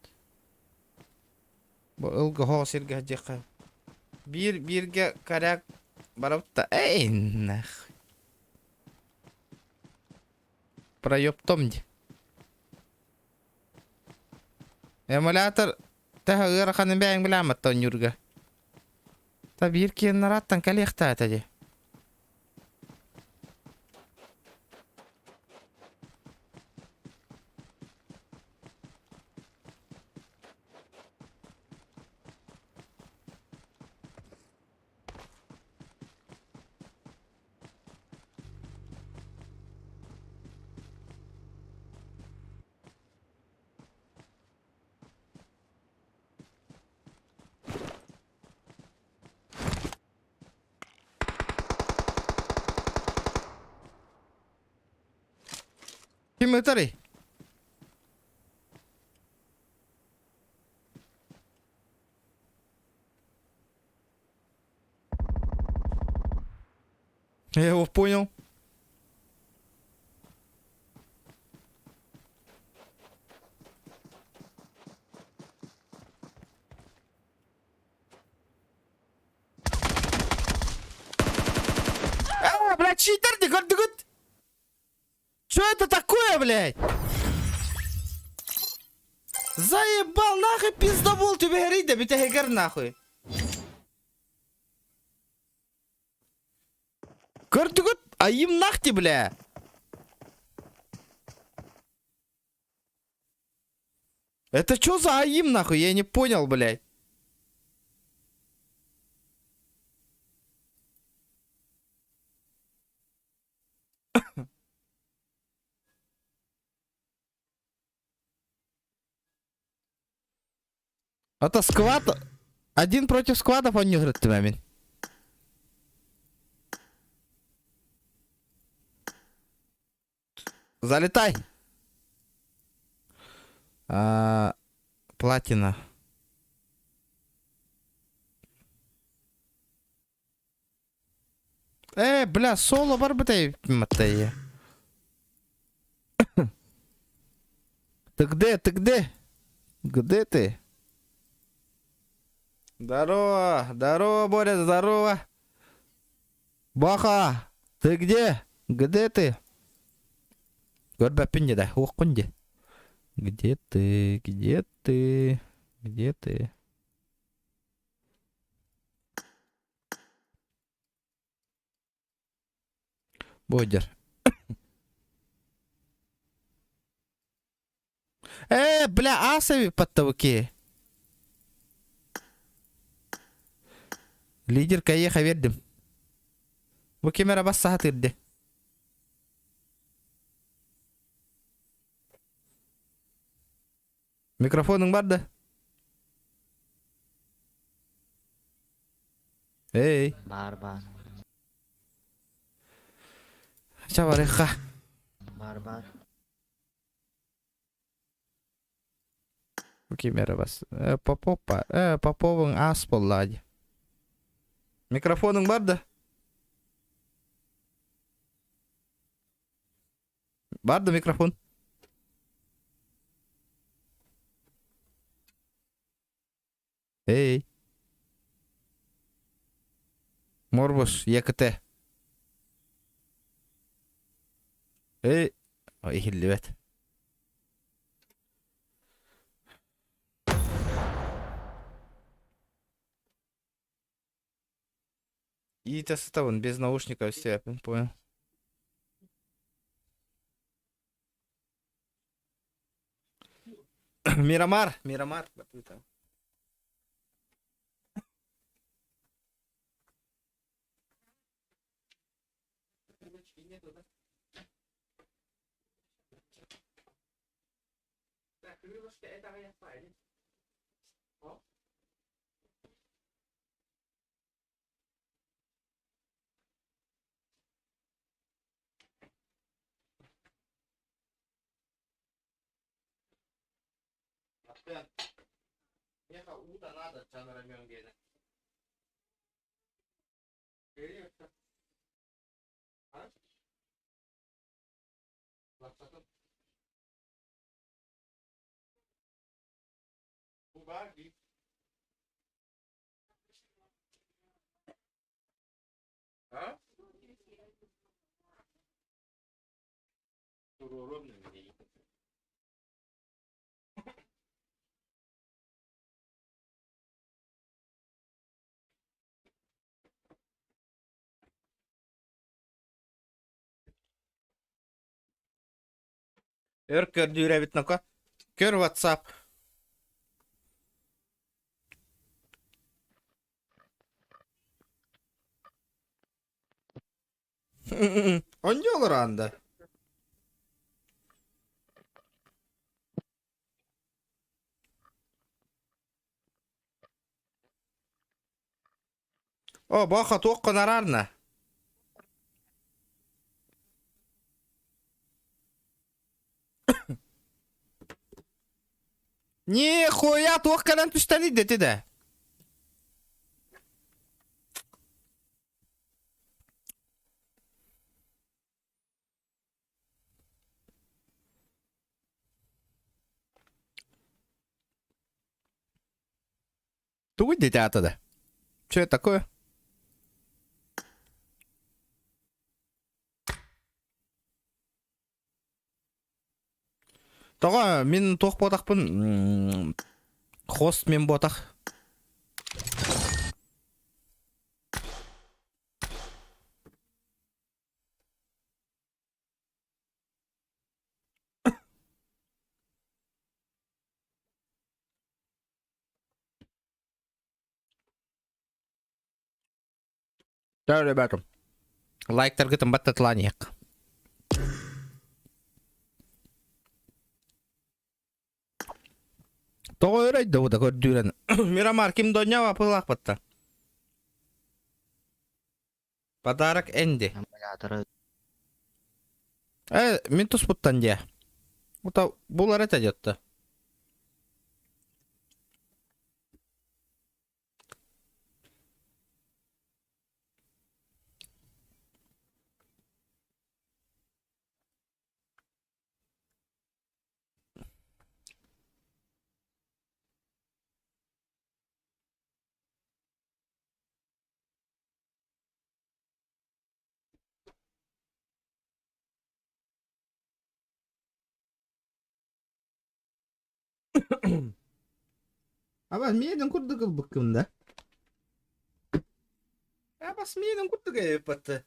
Бирге коряк барапта. Эй, нах. Проеб томди. Эмулятор тахагыр ханын бәйін біләматтан юрга. Та бирге нараттан калехта атади. Kim ötari? Я его понял. блядь, читер, ты гордыгут! Чё это такое, блядь? Заебал, нахуй пиздобол тебе горит, да бите хегер нахуй. Гордыгут, а им нахти, бля. Это чё за аим, нахуй? Я не понял, блядь. Это сквад. Один против сквадов, он не говорит тебя, залетай. Платина. Бля, соло бар бытай, матая. Ты где? Ты где? Где ты? Здорово, здорово, Боря, здорово. Баха, ты где? Где ты? Горба пинди, да, ухунди. Где ты? Где ты? Где ты? Бодер. Бля, асави подтавки. Лидер кайеха вердим. Bu kamera bassa hatırdı. Mikrofonun vardı. Hey. Barbar. Çavarıqa. Barbar. Bu kamera bassa. Popovun as bolladı. Mikrofonun vardı. Vardı mikrofon. Hey. Morbus, yakıtı. Hey. Ay hillivet. И это вон без наушников все, я понял. Мирамар, Мирамар. Ехал уда надо, чан рамен гене. А? Лапсатон. Убаги. А? Уровный мне. Kör dyrävit noka. Kör WhatsApp. On yol randa. О, баха тоққа нарарна. Нихуя, тоққадан пистолет дети да. Тугу дитя да. Что это такое? Тоға мен тоқ ботақпын. Хост мен ботақ. Да, ребята. Лайктар гытым баттатланияк. Тоғы өрейді бұда көрдүйрен. Мирамар, кім доня вапылақ батта? Подарок Энди. Мен тұс бұттан де. Бұлар әті жетті. Абас менің күрді қыл бұққымда. Абас менің күрді қайып бәтті.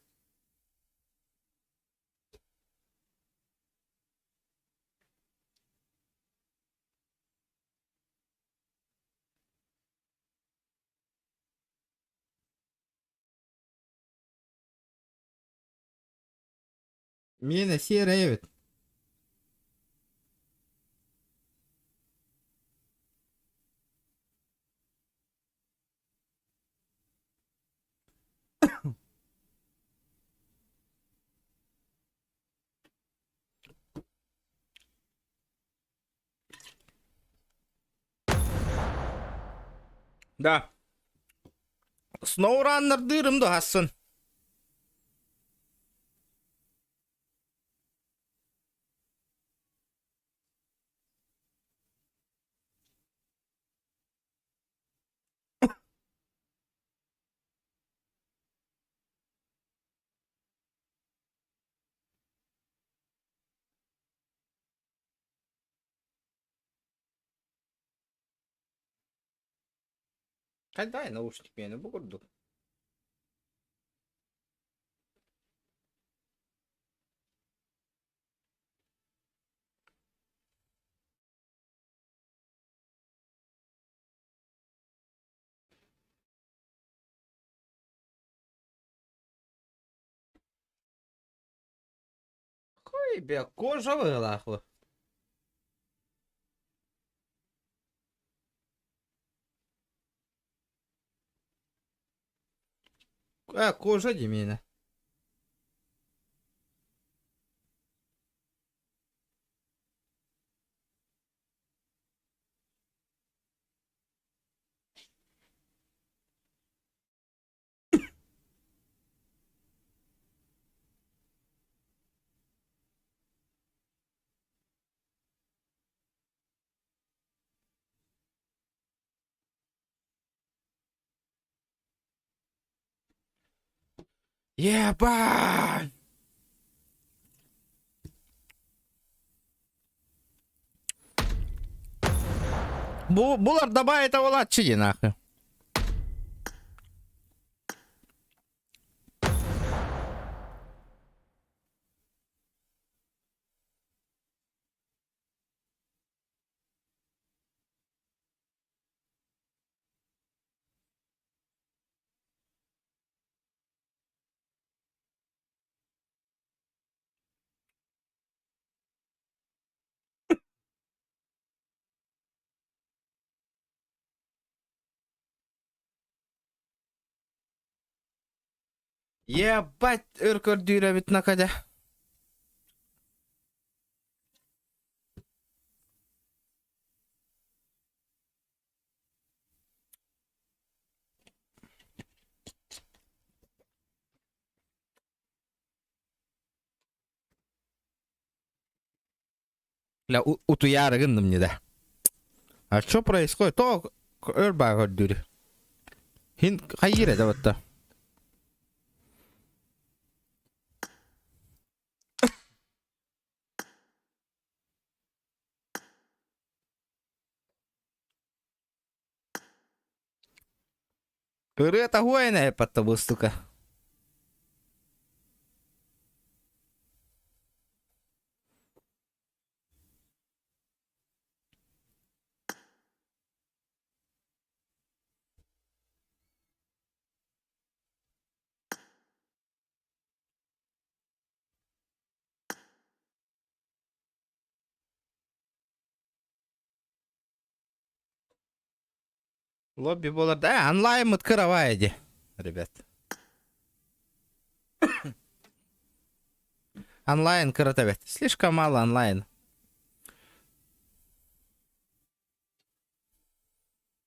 Мені сері evet. Да. SnowRunner дырымды хасын. Қайдай наушник мені бұғырды. Хой бе, кожа вылаху. Кожа демейна. Ебать! Булар добавит авалат чиди нахуй. Ебать, өркөрдүйрө бит накада. Ля, утуяры гындым не да. А что происходит? То өрба көрдүрү. Хин кайыр эде батта. Это гойная под тобой, сука. Лобби болар. Да, онлайн открывайте, ребят. Онлайн кырытабет. Слишком мало онлайн.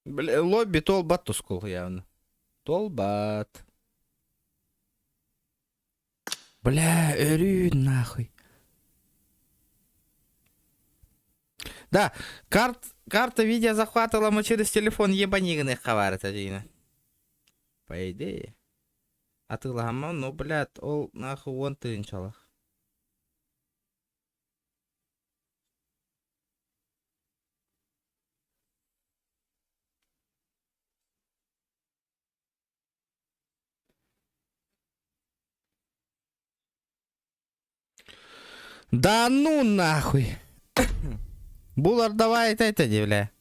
Бля, лобби толбат тускул явно. Толбат. Бля, өрюн нахуй. Да, карта видео захватывала мы через телефон ебанигных хаварит один. По идее. А ты лама, ну, блядь, ол нахуй вон ты инчалах. Да ну нахуй. Булар, давай это дивля.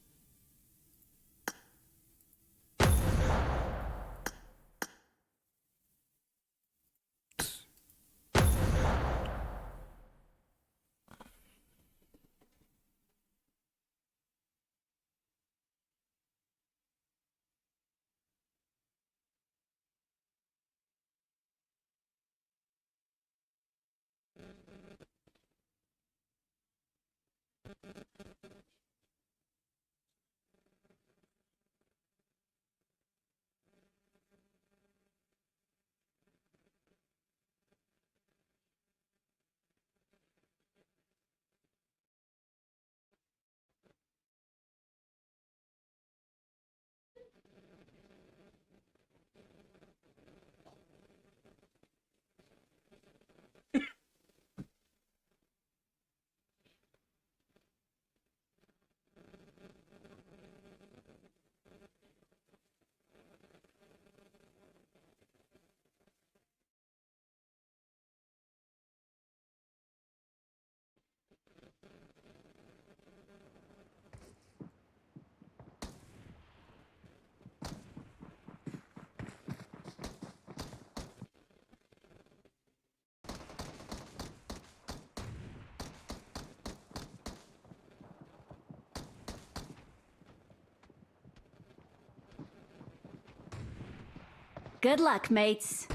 Good luck, mates.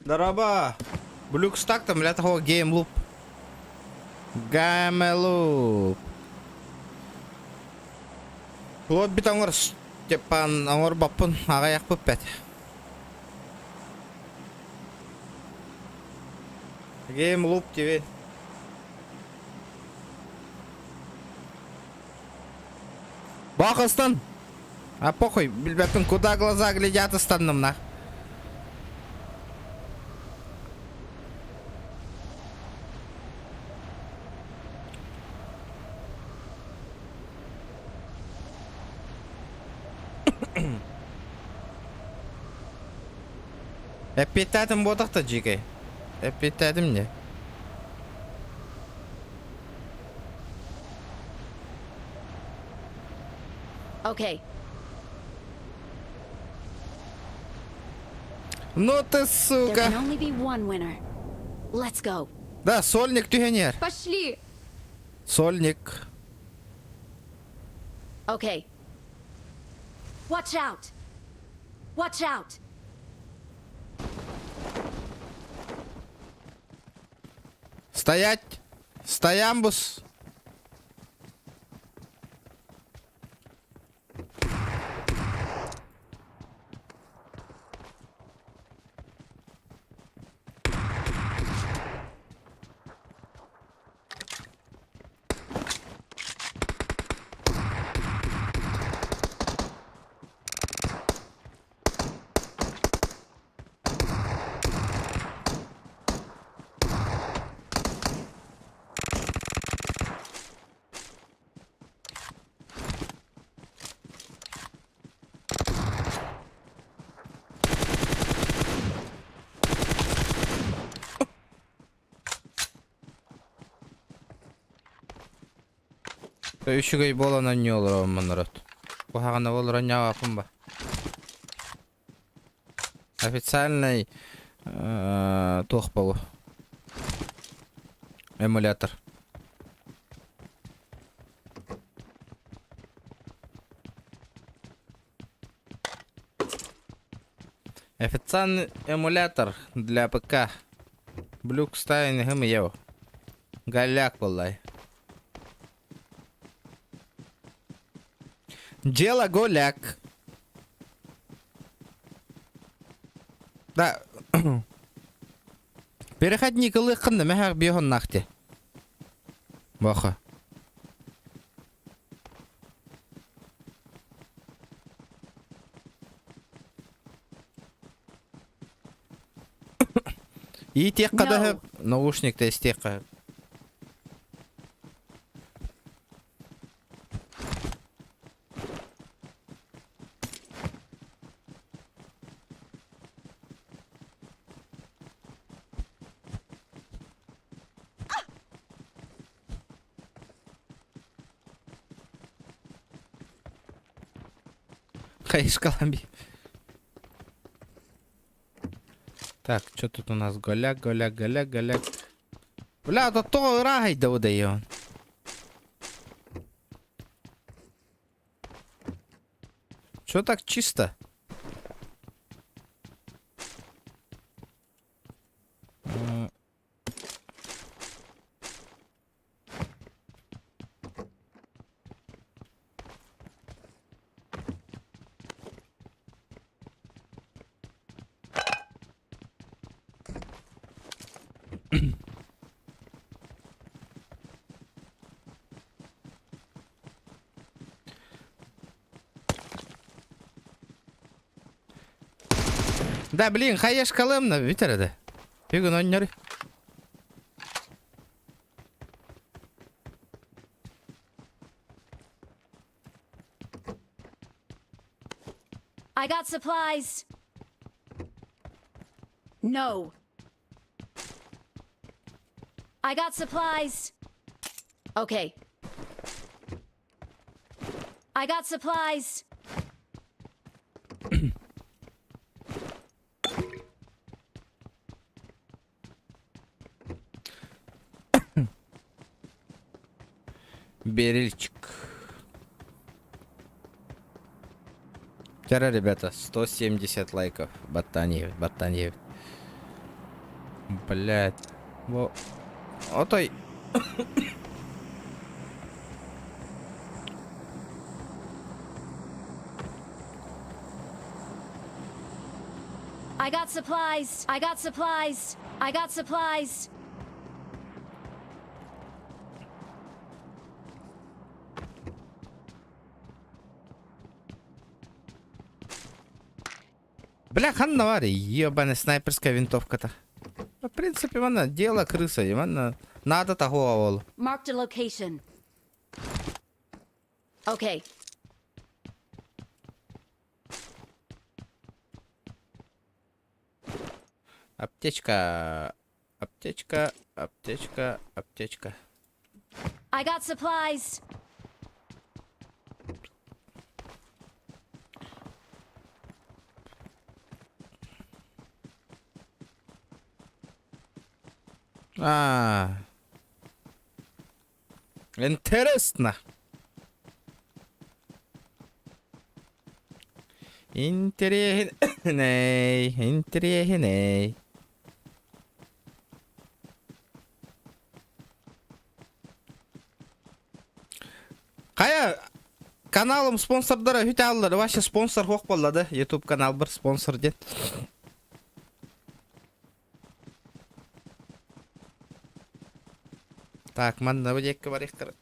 Дараба. Блюкстак там для того геймлуп. Гамелуп. Лобби таңыр Степан аңыр баппын ағаяқ бұп бәт. Геймлуп тебе. Бақыстан. А похуй, білбәттің куда глаза глядят останным на. Эпитетім бодықты жеке. Эпитетім не? Okay. Ну ты There сука. can only be one winner. Let's go. Да, сольник тюгенер. Пошли. Сольник. Okay. Watch out. Watch out. Стоять. Стоямбус. Той үшігей болана не olur оңман ұрат. Бұхағана olur оңя апын ба. Официальный тоқ болу. Эмулятор. Официальный эмулятор для ПК. Блюкстайн гым еу. Голяк болай. Дело голяк. Да. Переходник лыхынды мәхәк бейхон нахте. Баха. И тек қадағып, наушникті істек қағып. Кайшкаламби. Так, что тут у нас? Голяк. Бля, тут то рай да удає. Что так чисто? Да, блин, хаяш калымна битереді. Бүгін ойнары. I got supplies. No. I got supplies. Okay. I got supplies. Берильчик. Вчера, ребята, 170 лайков. Ботаньев. Блять. Отой. I got supplies. I got supplies. I got supplies. Бля, ханна вари, ебаная снайперская винтовка-то. В принципе, она дело крыса, и она надо того авол. Marked a location. Okay. Аптечка. I got supplies. Интересно. Интересней. Кая каналым спонсордары хүтә алды. Ваше спонсор хок болды. YouTube канал бір спонсор дед. Так, манда bu jekki бар ихтер.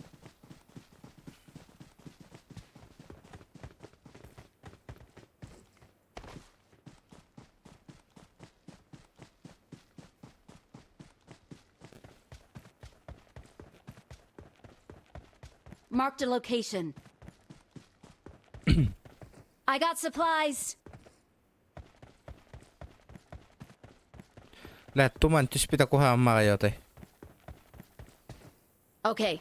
Marked a location. I got supplies. Lä tuman tyspitä kohan maa jotain. Okay.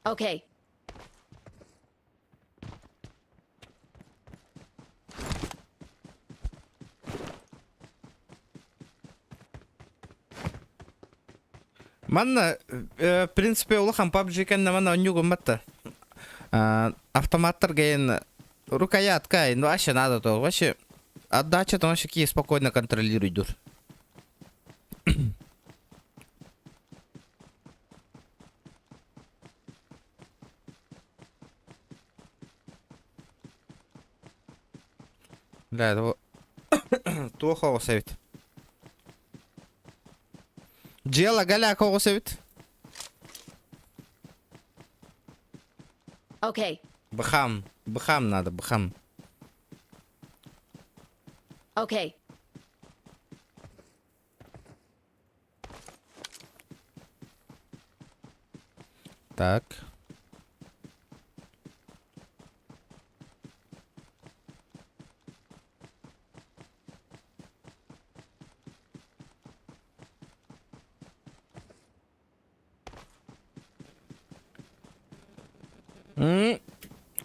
Okay. Манна, в принципе, улахан PUBG кенна манна оннюгун матта. Автоматтар гейн рукоятка, ну вообще надо то. Вообще отдача то вообще ки спокойно контролируй дур. Бля, это плохо совет. Дело галя кого совет? Okay. Бхам надо, бхам. Okay. Так.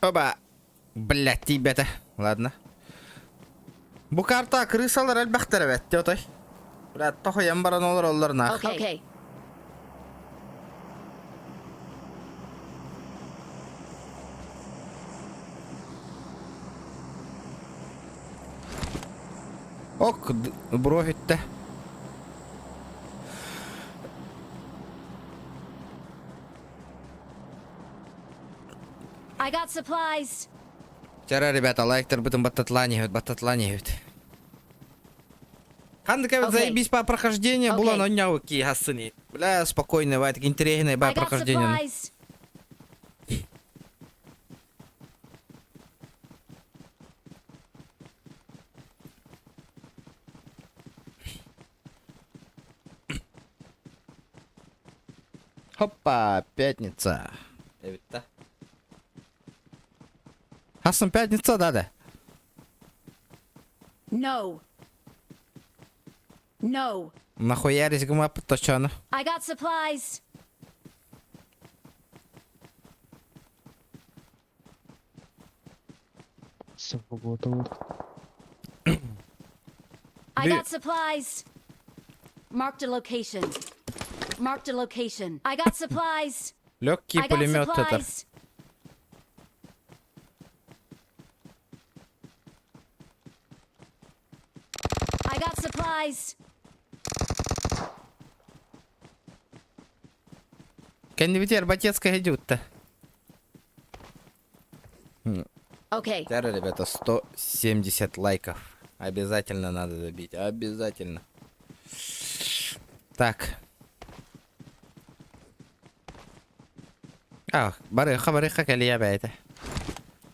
Оба. Блять, ребята. Ладно. Бу карта крысалар әлбәхтер бәтте отай. Блять, тохоям баран олар нах. Okay. Ок, брофитте. I got supplies. Вчера, ребята, лайктер бытым баттатланивают. Хандыка Окей. заебись по прохождению, было Окей. на нявыки гасыни. Бля, спокойно, бай, так интересное бай I got прохождение. supplies. Хопа, пятница. Evet. Хасан, пятница, да. No. No. Нахуярись гума точно. I got supplies. I Ды- got supplies. Marked a location. Marked a location. I got supplies. Легкий I got пулемет это. supplies. I got supplies. Кондитер батецкая идет-то. Okay. Зараз, ребята, 170 лайков. Обязательно надо добить. Обязательно. Так. Барыха калия бәйті.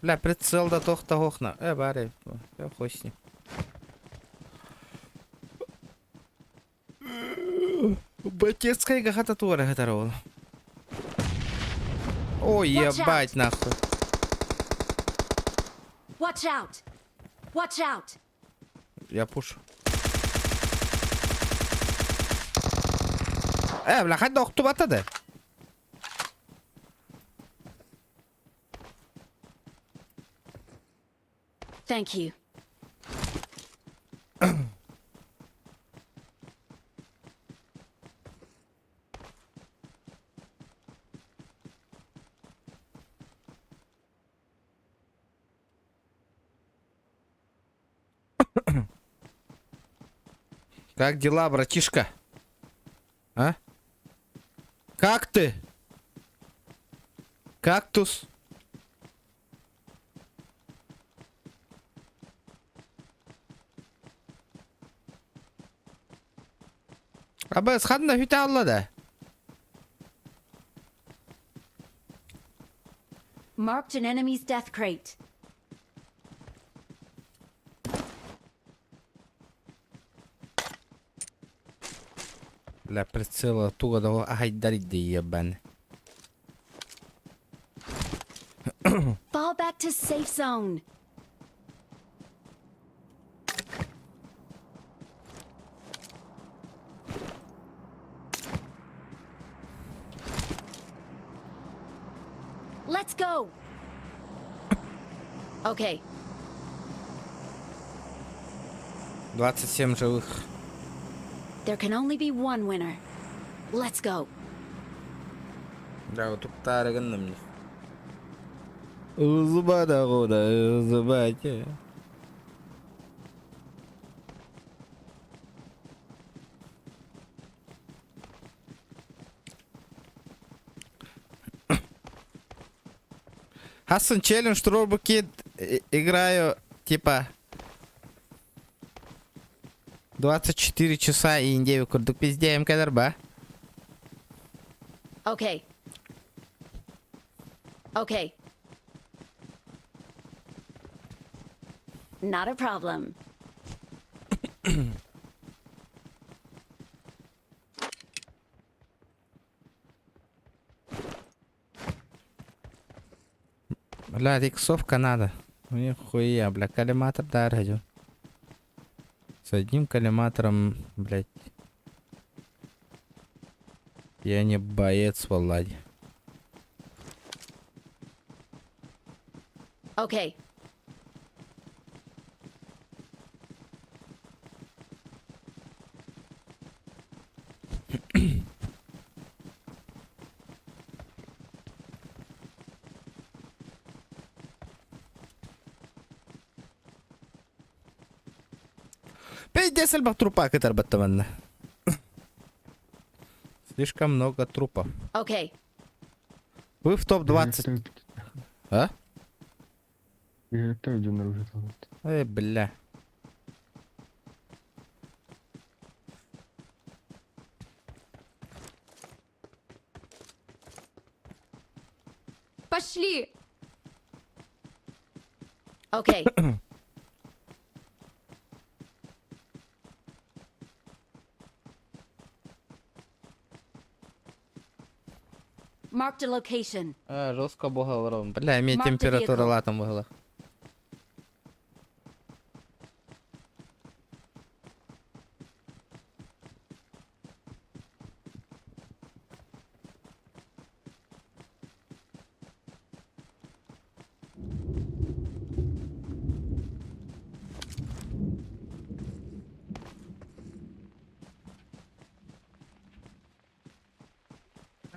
Бля, прицел да тоқта хоқна. Бары. Я хуй с ним. Батецкая гахата туара гатарова. Ой, Watch ебать out. нахуй. Watch out. Watch out. Я пушу. Бля, хать доқту батады. Thank you. Как дела, братишка? А? Как ты? Кактус? Абы, схадна хүйтэ алла да. Marked an enemy's death crate. Бля, прицела туго да ай дарить да ебан. Fall back to safe zone. Let's go. Okay. 27 живых. There can only be one winner. Let's go. Да, вот тут тараган мне. Зубада года, зубате. Хасан челлендж Turbo Kid играю типа 24 часа и индею курдук пиздеем кадар ба. Okay. Okay. Not a problem. Бля, иксовка надо. Ну хуя, бля, коллиматор дарю. С одним коллиматором, блядь. Я не боец, Влади. Okay. Пиздец, альбах трупа, который баттаманна. Слишком много трупов. Okay. Вы в топ-20. А? Я это иду наружу. Бля. Пошли. Okay. Marked a location. Жестко бухал. Бля, имеет Mark the температура vehicle. латом была.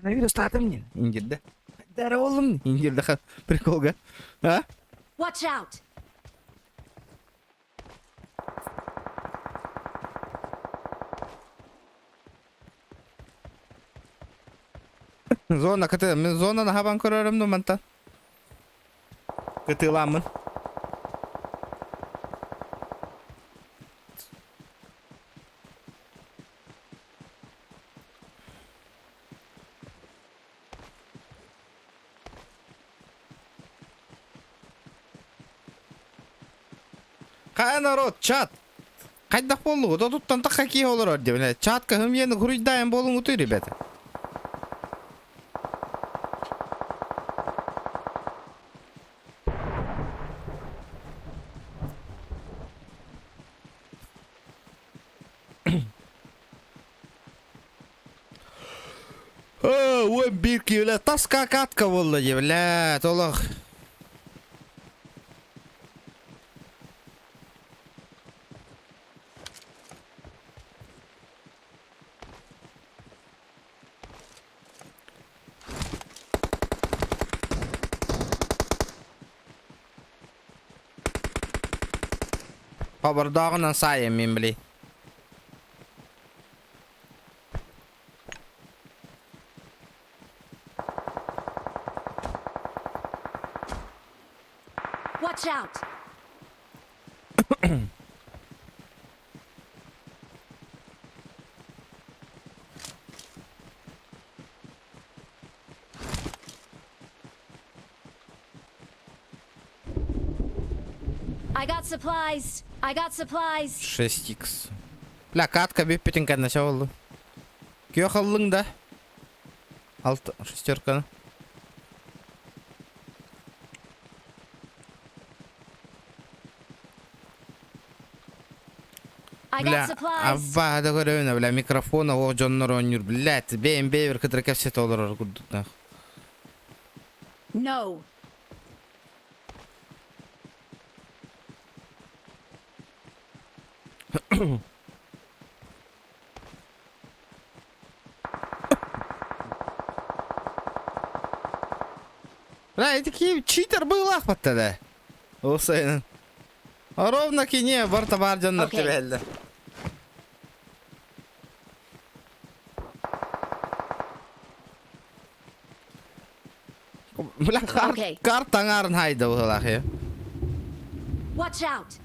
Коронавирус татым мне. Индирда. Дара олым. Индирда приколга. А? Watch out. Зона каты. Мен зонаны хабан көрөрөм манта. Кытыламын. Кай народ, чат. Кайдак болду? Да тут танта хакки олор деп. Чатка хым ені хуруйдайын болуң уты, ребята. Ой, бирки, бля, таска катка болду, бля, толық. Қабырдағынан сайын мен білей. Watch out. I got supplies. I got supplies. 6х. Бля, катка беп бітін кәдінаша болды. Күйе қалың да. 6-ка. I Бля, got supplies. абба да көрөйіна, бля, микрофона о жоннор ойныр. Бля, бейін бейбір кітір кәпсет олар күрдік. No. Бля, такий читер был ахмат да. Осайын. Ровно кине барта бар жаннар Окей. тебелді. Бля, Окей. картаңарын хайды олақ, е. Watch out.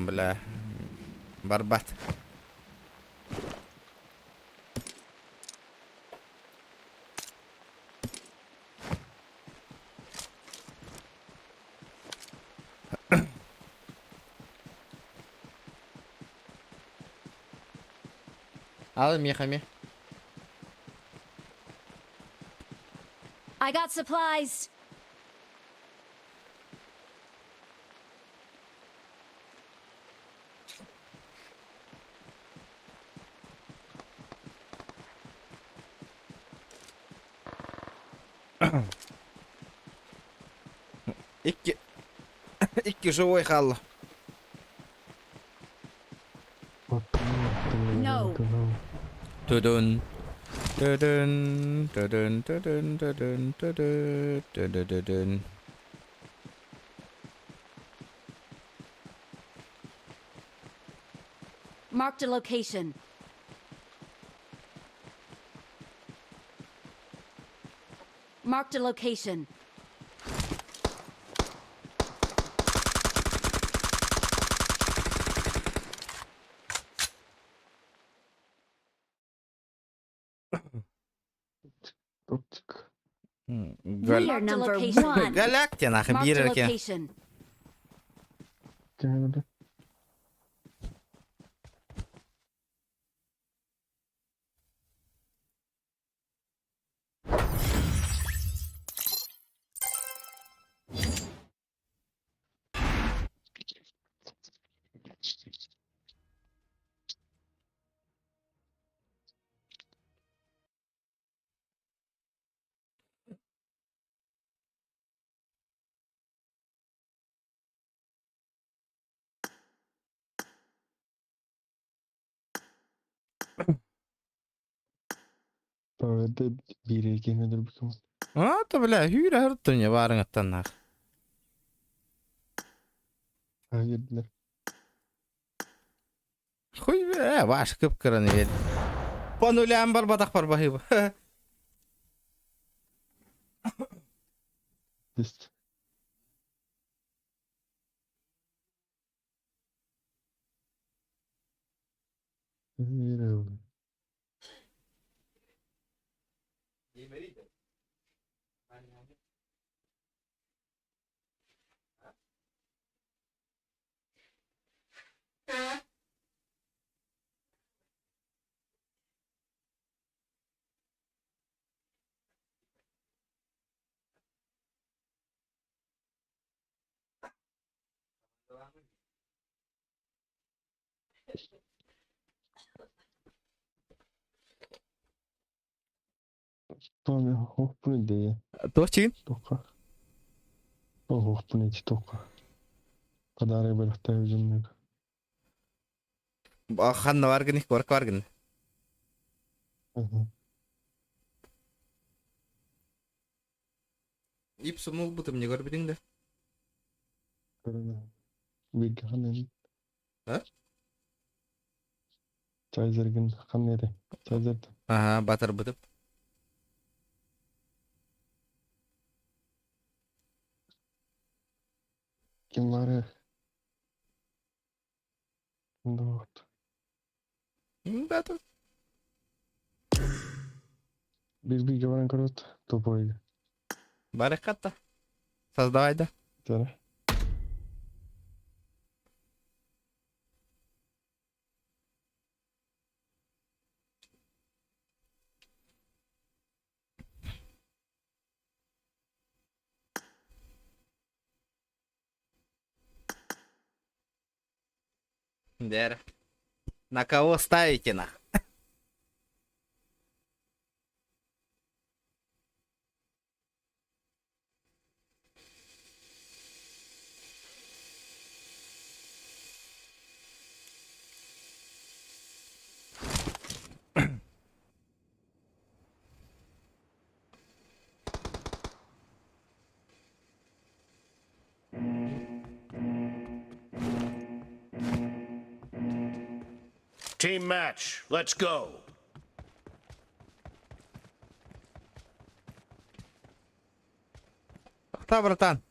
Бля. Барбат. Ал мехами. I got supplies. İki живой қалды. No. Tudun. Tudun. Tudun. Tudun. Tudun. Tudun. Tudun. Marked a location. Marked a location. Топчик. We are number one. Галактин ахы Marked a бирерке. location. Кем еді? Тәуәді бирерген өдір бікім. Ата бля, hyre hörtun ja varıngattan nach. Әйелдер. Хуй бе, баш кыпкыраны бер. По нулям бар батақ бар бахибы. Есть. Томе хоқпын дейі. Тоқчиын? Тоққа. Ол хоқпын ечі тоққа. Қадары бәріқтай өзімнің. Ханна варгын, корк варгын. Ипсу мул бутым не көрбедің да? Көріне. Берге қанен. А? Чай зерген қан еді. Чай зерді. Ага, батыр бутым. Кім бары? Кімді оқты? Батыр. Бирге баран көрөт. Топойды. Барық қатта. Создавай да. Жара. Дер. На кого ставите нах? Team match. Let's go. Кто, братан?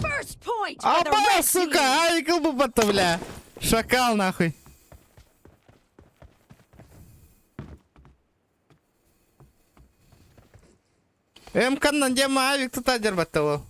First point for the Опа, red сука, team. айкл бубата, бля. Шакал, нахуй. Каннан дема авик тута дербаттавы.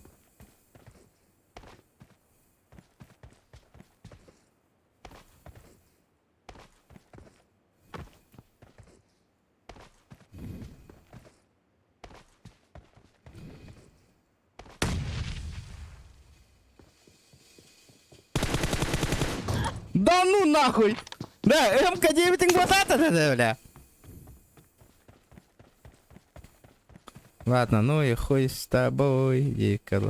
Да ну нахуй! Да, МК-9 вот это, да, бля. Ладно, ну и хуй с тобой, Дикл.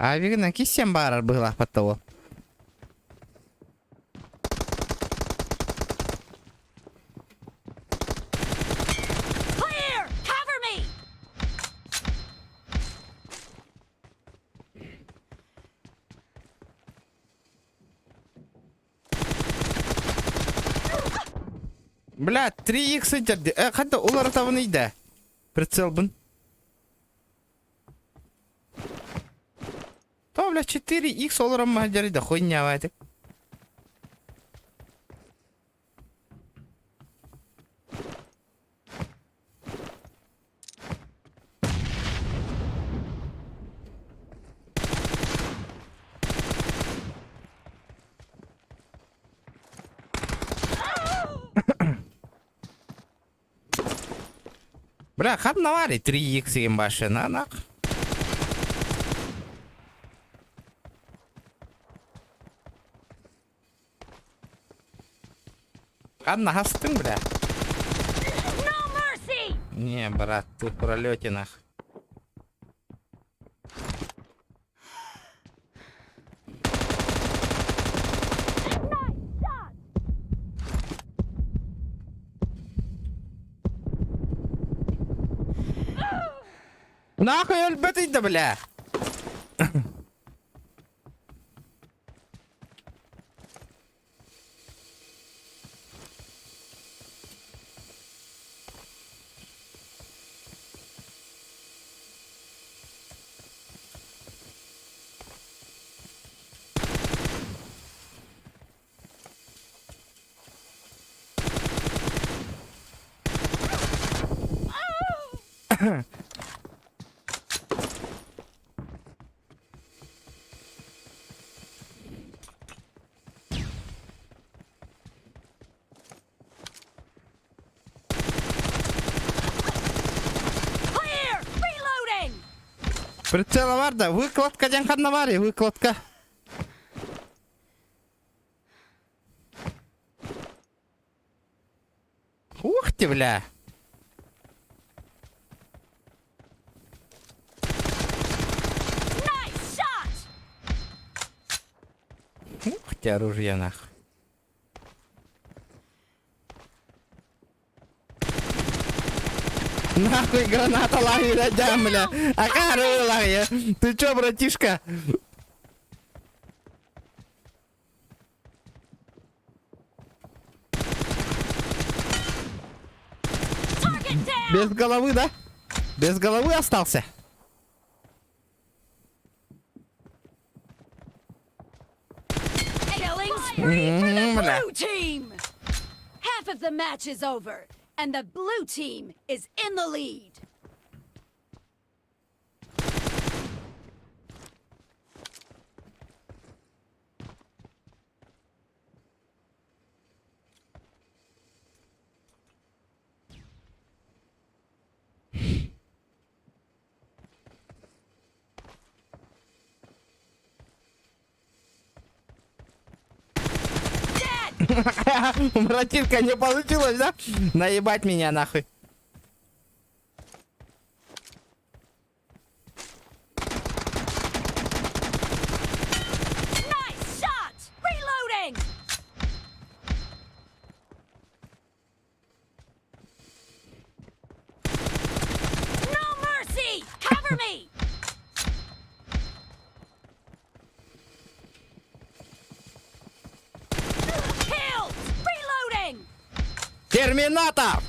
А вигна кисем барар была под того. Clear! Cover me! Бля, 3х итерди. Хатта улар тавын иде. Прицел бун. То, бля, 4х оларам махаджари да хуйня вайтик. Бля, хат навари 3х им баше, нах. Одна гастын, бля. No mercy! Не, брат, ты в пролете нах. Нахуй өлбөт иди, бля. Clear! Reloading! Прицела var da, выкладка жанқанна var ya, выкладка. Ух ты, бля. Nice shot! Ух ты, оружие нахуй. Нахуй граната лови, да, бля. А кару лови. Ты чё, братишка? Target down! Без головы, да? Без головы остался? Killing spree for the Бля. blue team! Half of the match is over, and the blue team is in the lead. Братишка, не получилось, да? Наебать меня нахуй. Nice shot! Reloading! No mercy! Cover me! Killed! Reloading! Терминатор!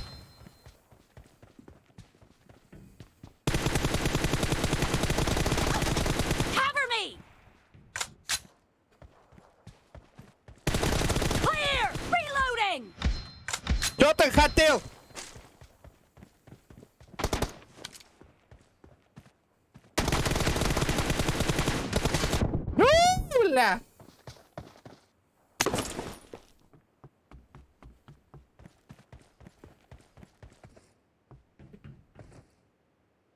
Cover me! Clear! Reloading! Что ты хотел? Бля!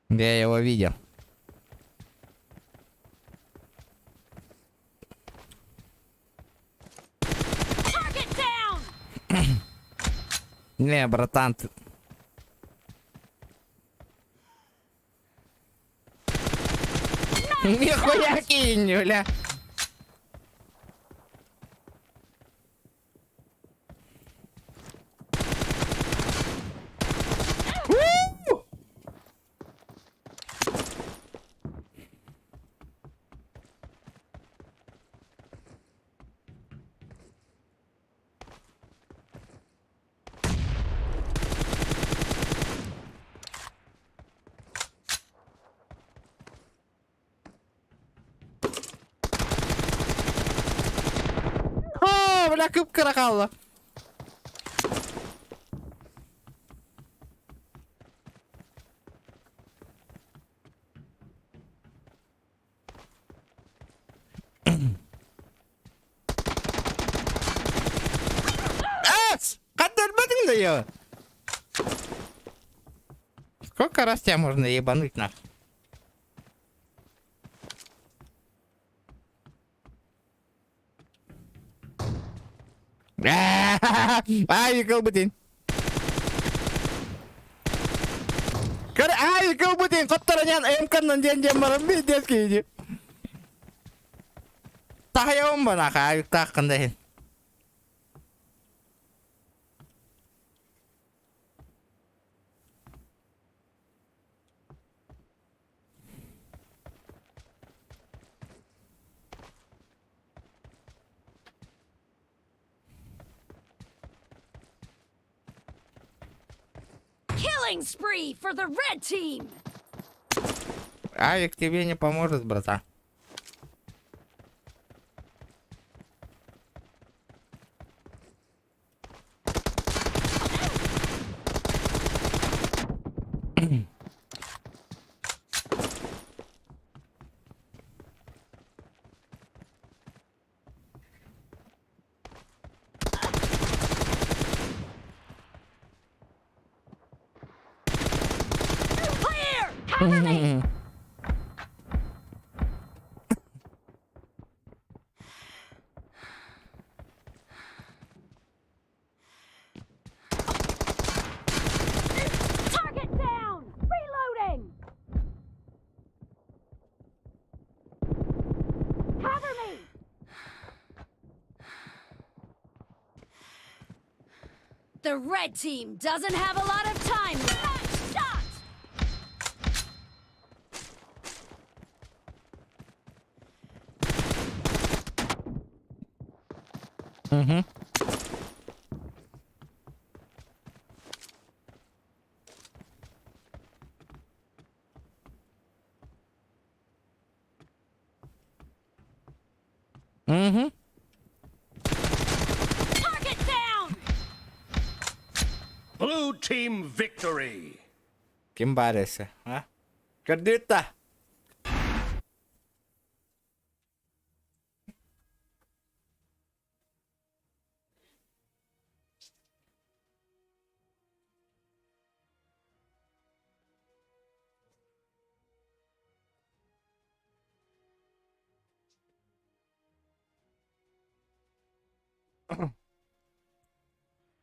Я его видел. Target down! Не, братан, ты... Нихуя кинь, бля. У! О, бля, кып кыракалла. Кадырбадың да я. Сколько раз тебя можно ебануть нахуй? Ай, кылбытын. Ай, кылбытын. Коттаранян эмканнан ден барам бе дескейди. Тахаявым бана кай тахкандай. Killing spree for the red team! Авик тебе не поможет, брата. Clear! Cover me! Target down! Reloading! Cover me! The red team doesn't have a lot of time left. Shot! Угу. Угу. Target down! Blue team victory. Ким барысы, а? Кырдыта.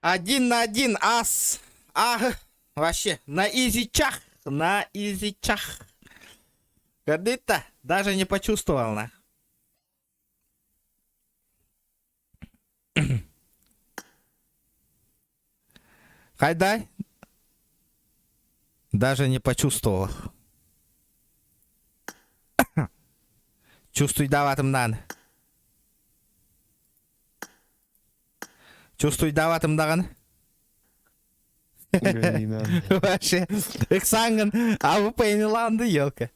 Один на один, ас. Вообще, на изичах. На изичах. Кырдыта. Даже не почувствовал, на. Хайдай. Даже не почувствовал. Чувствуй даватымдан. Чувствуй даватымдаган. Ганинан. Вообще, Эксанган, а вы поняла, елка.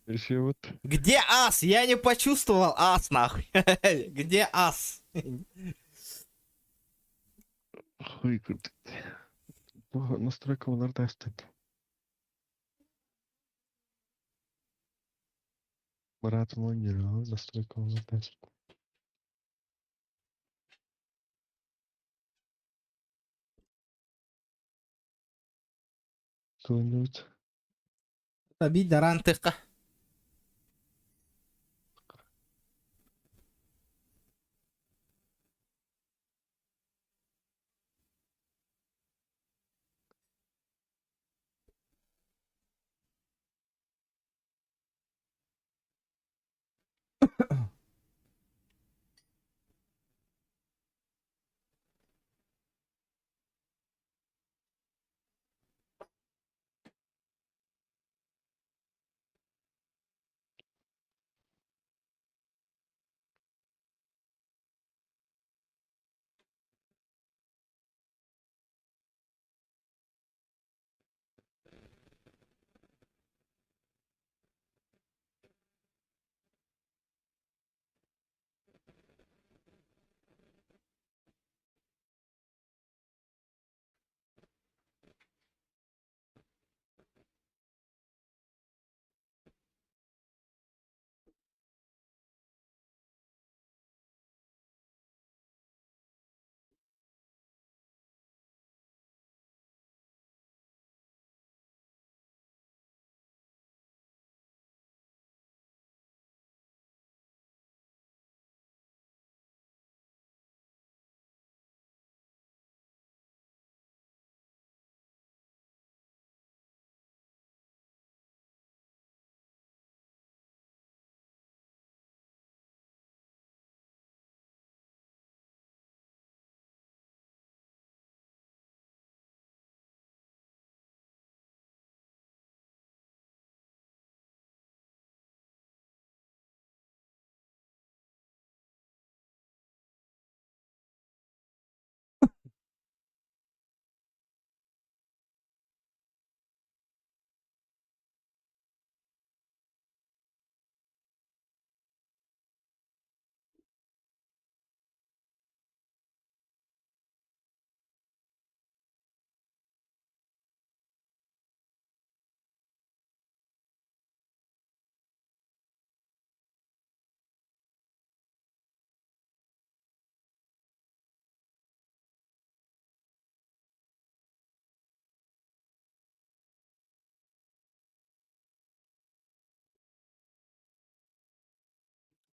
Еще вот. Где ас? Я не почувствовал ас, нахуй. Где ас? Хуй крутит. Настройка оларда естет. Маратым ойнайбы, настройка оларда естет. Кто-нибудь? Таби дарантыка.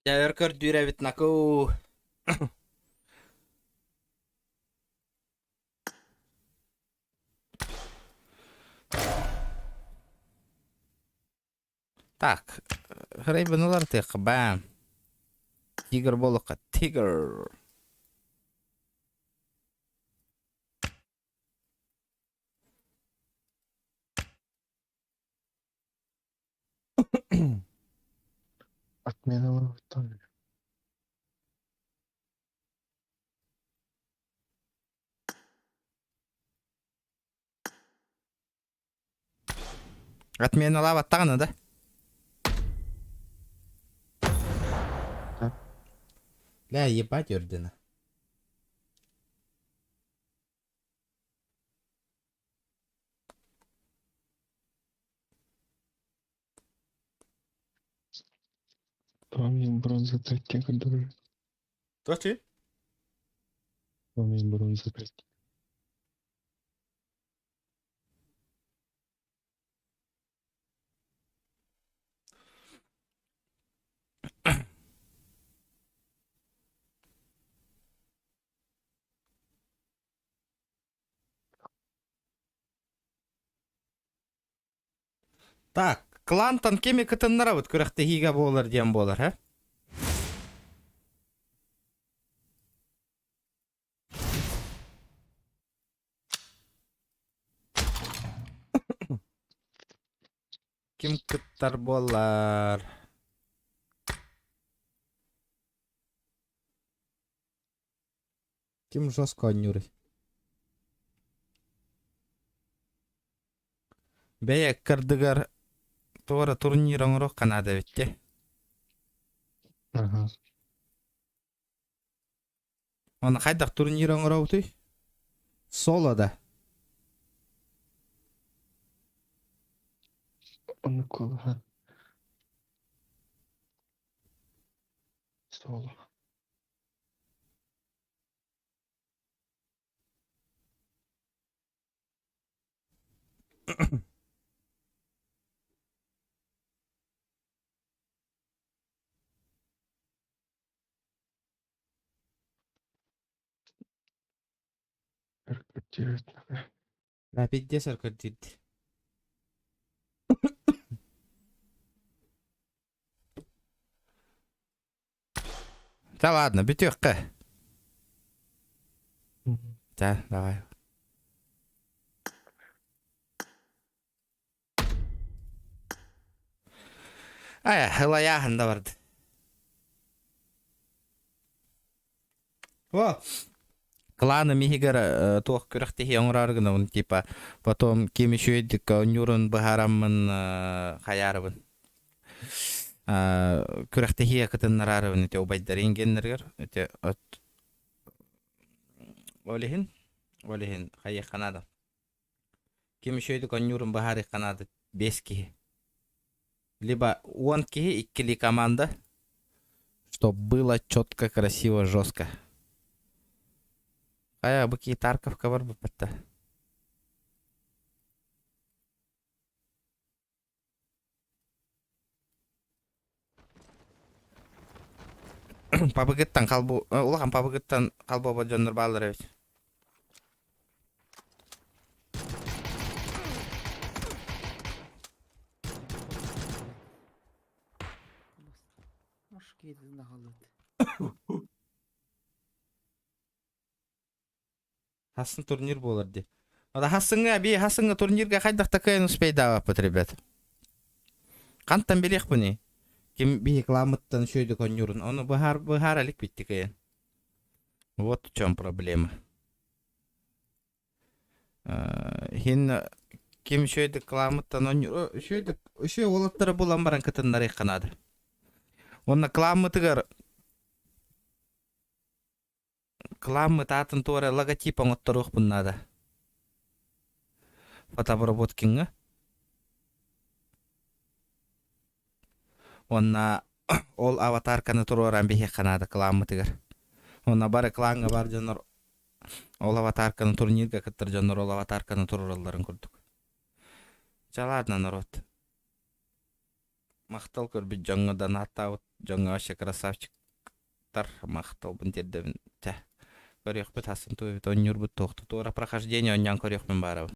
Я веркар дюре бит наку. Так, грейбанулар тек, бам. Тигр болука, тигр. Отмена лавтали. Отмена лава тана, да? Да. Бля, ебать, Ордена. Мен бронза 3-ке кірді. Точи? Мен бронза 3. Так, клантан кеме кытыннара бут күрәхте хига болар диян болар, ха? Ким кыттар болар? Ким жестко онюрый? Бәя кырдыгар туара турнир оңыру Канада битте. Ага. Оны қайдақ турнир оңыру бұтой? Солода. Оны қолы, ха. Соло. Рапидде саркырдирди. Да ладно, битёкка. Да, давай. Ая, хылаяхында барды. О, кланы михигар туох күрәхтехи оңраргына, он типа, потом кем еще едик, нюрын бахарамын хаярыбын. Күрәхтехи кытын нарарыбын, эте обайдар ингеннергер, эте от... Олихин хая Канада. Кем еще едик, нюрын бахары Канада 5 кихи. Либо 1 кихи, 2 команда, чтобы было четко, красиво, жестко. Ая, быки Тарковка бар бапатта. Пабыгыттан қалбу, улахан пабыгыттан қалбу ба жоннор балар эбит. Хасын турнир болар де. Ода хасынга турнирге қайдақта кайын успейді авапыт, ребят. Қанттан берек бұны? Кем би рекламыттан шөйді конюрын. Оны бұхар алик битті кайын. Вот в чем проблема. Хин кем шөйді рекламыттан онюрын. Шөй олаттары болан баран кытынлары қанады. Оны рекламыттығар Кламмы татын туара логотипон оттарух бұннада. Фотообработкинга. Онна ол аватарканы туруаран бихе қанады кламмы тігір. Онна бары кланга бар жанар ол аватарканы турнирга кыттыр жанар ол аватарканы турураларын көрдік. Жаладна народ. Мақтал көрбі жаңыдан аттауыт, жаңы ашы красавчиктар мақтал бұн дердебін. Корёх бит хасын туй бит онюр бит тоқты тура прохождение оннян корёх мен барабын.